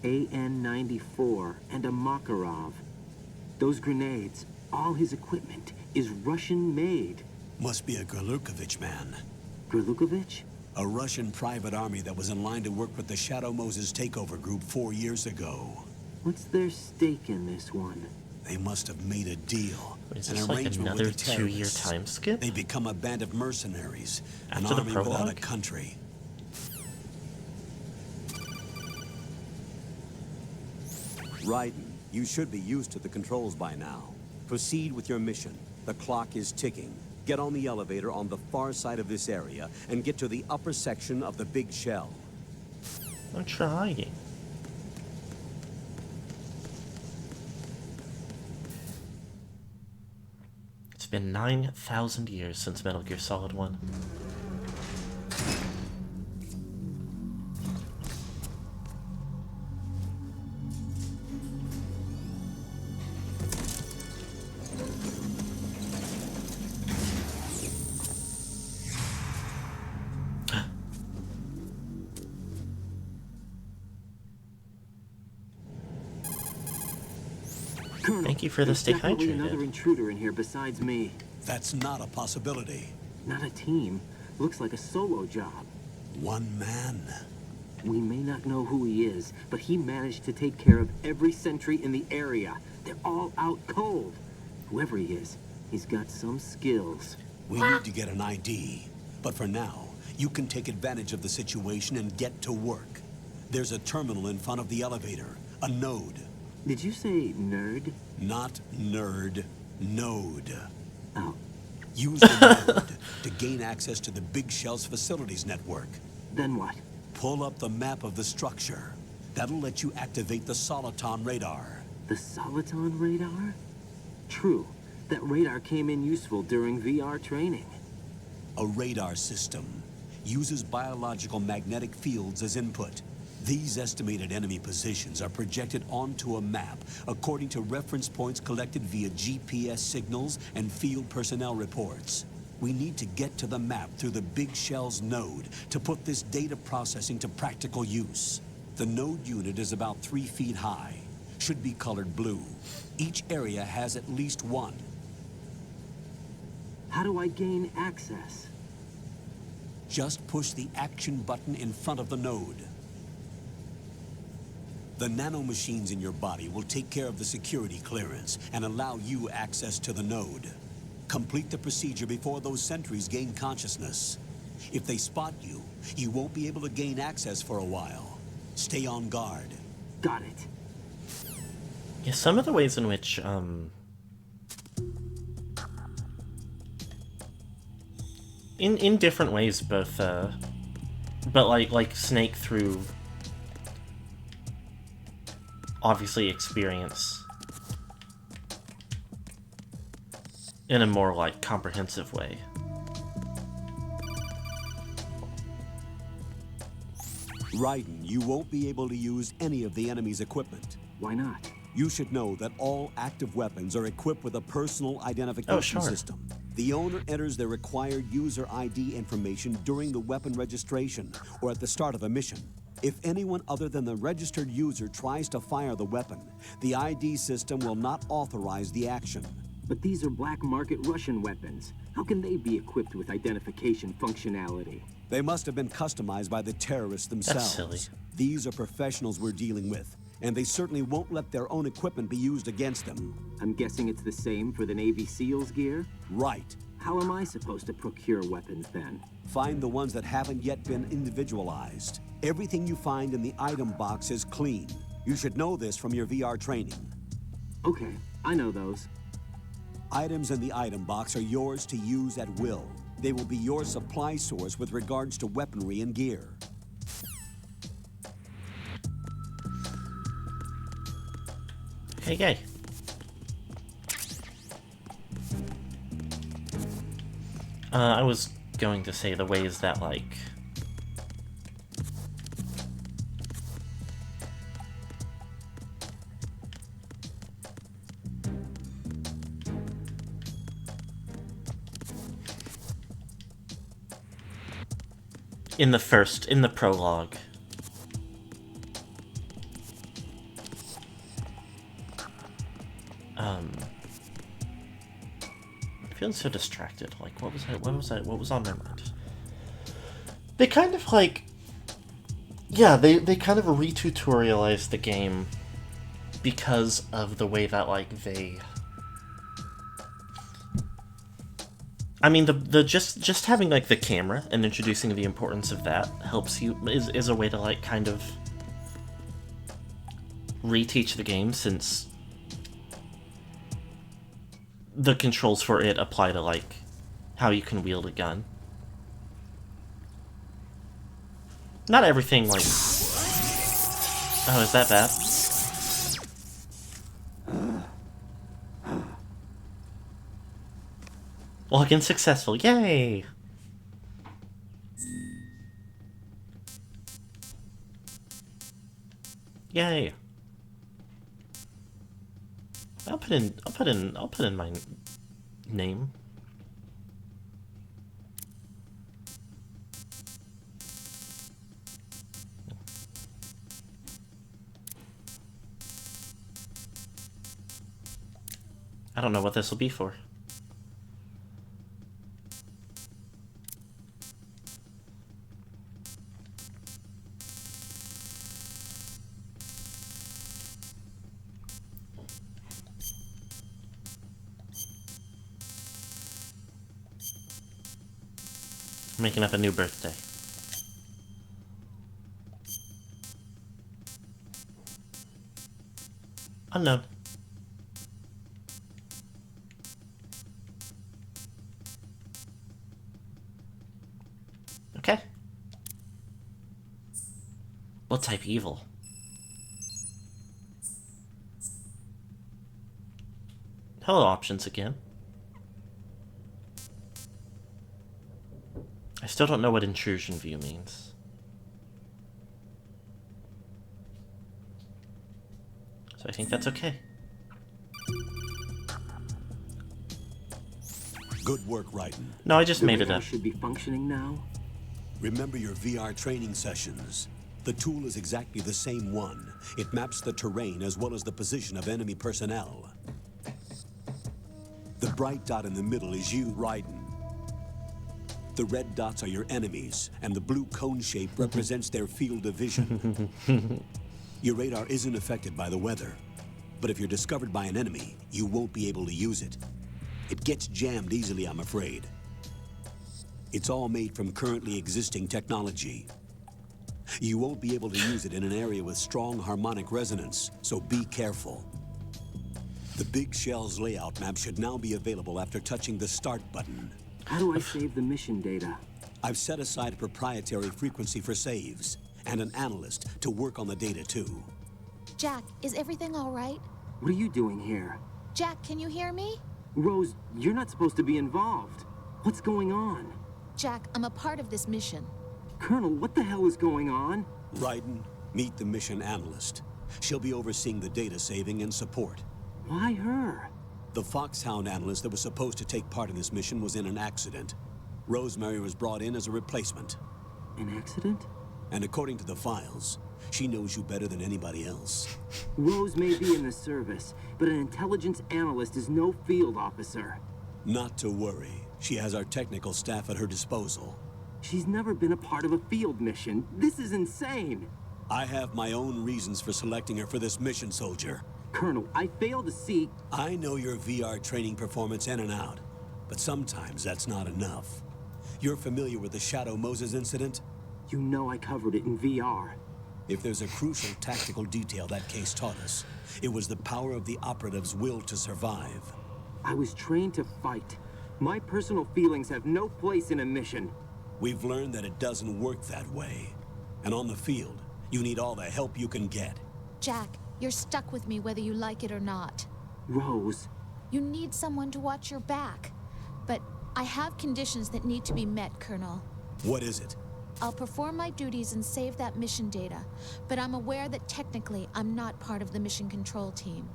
AN-94 and a Makarov. Those grenades, all his equipment, is Russian-made. Must be a Gorlukovich man. Gorlukovich? A Russian private army that was in line to work with the Shadow Moses takeover group 4 years ago. What's their stake in this one? They must have made a deal. Is An this like arrangement another with the 2-year terrorists. time skip? They become a band of mercenaries. After an the army prologue? without a country. Raiden, you should be used to the controls by now. Proceed with your mission. The clock is ticking. Get on the elevator on the far side of this area and get to the upper section of the big shell. I'm trying. It's been 9,000 years since Metal Gear Solid 1. Colonel, Thank you for the there's stay definitely hydrated. another intruder in here besides me. That's not a possibility. Not a team. Looks like a solo job. One man. We may not know who he is, but he managed to take care of every sentry in the area. They're all out cold. Whoever he is, he's got some skills. We need to get an ID. But for now, you can take advantage of the situation and get to work. There's a terminal in front of the elevator. A node. Did you say nerd? Not nerd. Node. Oh. Use the node to gain access to the Big Shell's facilities network. Then what? Pull up the map of the structure. That'll let you activate the Soliton radar. The Soliton radar? True. That radar came in useful during VR training. A radar system uses biological magnetic fields as input. These estimated enemy positions are projected onto a map according to reference points collected via GPS signals and field personnel reports. We need to get to the map through the Big Shell's node to put this data processing to practical use. The node unit is about 3 feet high. Should be colored blue. Each area has at least one. How do I gain access? Just push the action button in front of the node. The nanomachines in your body will take care of the security clearance and allow you access to the node. Complete the procedure before those sentries gain consciousness. If they spot you, you won't be able to gain access for a while. Stay on guard. Got it. Yeah, some of the ways in which, in different ways, both, but like Snake through, obviously, experience in a more, like, comprehensive way. Raiden, you won't be able to use any of the enemy's equipment. Why not? You should know that all active weapons are equipped with a personal identification system. The owner enters their required user ID information during the weapon registration or at the start of a mission. If anyone other than the registered user tries to fire the weapon, the ID system will not authorize the action. But these are black market Russian weapons. How can they be equipped with identification functionality? They must have been customized by the terrorists themselves. That's silly. These are professionals we're dealing with, and they certainly won't let their own equipment be used against them. I'm guessing it's the same for the Navy SEALs gear? Right. How am I supposed to procure weapons then? Find the ones that haven't yet been individualized. Everything you find in the item box is clean. You should know this from your VR training. Okay, I know those. Items in the item box are yours to use at will. They will be your supply source with regards to weaponry and gear. Hey, yay. I was going to say the ways that, like, in the prologue, feeling so distracted. Like, what was on my mind? They kind of, like, yeah, they kind of retutorialized the game because of the way that, like, they... I mean, the just having, like, the camera and introducing the importance of that helps you, is a way to, like, kind of reteach the game, since the controls for it apply to, like, how you can wield a gun. Not everything, like... Oh, is that bad? Login successful, yay! Yay! I'll put in my name. I don't know what this will be for. Making up a new birthday. Unknown. Okay. What type evil? Hello, options again. I still don't know what intrusion view means. So I think that's okay. Good work, Raiden. No, I just made it up. Should be functioning now. Remember your VR training sessions. The tool is exactly the same one. It maps the terrain as well as the position of enemy personnel. The bright dot in the middle is you, Raiden. The red dots are your enemies, and the blue cone shape represents their field of vision. Your radar isn't affected by the weather, but if you're discovered by an enemy, you won't be able to use it. It gets jammed easily, I'm afraid. It's all made from currently existing technology. You won't be able to use it in an area with strong harmonic resonance, so be careful. The Big Shell's layout map should now be available after touching the Start button. How do I save the mission data? I've set aside a proprietary frequency for saves, and an analyst to work on the data too. Jack, is everything all right? What are you doing here? Jack, can you hear me? Rose, you're not supposed to be involved. What's going on? Jack, I'm a part of this mission. Colonel, what the hell is going on? Raiden, meet the mission analyst. She'll be overseeing the data saving and support. Why her? The Foxhound analyst that was supposed to take part in this mission was in an accident. Rosemary was brought in as a replacement. An accident? And according to the files, she knows you better than anybody else. Rose may be in the service, but an intelligence analyst is no field officer. Not to worry. She has our technical staff at her disposal. She's never been a part of a field mission. This is insane. I have my own reasons for selecting her for this mission, soldier. Colonel, I fail to see... I know your VR training performance in and out, but sometimes that's not enough. You're familiar with the Shadow Moses incident? You know I covered it in VR. If there's a crucial tactical detail that case taught us, it was the power of the operative's will to survive. I was trained to fight. My personal feelings have no place in a mission. We've learned that it doesn't work that way. And on the field, you need all the help you can get. Jack, you're stuck with me whether you like it or not. Rose. You need someone to watch your back. But I have conditions that need to be met, Colonel. What is it? I'll perform my duties and save that mission data, but I'm aware that technically I'm not part of the mission control team.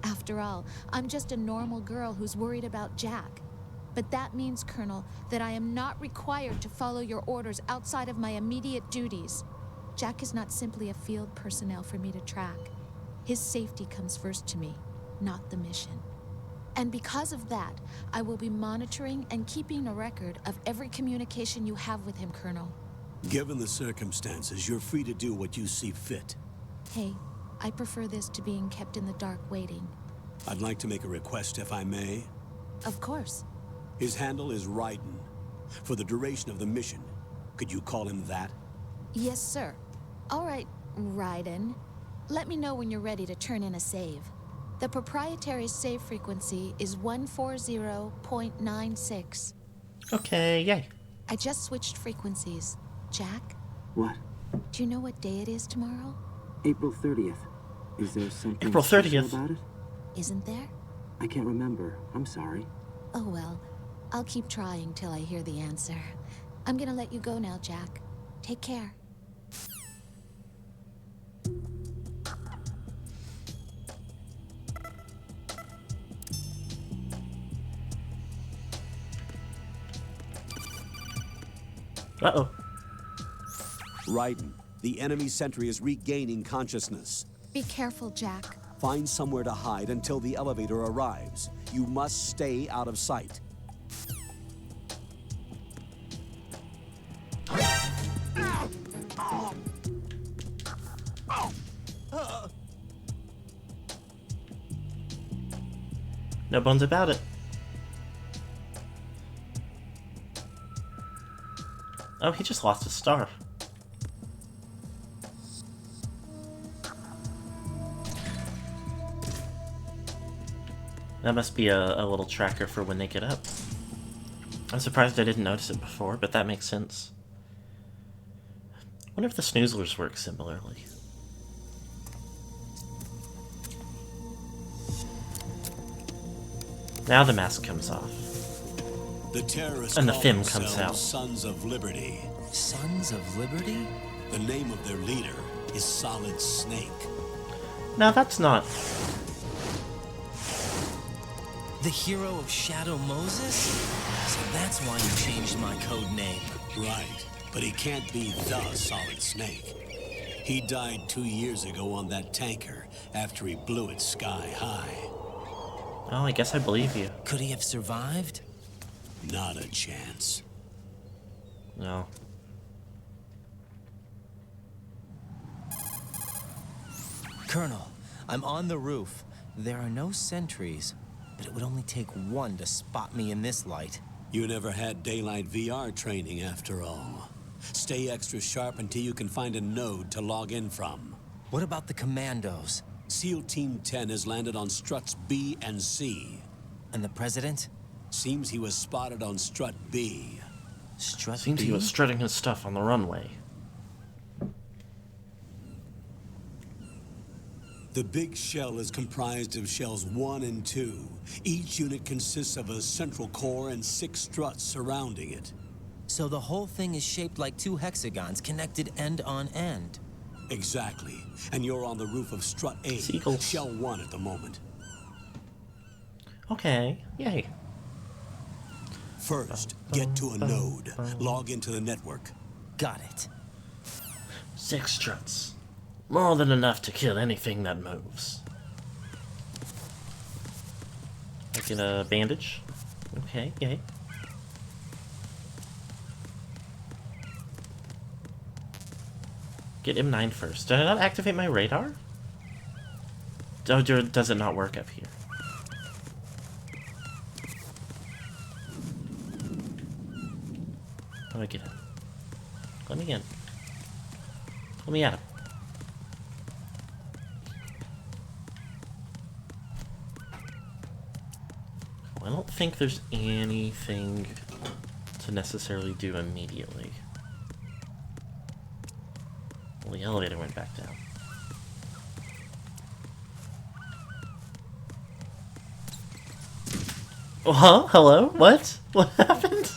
After all, I'm just a normal girl who's worried about Jack. But that means, Colonel, that I am not required to follow your orders outside of my immediate duties. Jack is not simply a field personnel for me to track. His safety comes first to me, not the mission. And because of that, I will be monitoring and keeping a record of every communication you have with him, Colonel. Given the circumstances, you're free to do what you see fit. Hey, I prefer this to being kept in the dark waiting. I'd like to make a request, if I may. Of course. His handle is Raiden. For the duration of the mission, could you call him that? Yes, sir. All right, Raiden. Let me know when you're ready to turn in a save. The proprietary save frequency is 140.96. Okay, yay. I just switched frequencies. Jack? What? Do you know what day it is tomorrow? April 30th. Is there something April 30th. special about it? Isn't there? I can't remember. I'm sorry. Oh well. I'll keep trying till I hear the answer. I'm gonna let you go now, Jack. Take care. Uh-oh. Raiden, the enemy sentry is regaining consciousness. Be careful, Jack. Find somewhere to hide until the elevator arrives. You must stay out of sight. No bones about it. Oh, he just lost his star. That must be a little tracker for when they get up. I'm surprised I didn't notice it before, but that makes sense. I wonder if the snoozlers work similarly. Now the mask comes off. The terrorists and the call film comes out. themselves Sons of Liberty. Sons of Liberty? The name of their leader is Solid Snake. Now that's not... The hero of Shadow Moses? So that's why you changed my code name. Right, but he can't be the Solid Snake. He died 2 years ago on that tanker after he blew it sky high. Oh, I guess I believe you. Could he have survived? Not a chance. No. Colonel, I'm on the roof. There are no sentries, but it would only take one to spot me in this light. You never had daylight VR training after all. Stay extra sharp until you can find a node to log in from. What about the commandos? SEAL Team 10 has landed on struts B and C. And the president? Seems he was spotted on strut B. Strut Seems B? he was strutting his stuff on the runway. The big shell is comprised of shells 1 and 2. Each unit consists of a central core and 6 struts surrounding it. So the whole thing is shaped like 2 hexagons connected end on end. Exactly. And you're on the roof of strut A, Seagulls. shell 1 at the moment. Okay, yay. First, get to a node. Log into the network. Got it. 6 struts. More than enough to kill anything that moves. I get a bandage. Okay, yay. Get M9 first. Did I not activate my radar? Oh, does it not work up here? How do I get in? Let me in. Let me at him. I don't think there's anything to necessarily do immediately. Well, the elevator went back down. Oh, huh? Hello? What? What happened?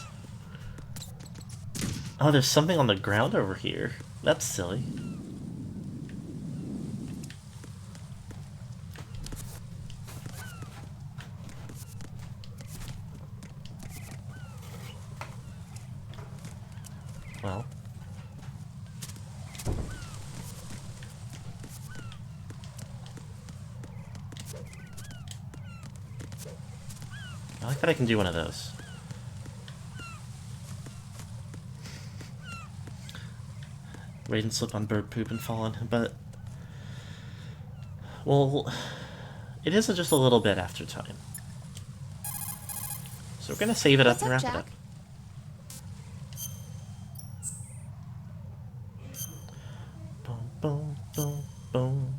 Oh, there's something on the ground over here. That's silly. Well. I like that I can do one of those. Raiden slip on bird poop and fall on him, but... Well, it isn't just a little bit after time. So we're gonna save it up and wrap it up. Boom, boom, boom, boom.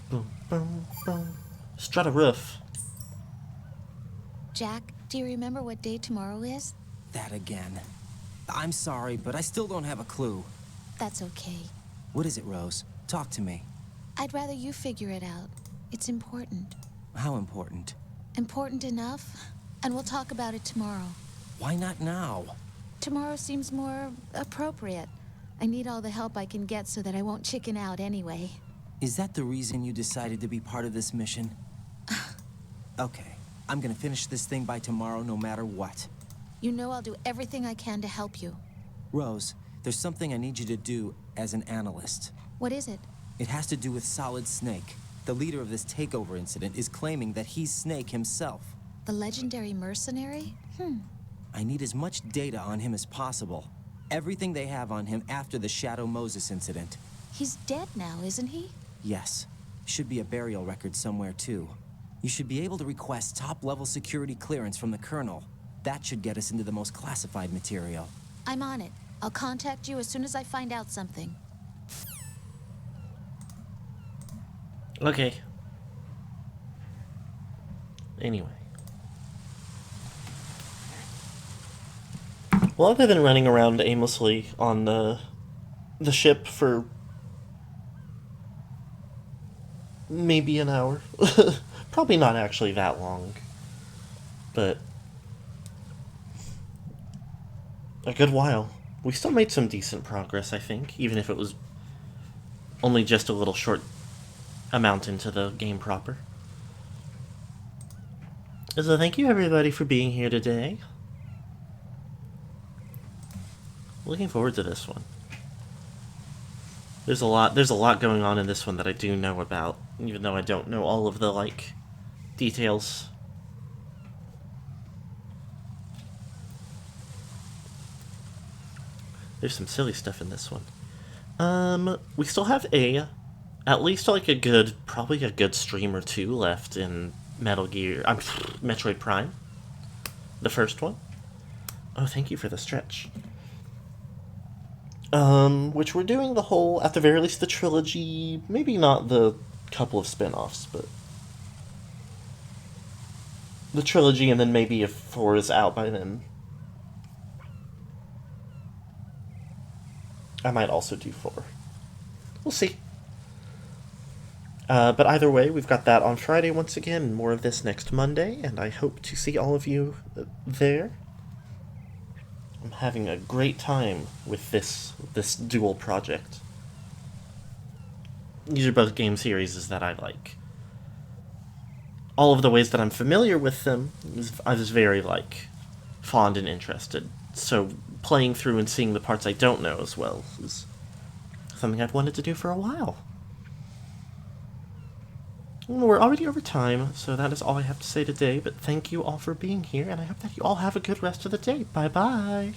Boom, boom, boom. Strut a roof. Jack, do you remember what day tomorrow is? That again. I'm sorry, but I still don't have a clue. That's okay. What is it, Rose? Talk to me. I'd rather you figure it out. It's important. How important? Important enough? And we'll talk about it tomorrow. Why not now? Tomorrow seems more appropriate. I need all the help I can get so that I won't chicken out anyway. Is that the reason you decided to be part of this mission? Okay, I'm gonna finish this thing by tomorrow no matter what. You know I'll do everything I can to help you. Rose, there's something I need you to do as an analyst. What is it? It has to do with Solid Snake. The leader of this takeover incident is claiming that he's Snake himself. The legendary mercenary? I need as much data on him as possible. Everything they have on him after the Shadow Moses incident. He's dead now, isn't he? Yes. Should be a burial record somewhere, too. You should be able to request top-level security clearance from the Colonel. That should get us into the most classified material. I'm on it. I'll contact you as soon as I find out something. Okay. Anyway. Well, other than running around aimlessly on the ship for maybe an hour. Probably not actually that long. But a good while. We still made some decent progress, I think, even if it was only just a little short amount into the game proper. So thank you everybody for being here today. Looking forward to this one. There's a lot going on in this one that I do know about, even though I don't know all of the, like, details. There's some silly stuff in this one. We still have at least like probably a good stream or two left in Metroid Prime. The first one. Oh, thank you for the stretch. Which we're doing the whole, at the very least, the trilogy, maybe not the couple of spin-offs, but the trilogy, and then maybe if 4 is out by then, I might also do 4. We'll see. But either way, we've got that on Friday once again, and more of this next Monday, and I hope to see all of you there. I'm having a great time with this dual project. These are both game series that I like. All of the ways that I'm familiar with them, I was very, like, fond and interested. So playing through and seeing the parts I don't know as well is something I've wanted to do for a while. We're already over time, so that is all I have to say today, but thank you all for being here, and I hope that you all have a good rest of the day. Bye-bye!